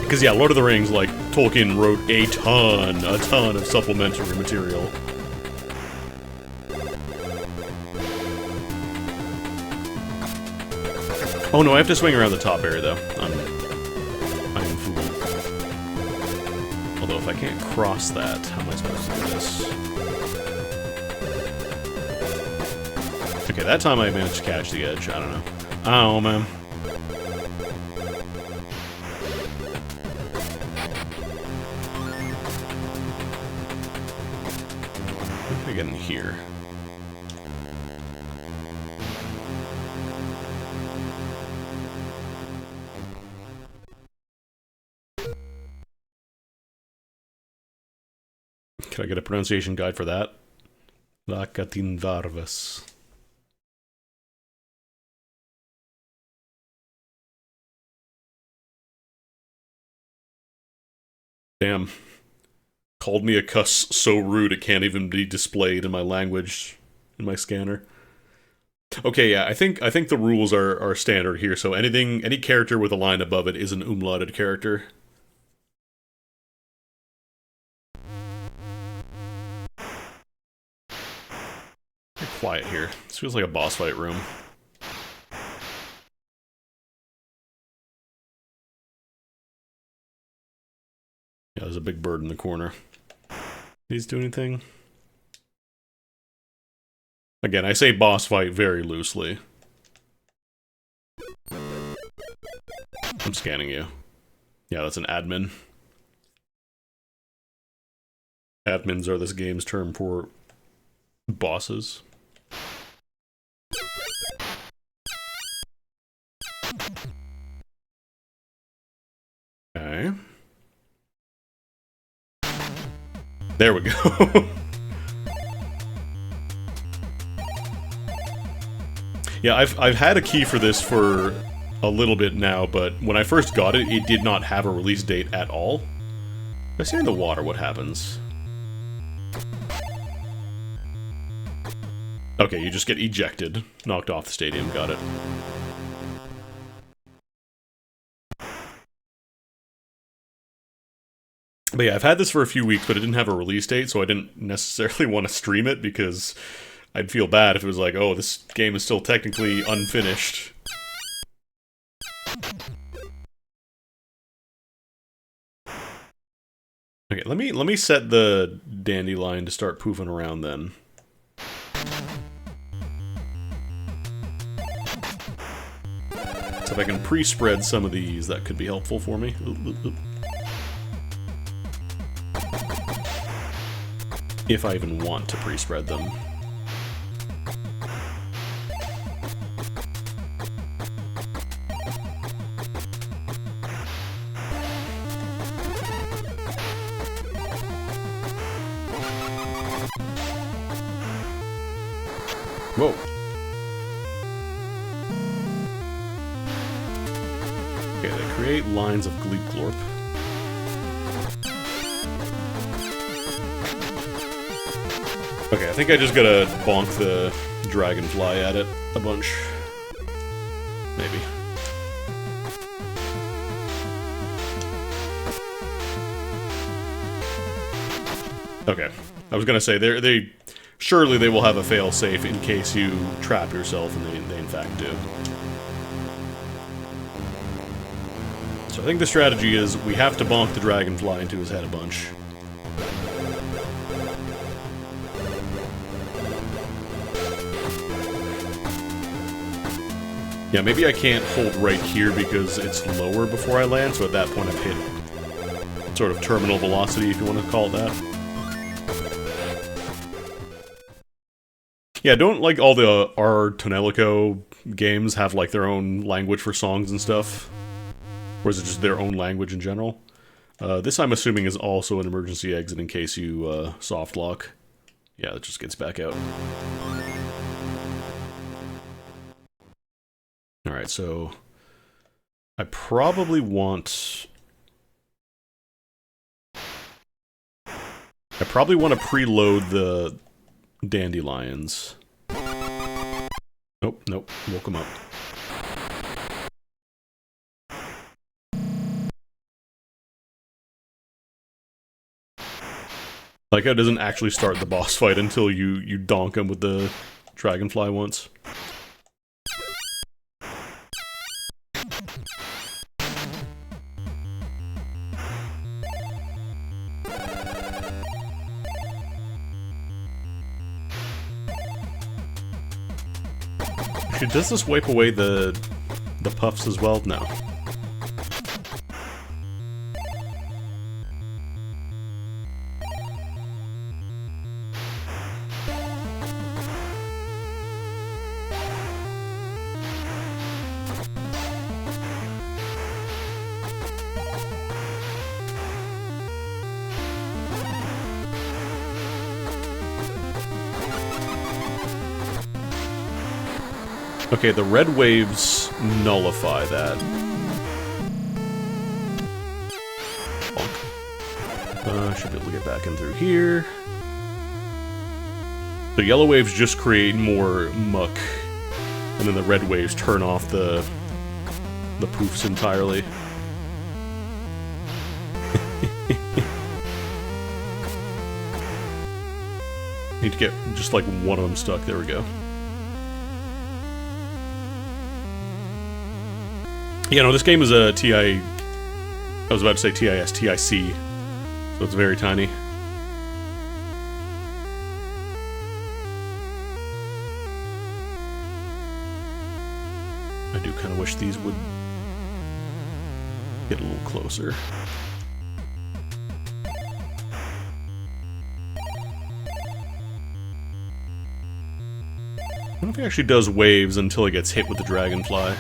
A: Because, yeah, Lord of the Rings, like, Tolkien wrote a ton of supplementary material. Oh no, I have to swing around the top area, though. I'm a fool. Although, if I can't cross that, how am I supposed to do this? Okay, that time I managed to catch the edge. I don't know. Oh, man. How do I get in here? Can I get a pronunciation guide for that? Lakatin Varvas. Damn. Called me a cuss so rude it can't even be displayed in my language, in my scanner. Okay, yeah, I think the rules are standard here, so any character with a line above it is an umlauted character. Quiet here. This feels like a boss fight room. Yeah, there's a big bird in the corner. These do anything? Again, I say boss fight very loosely. I'm scanning you. Yeah, that's an admin. Admins are this game's term for bosses. Okay. There we go. Yeah, I've had a key for this for a little bit now, but when I first got it, it did not have a release date at all. If I stay in the water, what happens? Okay, you just get ejected. Knocked off the stadium, got it. But yeah, I've had this for a few weeks, but it didn't have a release date, so I didn't necessarily want to stream it, because I'd feel bad if it was like, oh, this game is still technically unfinished. Okay, let me set the dandelion to start poofing around then. So if I can pre-spread some of these, that could be helpful for me. Oop, oop, oop. If I even want to pre-spread them. Whoa. Okay, they create lines of Gleep Glorp. Okay, I think I just gotta bonk the dragonfly at it a bunch. Maybe. Okay. I was gonna say, they surely they will have a fail-safe in case you trap yourself, and they in fact do. So I think the strategy is we have to bonk the dragonfly into his head a bunch. Yeah, maybe I can't hold right here because it's lower before I land, so at that point I've hit sort of terminal velocity, if you want to call it that. Yeah, don't like all the R Tonelico games have like their own language for songs and stuff? Or is it just their own language in general? This I'm assuming is also an emergency exit in case you soft lock. Yeah, it just gets back out. Alright, so I probably want to preload the dandelions. Nope, nope, woke him up. Like how it doesn't actually start the boss fight until you donk him with the dragonfly once. Does this wipe away the puffs as well? No. Okay, the red waves nullify that. Should be able to get back in through here. The yellow waves just create more muck, and then the red waves turn off the poofs entirely. Need to get just like one of them stuck. There we go. Yeah, no, this game is a TI... I was about to say TIS, TIC. So it's very tiny. I do kind of wish these would get a little closer. I don't know if he actually does waves until he gets hit with the dragonfly.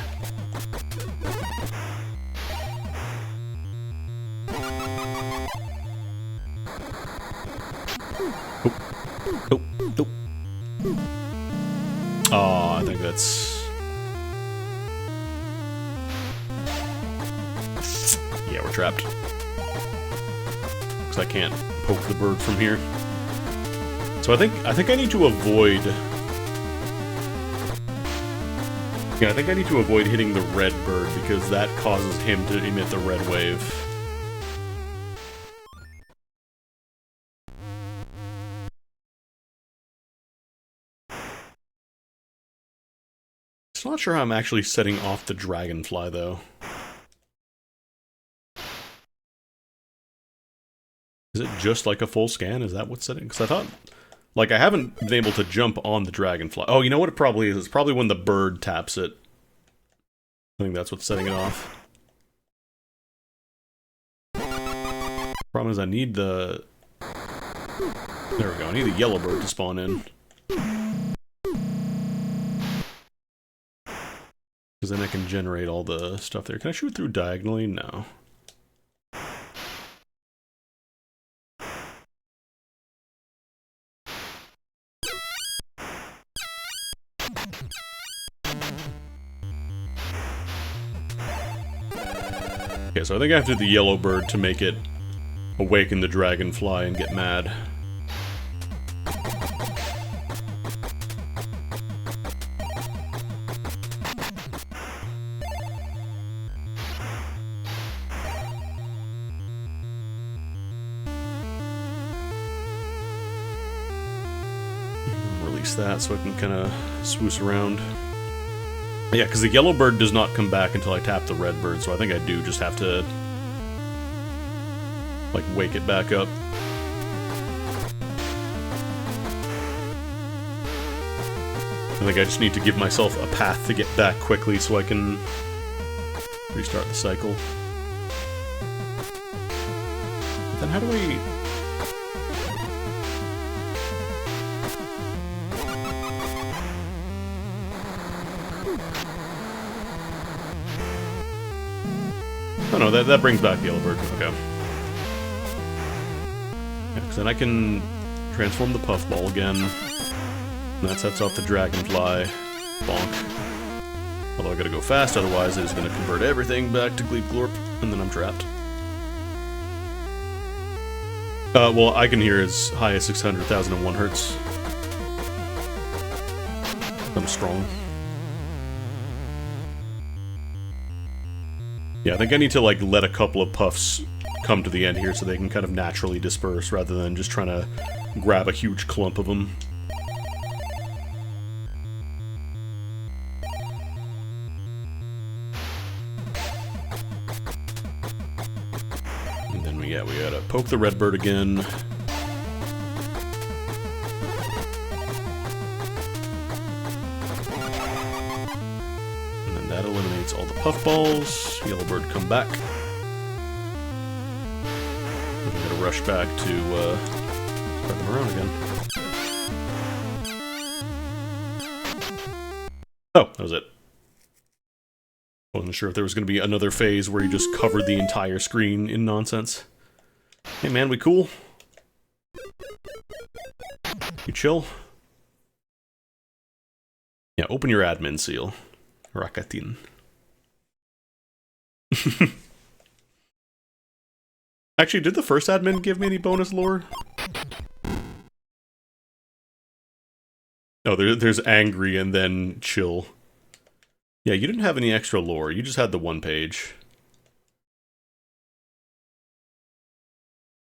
A: Oh, I think that's... Yeah, we're trapped. Because I can't poke the bird from here. So I think I need to avoid... Yeah, I think I need to avoid hitting the red bird because that causes him to emit the red wave. I'm not sure how I'm actually setting off the dragonfly, though. Is it just like a full scan? Is that what's setting? Because I thought... Like, I haven't been able to jump on the dragonfly. Oh, you know what it probably is? It's probably when the bird taps it. I think that's what's setting it off. Problem is I need the... There we go. I need the yellow bird to spawn in. Because then I can generate all the stuff there. Can I shoot through diagonally? No. Okay, so I think I have to do the yellow bird to make it awaken the dragonfly and get mad. Release that so I can kind of swoosh around. Yeah, because the yellow bird does not come back until I tap the red bird, so I think I do just have to, like, wake it back up. I think I just need to give myself a path to get back quickly so I can restart the cycle. But then how do we... Oh no, that brings back the yellow bird. Okay. Because then I can transform the puffball again. And that sets off the dragonfly. Bonk. Although I gotta go fast, otherwise it is gonna convert everything back to Gleep Glorp, and then I'm trapped. Well, I can hear as high as 600,001 hertz. I'm strong. Yeah, I think I need to, like, let a couple of puffs come to the end here so they can kind of naturally disperse, rather than just trying to grab a huge clump of them. And then we gotta poke the red bird again. That eliminates all the puffballs. Yellow bird come back. I'm gonna rush back to spread them around again. Oh, that was it. Wasn't sure if there was gonna be another phase where you just covered the entire screen in nonsense. Hey man, we cool? You chill? Yeah, open your admin seal. Rakatin. Actually, did the first admin give me any bonus lore? Oh, there's angry and then chill. Yeah, you didn't have any extra lore. You just had the one page.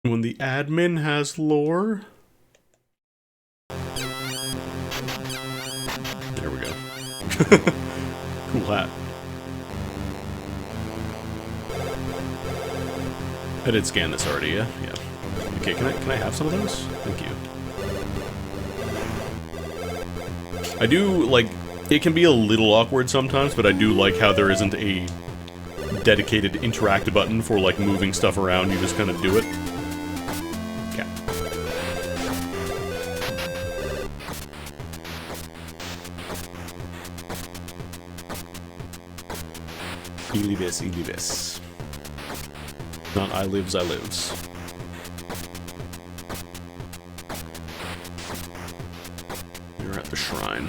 A: When the admin has lore? There we go. Cool hat. I did scan this already, yeah? Yeah. Okay, can I have some of those? Thank you. I do, like, it can be a little awkward sometimes, but I do like how there isn't a dedicated interact button for, like, moving stuff around. You just kind of do it. Okay. Ilibis, Ilibis. Not I lives, I lives. You're at the shrine.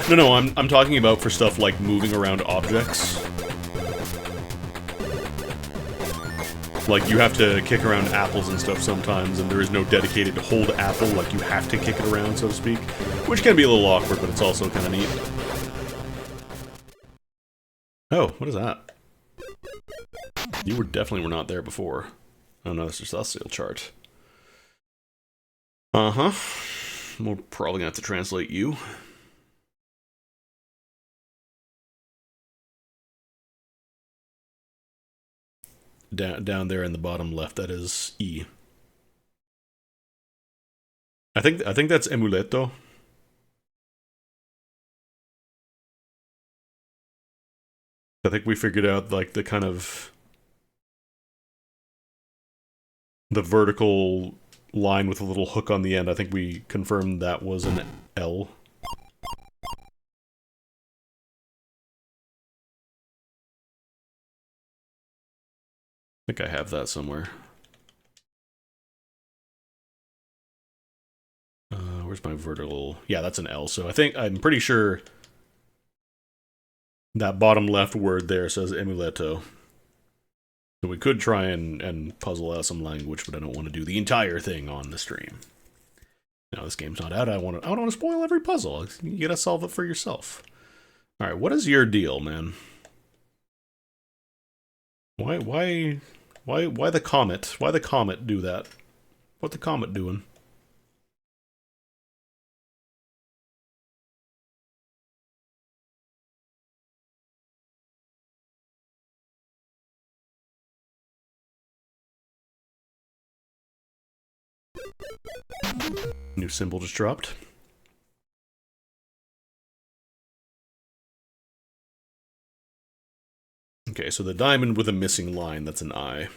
A: No, I'm talking about for stuff like moving around objects. Like, you have to kick around apples and stuff sometimes, and there is no dedicated hold apple, like you have to kick it around, so to speak. Which can be a little awkward, but it's also kind of neat. Oh, what is that? You definitely were not there before. Oh no, that's just a celestial chart. Uh-huh. We're probably gonna have to translate you. Down there in the bottom left, that is E. I think that's emuleto. I think we figured out, like, the kind of... the vertical line with a little hook on the end. I think we confirmed that was an L. I think I have that somewhere. Where's my vertical? Yeah, that's an L. So I'm pretty sure that bottom left word there says emuleto. So we could try and puzzle out some language, but I don't want to do the entire thing on the stream. No, this game's not out. I don't want to spoil every puzzle. You gotta solve it for yourself. All right, what is your deal, man? Why the comet? Why the comet do that? What the comet doing? New symbol just dropped. Okay, so the diamond with a missing line, that's an eye.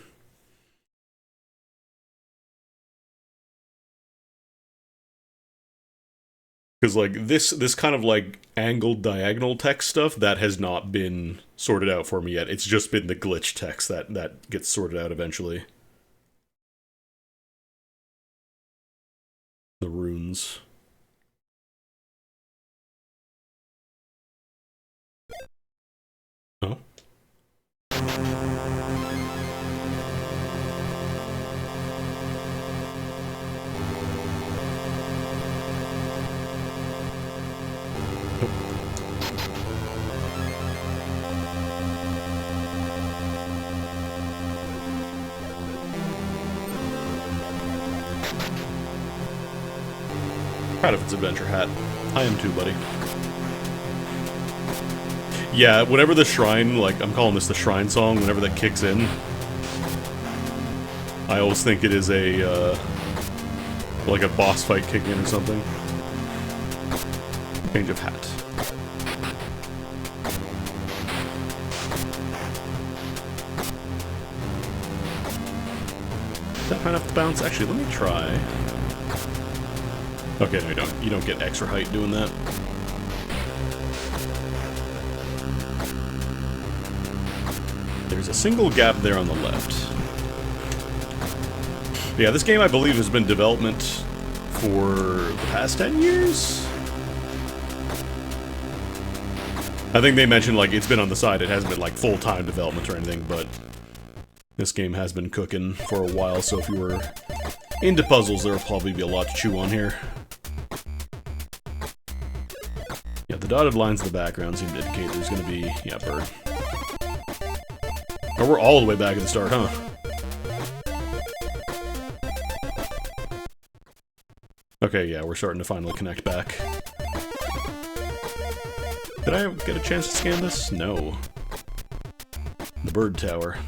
A: Because, like, this kind of, like, angled diagonal text stuff, that has not been sorted out for me yet. It's just been the glitch text that gets sorted out eventually. The runes. Oh? Proud of its adventure hat. I am too, buddy. Yeah, whenever the shrine, like, I'm calling this the shrine song, whenever that kicks in, I always think it is a, like a boss fight kicking in or something. Change of hat. Is that high enough to bounce? Actually, let me try. Okay, no, you don't. You don't get extra height doing that. There's a single gap there on the left. Yeah, this game, I believe, has been in development for the past 10 years? I think they mentioned, like, it's been on the side. It hasn't been, like, full-time development or anything, but this game has been cooking for a while, so if you were into puzzles, there will probably be a lot to chew on here. Yeah, the dotted lines in the background seem to indicate there's going to be, yeah, bird. Oh, we're all the way back at the start, huh? Okay, yeah, we're starting to finally connect back. Did I get a chance to scan this? No. The bird tower.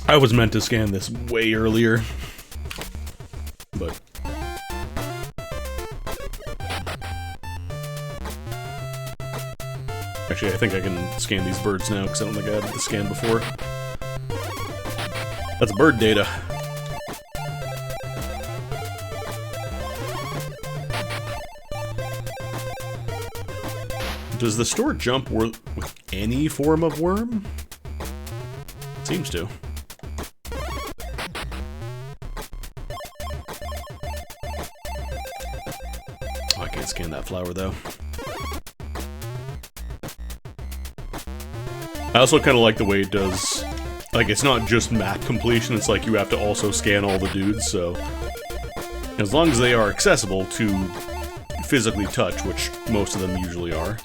A: I was meant to scan this way earlier, but... Actually, I think I can scan these birds now, because I don't think I had to scan before. That's bird data. Does the store jump with any form of worm? Seems to. Oh, I can't scan that flower, though. I also kind of like the way it does, like, it's not just map completion, it's like you have to also scan all the dudes, so as long as they are accessible to physically touch, which most of them usually are,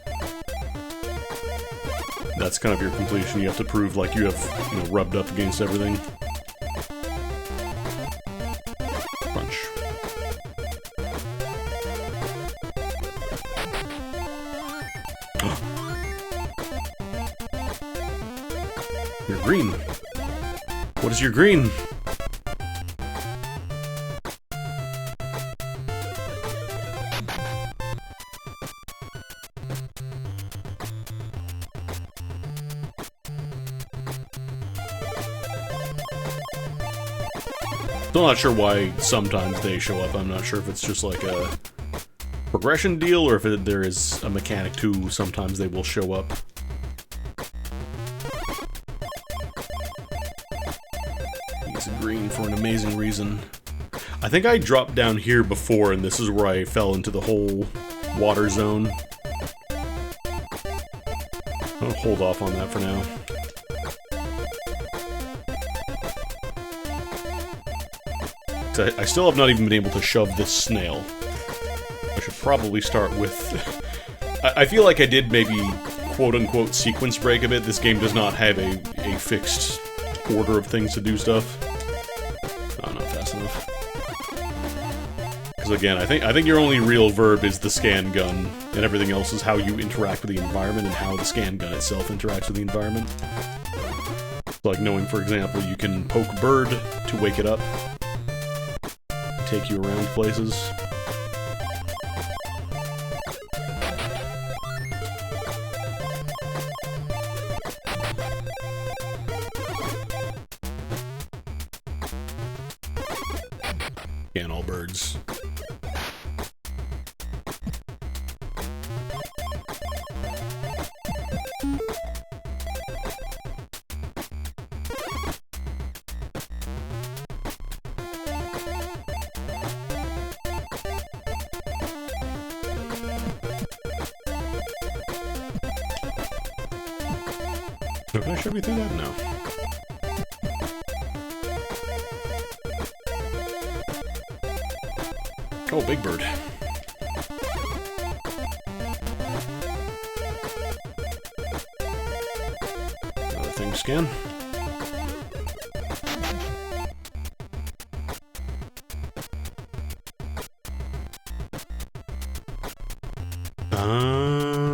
A: that's kind of your completion. You have to prove, like, you have, you know, rubbed up against everything. Crunch. You're green. What is your green? Still not sure why sometimes they show up. I'm not sure if it's just like a progression deal or if there is a mechanic too. Sometimes they will show up. He's green for an amazing reason. I think I dropped down here before, and this is where I fell into the whole water zone. I'll hold off on that for now. I still have not even been able to shove this snail. I should probably start with... I feel like I did maybe quote-unquote sequence break a bit. This game does not have a fixed order of things to do stuff. Oh, not fast enough. Because again, I think your only real verb is the scan gun, and everything else is how you interact with the environment and how the scan gun itself interacts with the environment. So like knowing, for example, you can poke bird to wake it up, take you around places. Scan all birds. So can I show you through that? No. Oh, big bird. Another thing to scan.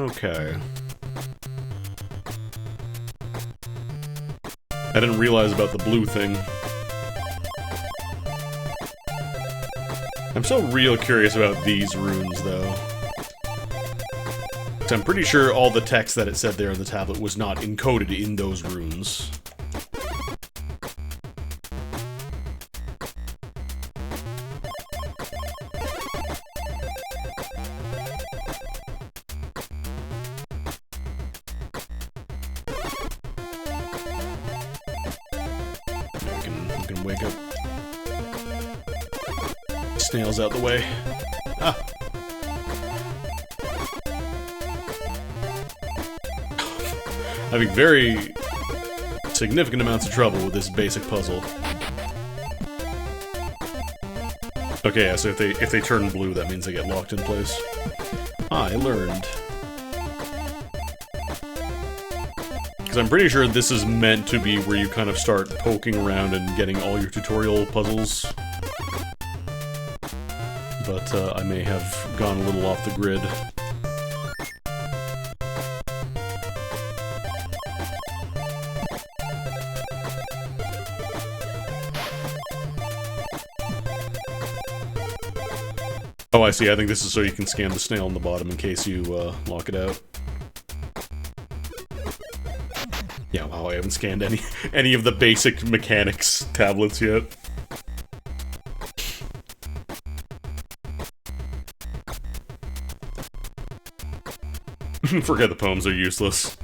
A: Okay. I didn't realize about the blue thing. I'm still real curious about these runes, though. 'Cause I'm pretty sure all the text that it said there on the tablet was not encoded in those runes. We can wake up. Snails out the way. Ah! Having very significant amounts of trouble with this basic puzzle. Okay, yeah, so if they turn blue, that means they get locked in place. I learned. Because I'm pretty sure this is meant to be where you kind of start poking around and getting all your tutorial puzzles. But I may have gone a little off the grid. Oh, I see. I think this is so you can scan the snail on the bottom in case you lock it out. Yeah, wow, I haven't scanned any of the basic mechanics tablets yet. Forget the poems, they're useless.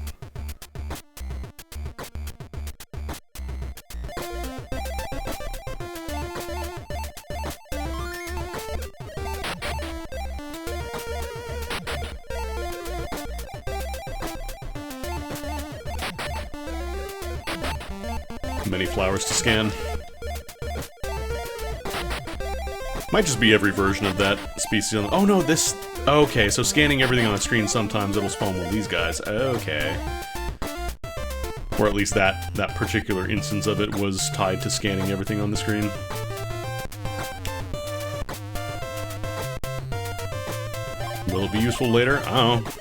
A: Many flowers to scan. Might just be every version of that species on the— oh no, this— okay, so scanning everything on the screen, sometimes it'll spawn one of these guys. Okay. Or at least that particular instance of it was tied to scanning everything on the screen. Will it be useful later? I don't know.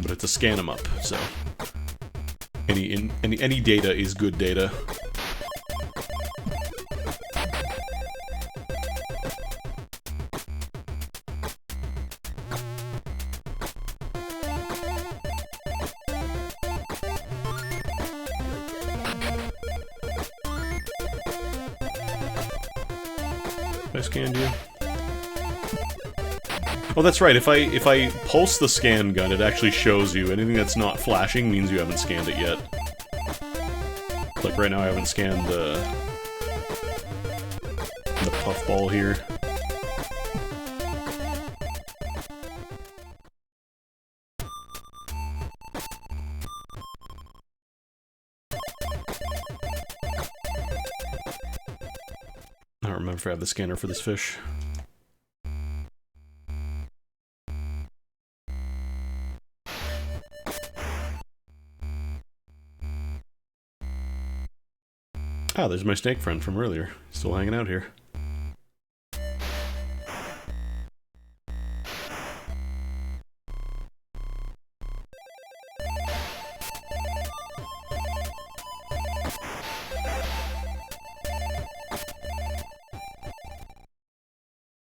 A: But it's a scan 'em up, so any data is good data. I scanned you. Oh, that's right. If I pulse the scan gun, it actually shows you. Anything that's not flashing means you haven't scanned it yet. Like right now, I haven't scanned the puffball here. I don't remember if I have the scanner for this fish. Ah, there's my snake friend from earlier. Still hanging out here.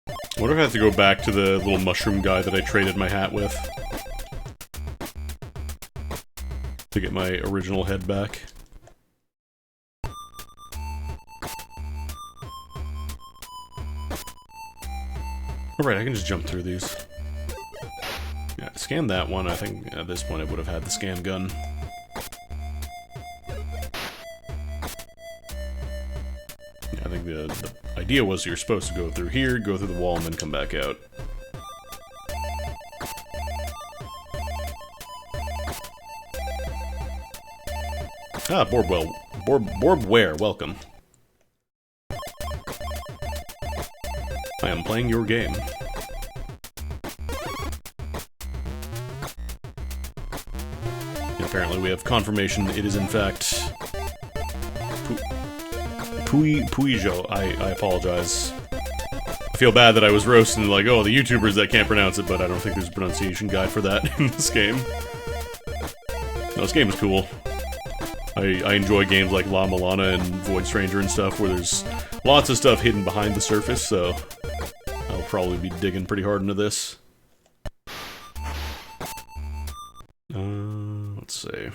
A: I wonder if I have to go back to the little mushroom guy that I traded my hat with to get my original head back. Alright, I can just jump through these. Yeah, scan that one. I think at this point it would have had the scan gun. Yeah, I think the idea was you're supposed to go through here, go through the wall, and then come back out. Ah, Borbware, welcome. I am playing your game. And apparently we have confirmation it is in fact... Puijo. I apologize. I feel bad that I was roasting like, oh, the YouTubers that can't pronounce it, but I don't think there's a pronunciation guide for that in this game. No, this game is cool. I enjoy games like La Milana and Void Stranger and stuff, where there's lots of stuff hidden behind the surface, so I'll probably be digging pretty hard into this. Let's see.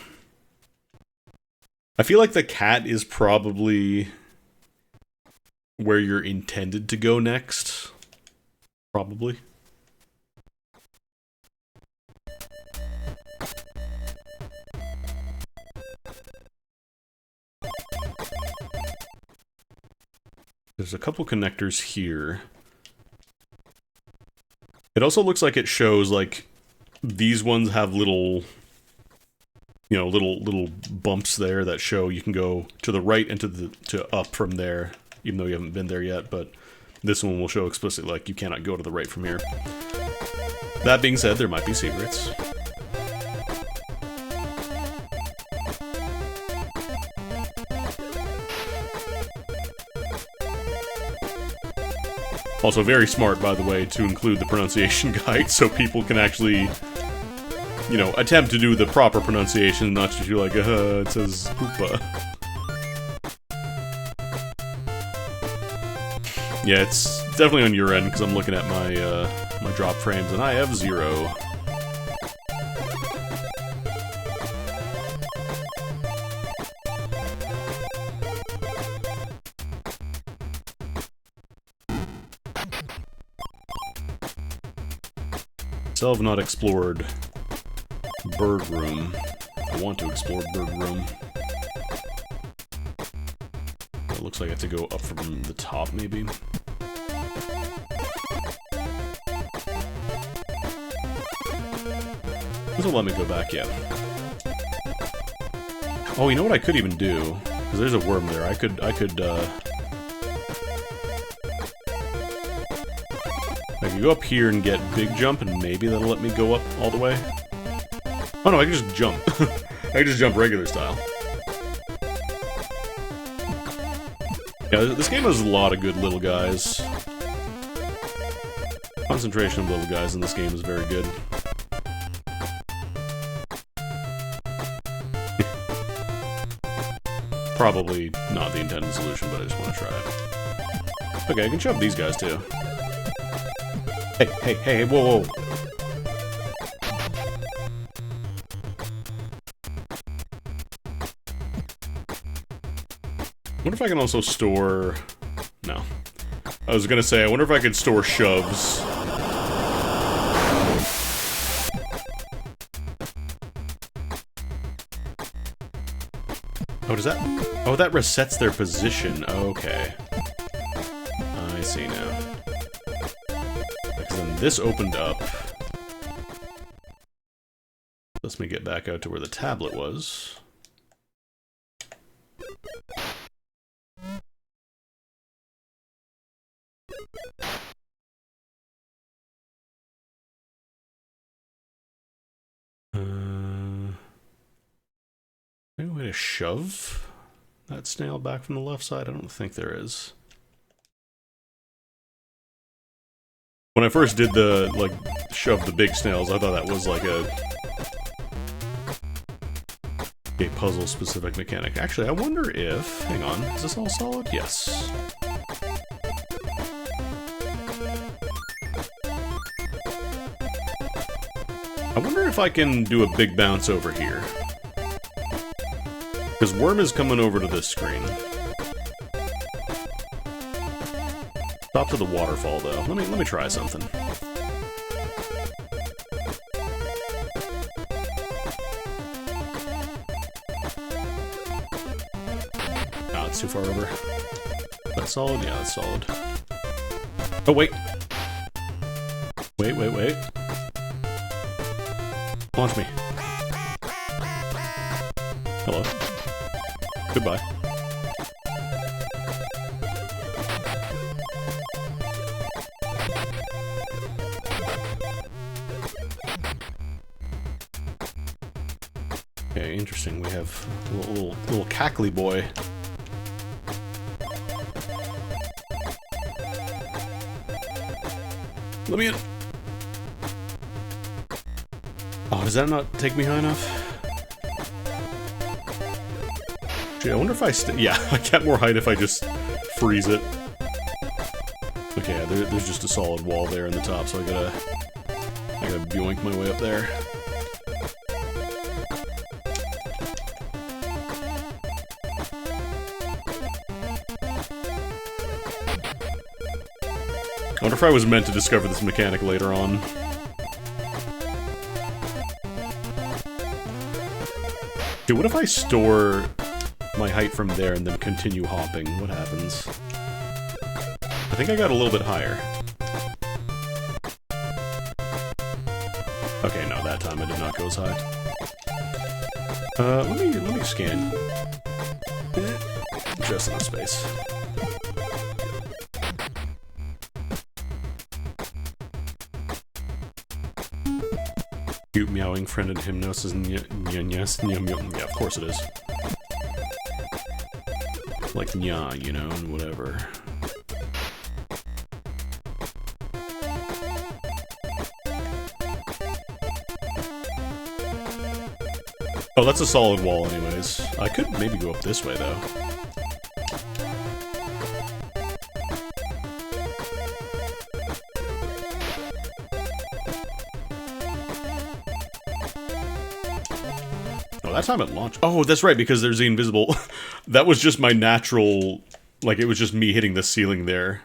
A: I feel like the cat is probably where you're intended to go next. Probably. There's a couple connectors here. It also looks like it shows, like, these ones have little, you know, little bumps there that show you can go to the right and to up from there, even though you haven't been there yet, but this one will show explicitly, like, you cannot go to the right from here. That being said, there might be secrets. Also very smart, by the way, to include the pronunciation guide so people can actually, you know, attempt to do the proper pronunciation, not just be like, it says poopa. Yeah, it's definitely on your end, because I'm looking at my, my drop frames, and I have 0. Still have not explored Bird Room. I want to explore Bird Room. It looks like I have to go up from the top, maybe. This will let me go back, yeah. Oh, you know what I could even do? Because there's a worm there. I could, I could go up here and get big jump, and maybe that'll let me go up all the way. Oh no, I can just jump. I can just jump regular style. Yeah, this game has a lot of good little guys. Concentration of little guys in this game is very good. Probably not the intended solution, but I just want to try it. Okay, I can shove these guys too. Hey, whoa. I wonder if I can also store... No. I was gonna say, I wonder if I could store shoves. Oh, does that... Oh, that resets their position. Okay. I see now. Because then this opened up. Lets me get back out to where the tablet was. Maybe a way to shove? that snail back from the left side? I don't think there is. When I first did the, like, shove the big snails, I thought that was like a puzzle-specific mechanic. Actually, I wonder if... Hang on, is this all solid? Yes. I wonder if I can do a big bounce over here. Because Worm is coming over to this screen. Top to the waterfall, though. Let me try something. Ah, it's too far over. Is that solid? Yeah, that's solid. Oh, wait. Wait. Launch me. Hello. Goodbye. Okay, interesting. We have a little cackly boy. Let me in. Oh, does that not take me high enough? Gee, I wonder if I yeah, I get more height if I just freeze it. Okay, there's just a solid wall there in the top, so I gotta boink my way up there. I wonder if I was meant to discover this mechanic later on. Okay, what if I store my height from there and then continue hopping? What happens? I think I got a little bit higher. Okay, no, that time I did not go as high. Let me scan. Just enough space. Cute meowing friend and hypnosis. Yeah, of course it is. Like nya, you know, and whatever. Oh, that's a solid wall anyways. I could maybe go up this way though. That time it launched. Oh, that's right, because there's the invisible... That was just my natural... Like, it was just me hitting the ceiling there.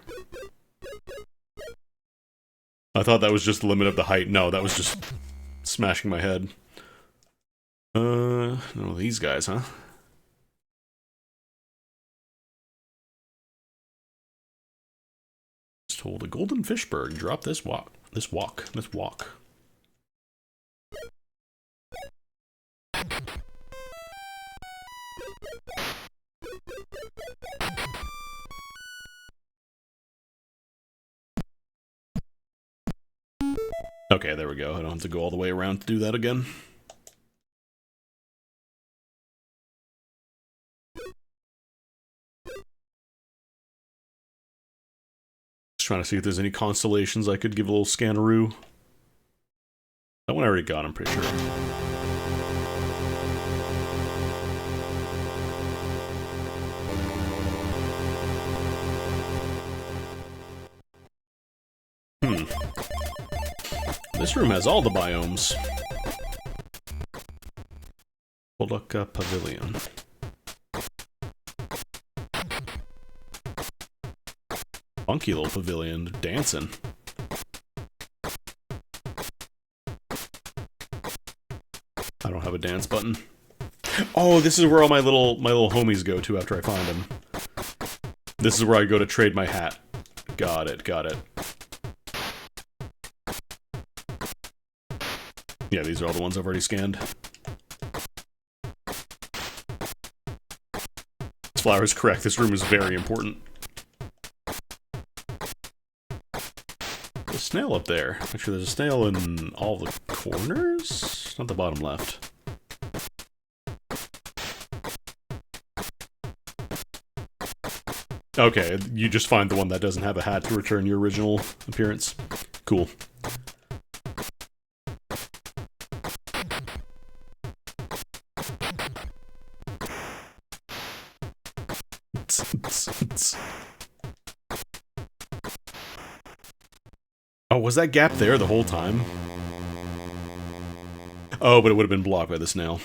A: I thought that was just the limit of the height. No, that was just smashing my head. No, these guys, huh? Just told a golden fishberg, drop this walk. This walk. Okay, there we go. I don't have to go all the way around to do that again. Just trying to see if there's any constellations I could give a little scanaroo. That one I already got, I'm pretty sure. This room has all the biomes. Polaka Pavilion. Funky little pavilion, dancing. I don't have a dance button. Oh, this is where all my little homies go to after I find them. This is where I go to trade my hat. Got it. Yeah, these are all the ones I've already scanned. This flower is correct. This room is very important. There's a snail up there. Actually, there's a snail in all the corners? Not the bottom left. Okay, you just find the one that doesn't have a hat to return your original appearance. Cool. Oh, was that gap there the whole time? Oh, but it would have been blocked by the snail.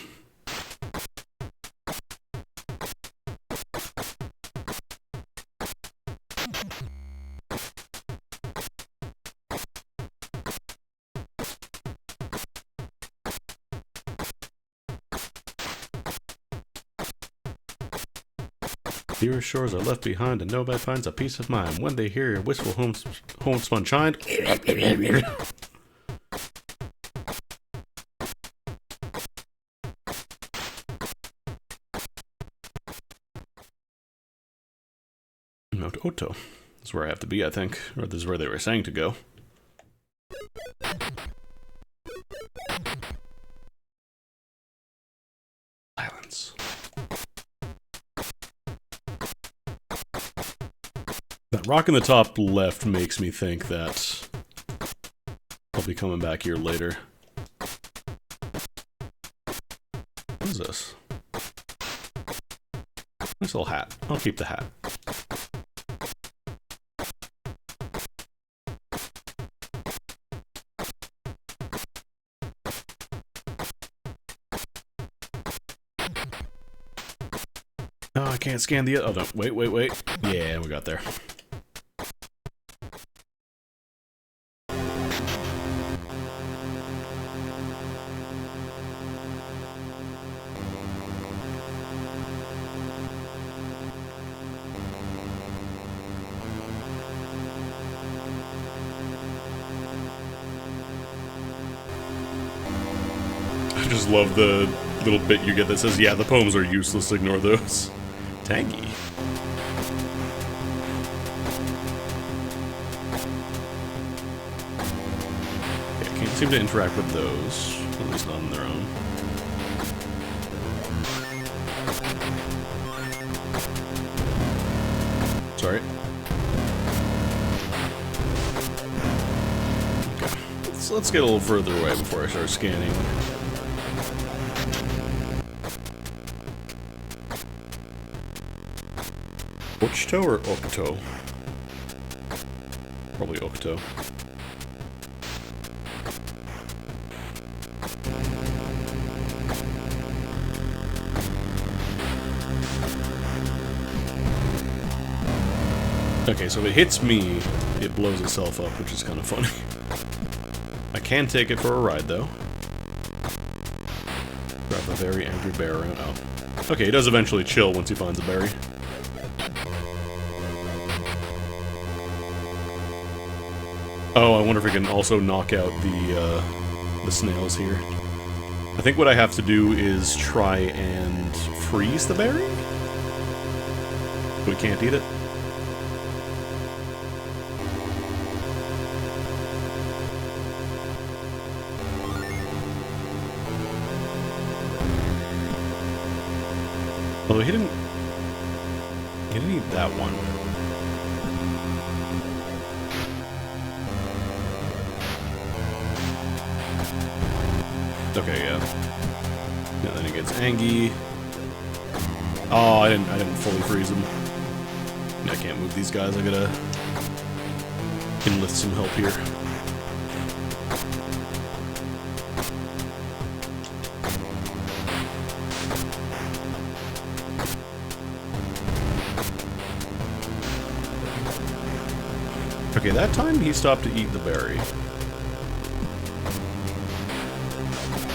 A: Dear shores are left behind, and nobody finds a peace of mind when they hear your wistful homespun chime. Mount Oto. This is where I have to be, I think. Or this is where they were saying to go. Silence. That rock in the top left makes me think that I'll be coming back here later. What is this? Nice little hat. I'll keep the hat. Oh, I can't scan the... Oh, no. Wait. Yeah, we got there. I just love the little bit you get that says, yeah, the poems are useless, ignore those. Tangy. Okay, I can't seem to interact with those, at least not on their own. Sorry. Okay, let's get a little further away before I start scanning. Octo or Octo? Probably Octo. Okay, so if it hits me, it blows itself up, which is kind of funny. I can take it for a ride, though. Grab a very angry bear around. Oh. Okay, he does eventually chill once he finds a berry. Oh, I wonder if I can also knock out the snails here. I think what I have to do is try and freeze the berry? We can't eat it? Although he didn't eat that one. Okay, yeah. Yeah, then he gets angry. Oh, I didn't fully freeze him. I can't move these guys. I gotta enlist some help here. Okay, that time he stopped to eat the berry.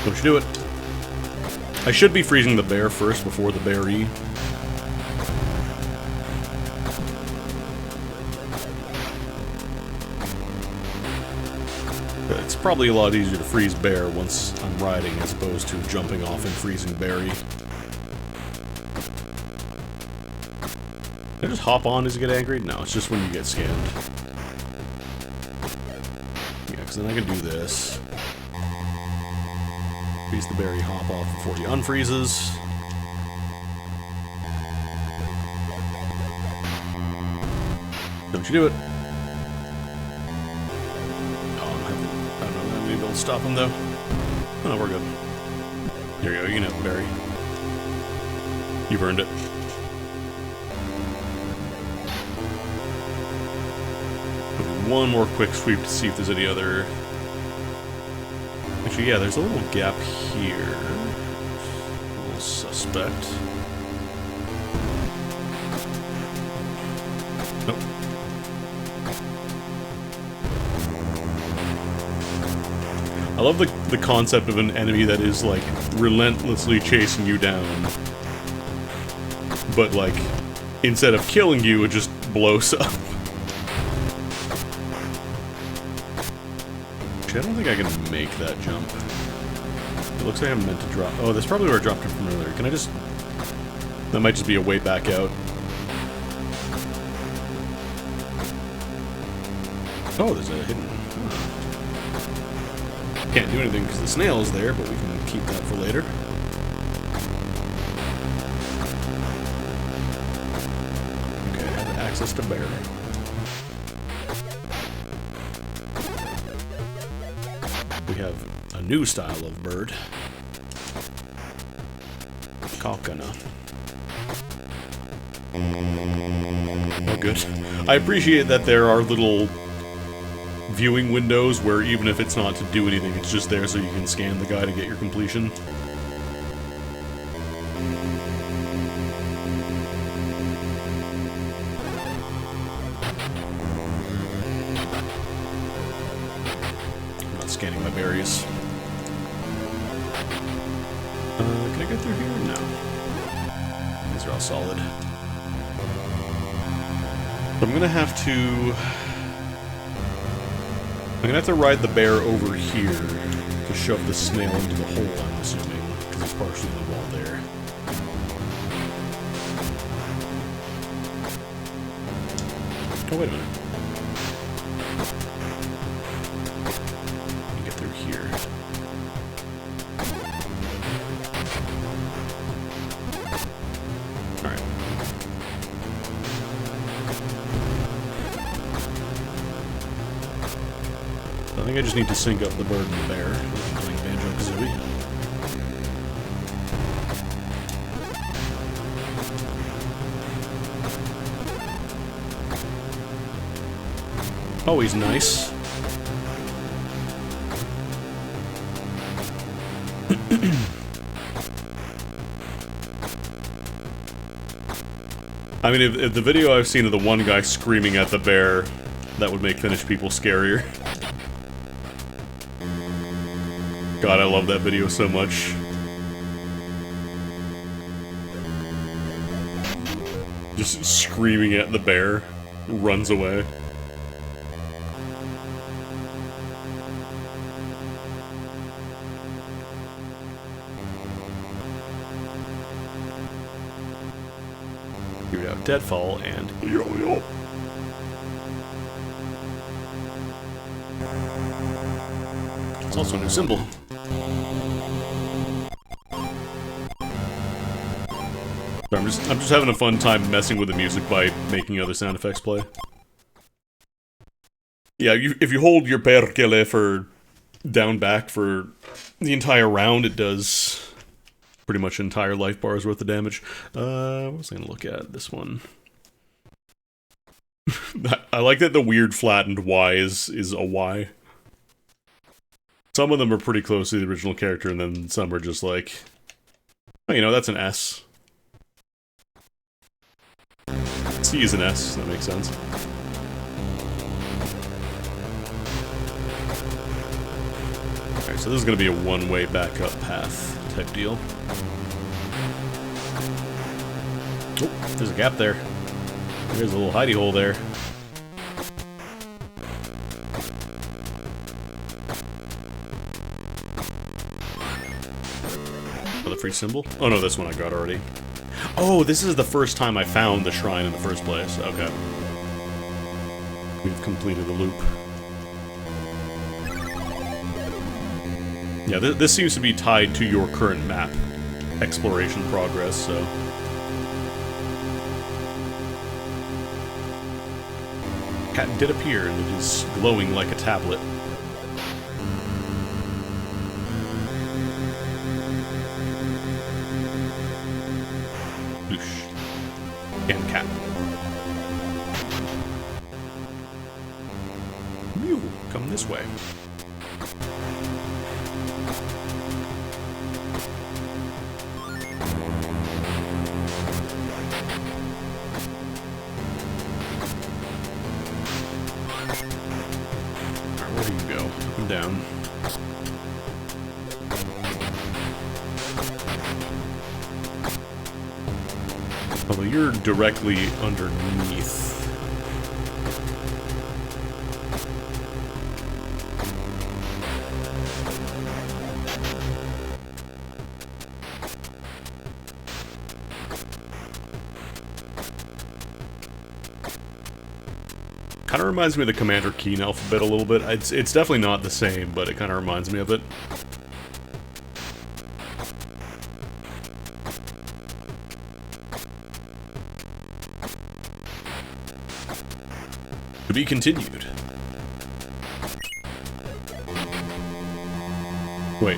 A: Don't you do it. I should be freezing the bear first before the berry. It's probably a lot easier to freeze bear once I'm riding as opposed to jumping off and freezing berry. Can I just hop on as you get angry? No, it's just when you get scanned. Yeah, because then I can do this. Freeze the berry, hop off before he unfreezes. Don't you do it. Oh, I don't know if I'm gonna be able to stop him, though. Oh, we're good. Here you go, you can have the berry. You've earned it. One more quick sweep to see if there's any other... Actually, yeah, there's a little gap here. A little suspect. Nope. I love the concept of an enemy that is, like, relentlessly chasing you down. But, like, instead of killing you, it just blows up. I don't think I can make that jump. It looks like I'm meant to drop... Oh, that's probably where I dropped it from earlier. Can I just... That might just be a way back out. Oh, there's a hidden... Can't do anything because the snail is there, but we can keep that for later. Okay, I have access to bear. We have a new style of bird. Kalkana. Oh, good. I appreciate that there are little viewing windows where even if it's not to do anything, it's just there so you can scan the guy to get your completion. Scanning my berries. Can I get through here? No. These are all solid. I'm gonna have to ride the bear over here to shove the snail into the hole, I'm assuming, because it's partially in the wall there. Oh, wait a minute. Here. Alright. I think I just need to sync up the bird and the bear. Playing Banjo-Kazooie. Oh, he's nice. I mean, if the video I've seen of the one guy screaming at the bear, that would make Finnish people scarier. God, I love that video so much. Just screaming at the bear, runs away. Here we have Deadfall and Yo-Yo. It's also a new symbol. I'm just having a fun time messing with the music by making other sound effects play. Yeah, if you hold your perkele for down back for the entire round, it does pretty much entire life bars worth of damage. What was I gonna look at? This one. I like that the weird flattened Y is a Y. Some of them are pretty close to the original character, and then some are just like, oh, you know, that's an S. C is an S, that makes sense. Alright, so this is going to be a one-way backup path type deal. Oh, there's a gap there. There's a little hidey hole there. Another free symbol? Oh no, this one I got already. Oh, this is the first time I found the shrine in the first place. Okay. We've completed the loop. Yeah, this seems to be tied to your current map exploration progress, so... Cat did appear, and it is glowing like a tablet. Oosh. And cat. Mew, come this way. Where do you go? Up and down. Although you're directly underneath. Kind of reminds me of the Commander Keen alphabet a little bit. It's definitely not the same, but it kind of reminds me of it. To be continued. Wait.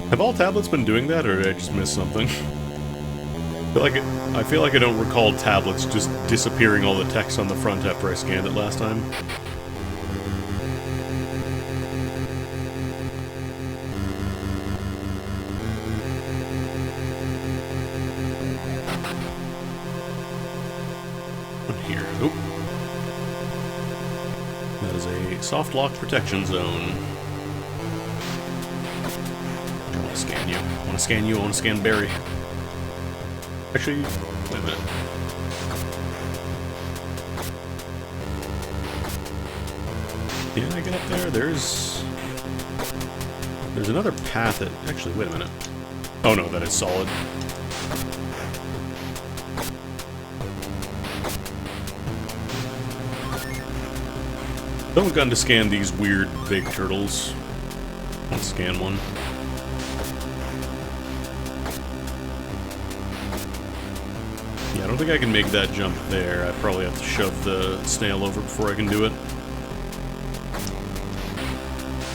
A: Have all tablets been doing that, or did I just miss something? I feel like I don't recall tablets just disappearing all the text on the front after I scanned it last time. Here. Oop. That is a soft lock protection zone. I want to scan you. I want to scan you. I want to scan Barry. Actually, wait a minute. Can I get up there? There's another path that... Actually, wait a minute. Oh no, that is solid. Don't gun to scan these weird big turtles. Let's scan one. Yeah, I don't think I can make that jump there. I probably have to shove the snail over before I can do it.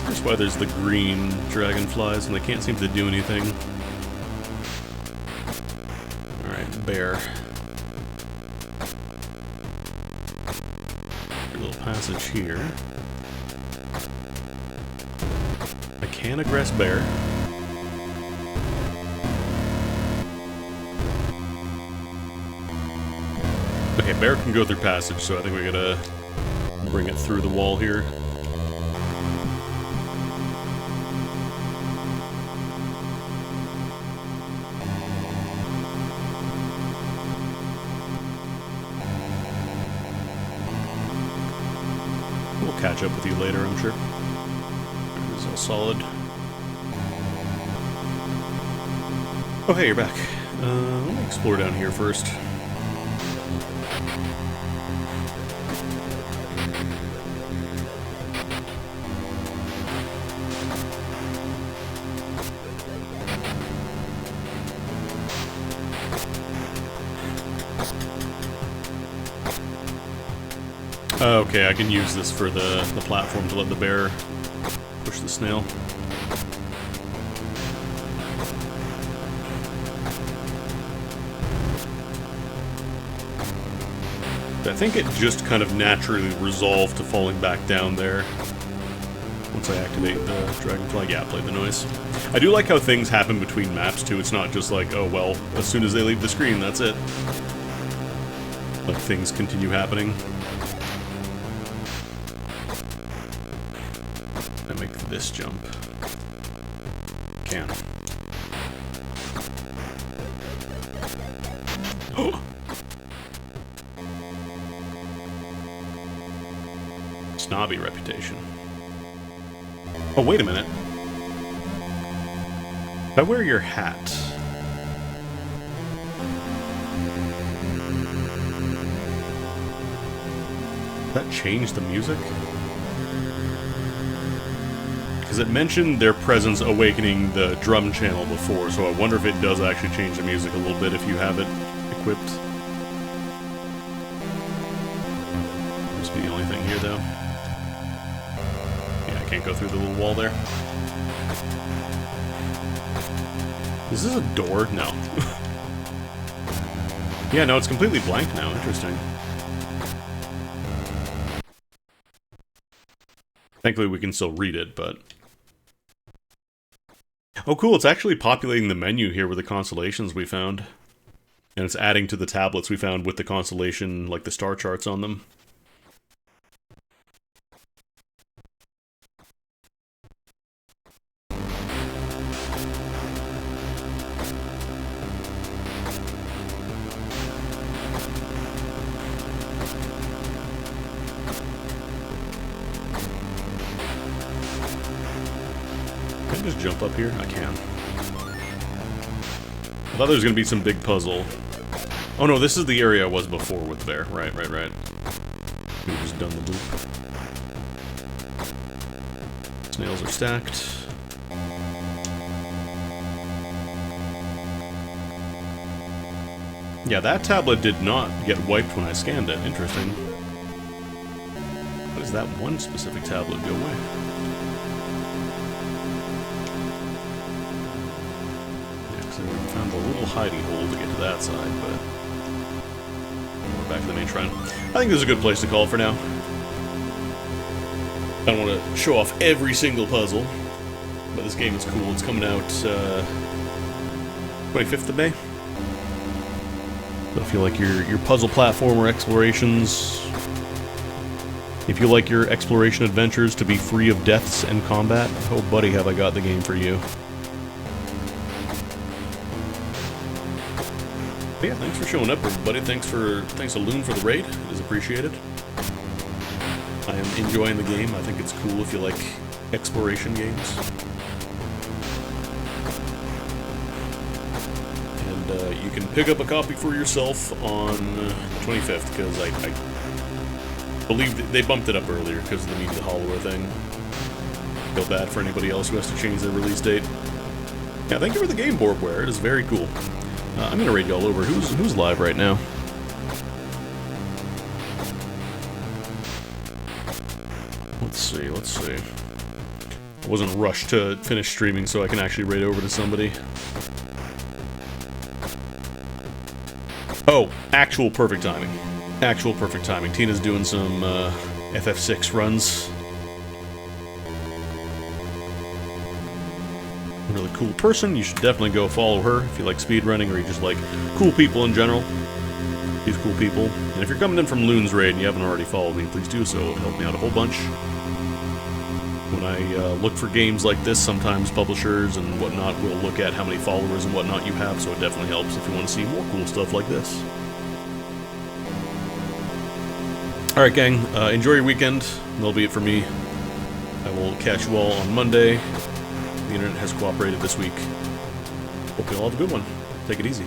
A: That's why there's the green dragonflies, and they can't seem to do anything. Alright, bear. A little passage here. I can aggress bear. Okay, bear can go through passage, so I think we gotta bring it through the wall here. We'll catch up with you later, I'm sure. This is all solid. Oh, hey, you're back. Let me explore down here first. Okay, I can use this for the platform to let the bear push the snail. I think it just kind of naturally resolved to falling back down there once I activate the dragonfly. Yeah, play the noise. I do like how things happen between maps too. It's not just like, oh well, as soon as they leave the screen, that's it. Like things continue happening. I make this jump. Can. Oh! Snobby reputation. Oh, wait a minute. If I wear your hat... Does that change the music? Because Because it mentioned their presence awakening the drum channel before, so I wonder if it does actually change the music a little bit if you have it equipped. Must be the only thing here, though. Yeah, I can't go through the little wall there. Is this a door? No. Yeah, no, it's completely blank now. Interesting. Thankfully, we can still read it, but... Oh, cool, it's actually populating the menu here with the constellations we found. And it's adding to the tablets we found with the constellation, like the star charts on them. Can I just jump up here? I can. I thought there was going to be some big puzzle. Oh no, this is the area I was before with Bear. Right. We've just done the loop. Snails are stacked. Yeah, that tablet did not get wiped when I scanned it. Interesting. Why does that one specific tablet go away? We found a little hidey hole to get to that side, but we're back to the main shrine. I think this is a good place to call for now. I don't want to show off every single puzzle, but this game is cool. It's coming out 25th of May. So if you like your puzzle platformer explorations, if you like your exploration adventures to be free of deaths and combat, oh buddy, have I got the game for you. But yeah, thanks for showing up, everybody. Thanks to Loon for the raid. It is appreciated. I am enjoying the game. I think it's cool if you like exploration games. And you can pick up a copy for yourself on the 25th, because I believe that they bumped it up earlier because of the Meet the Hollower thing. Feel bad for anybody else who has to change their release date. Yeah, thank you for the game, Boardware. It is very cool. I'm gonna raid y'all over. Who's live right now? Let's see. I wasn't rushed to finish streaming so I can actually raid over to somebody. Oh, actual perfect timing. Actual perfect timing. Tina's doing some FF6 runs. Really cool person. You should definitely go follow her if you like speedrunning or you just like cool people in general. These cool people. And if you're coming in from Loon's raid and you haven't already followed me, please do so. It'll help me out a whole bunch. When I look for games like this, sometimes publishers and whatnot will look at how many followers and whatnot you have, so it definitely helps if you want to see more cool stuff like this. Alright gang, enjoy your weekend. That'll be it for me. I will catch you all on Monday. The internet has cooperated this week. Hope you all have a good one. Take it easy.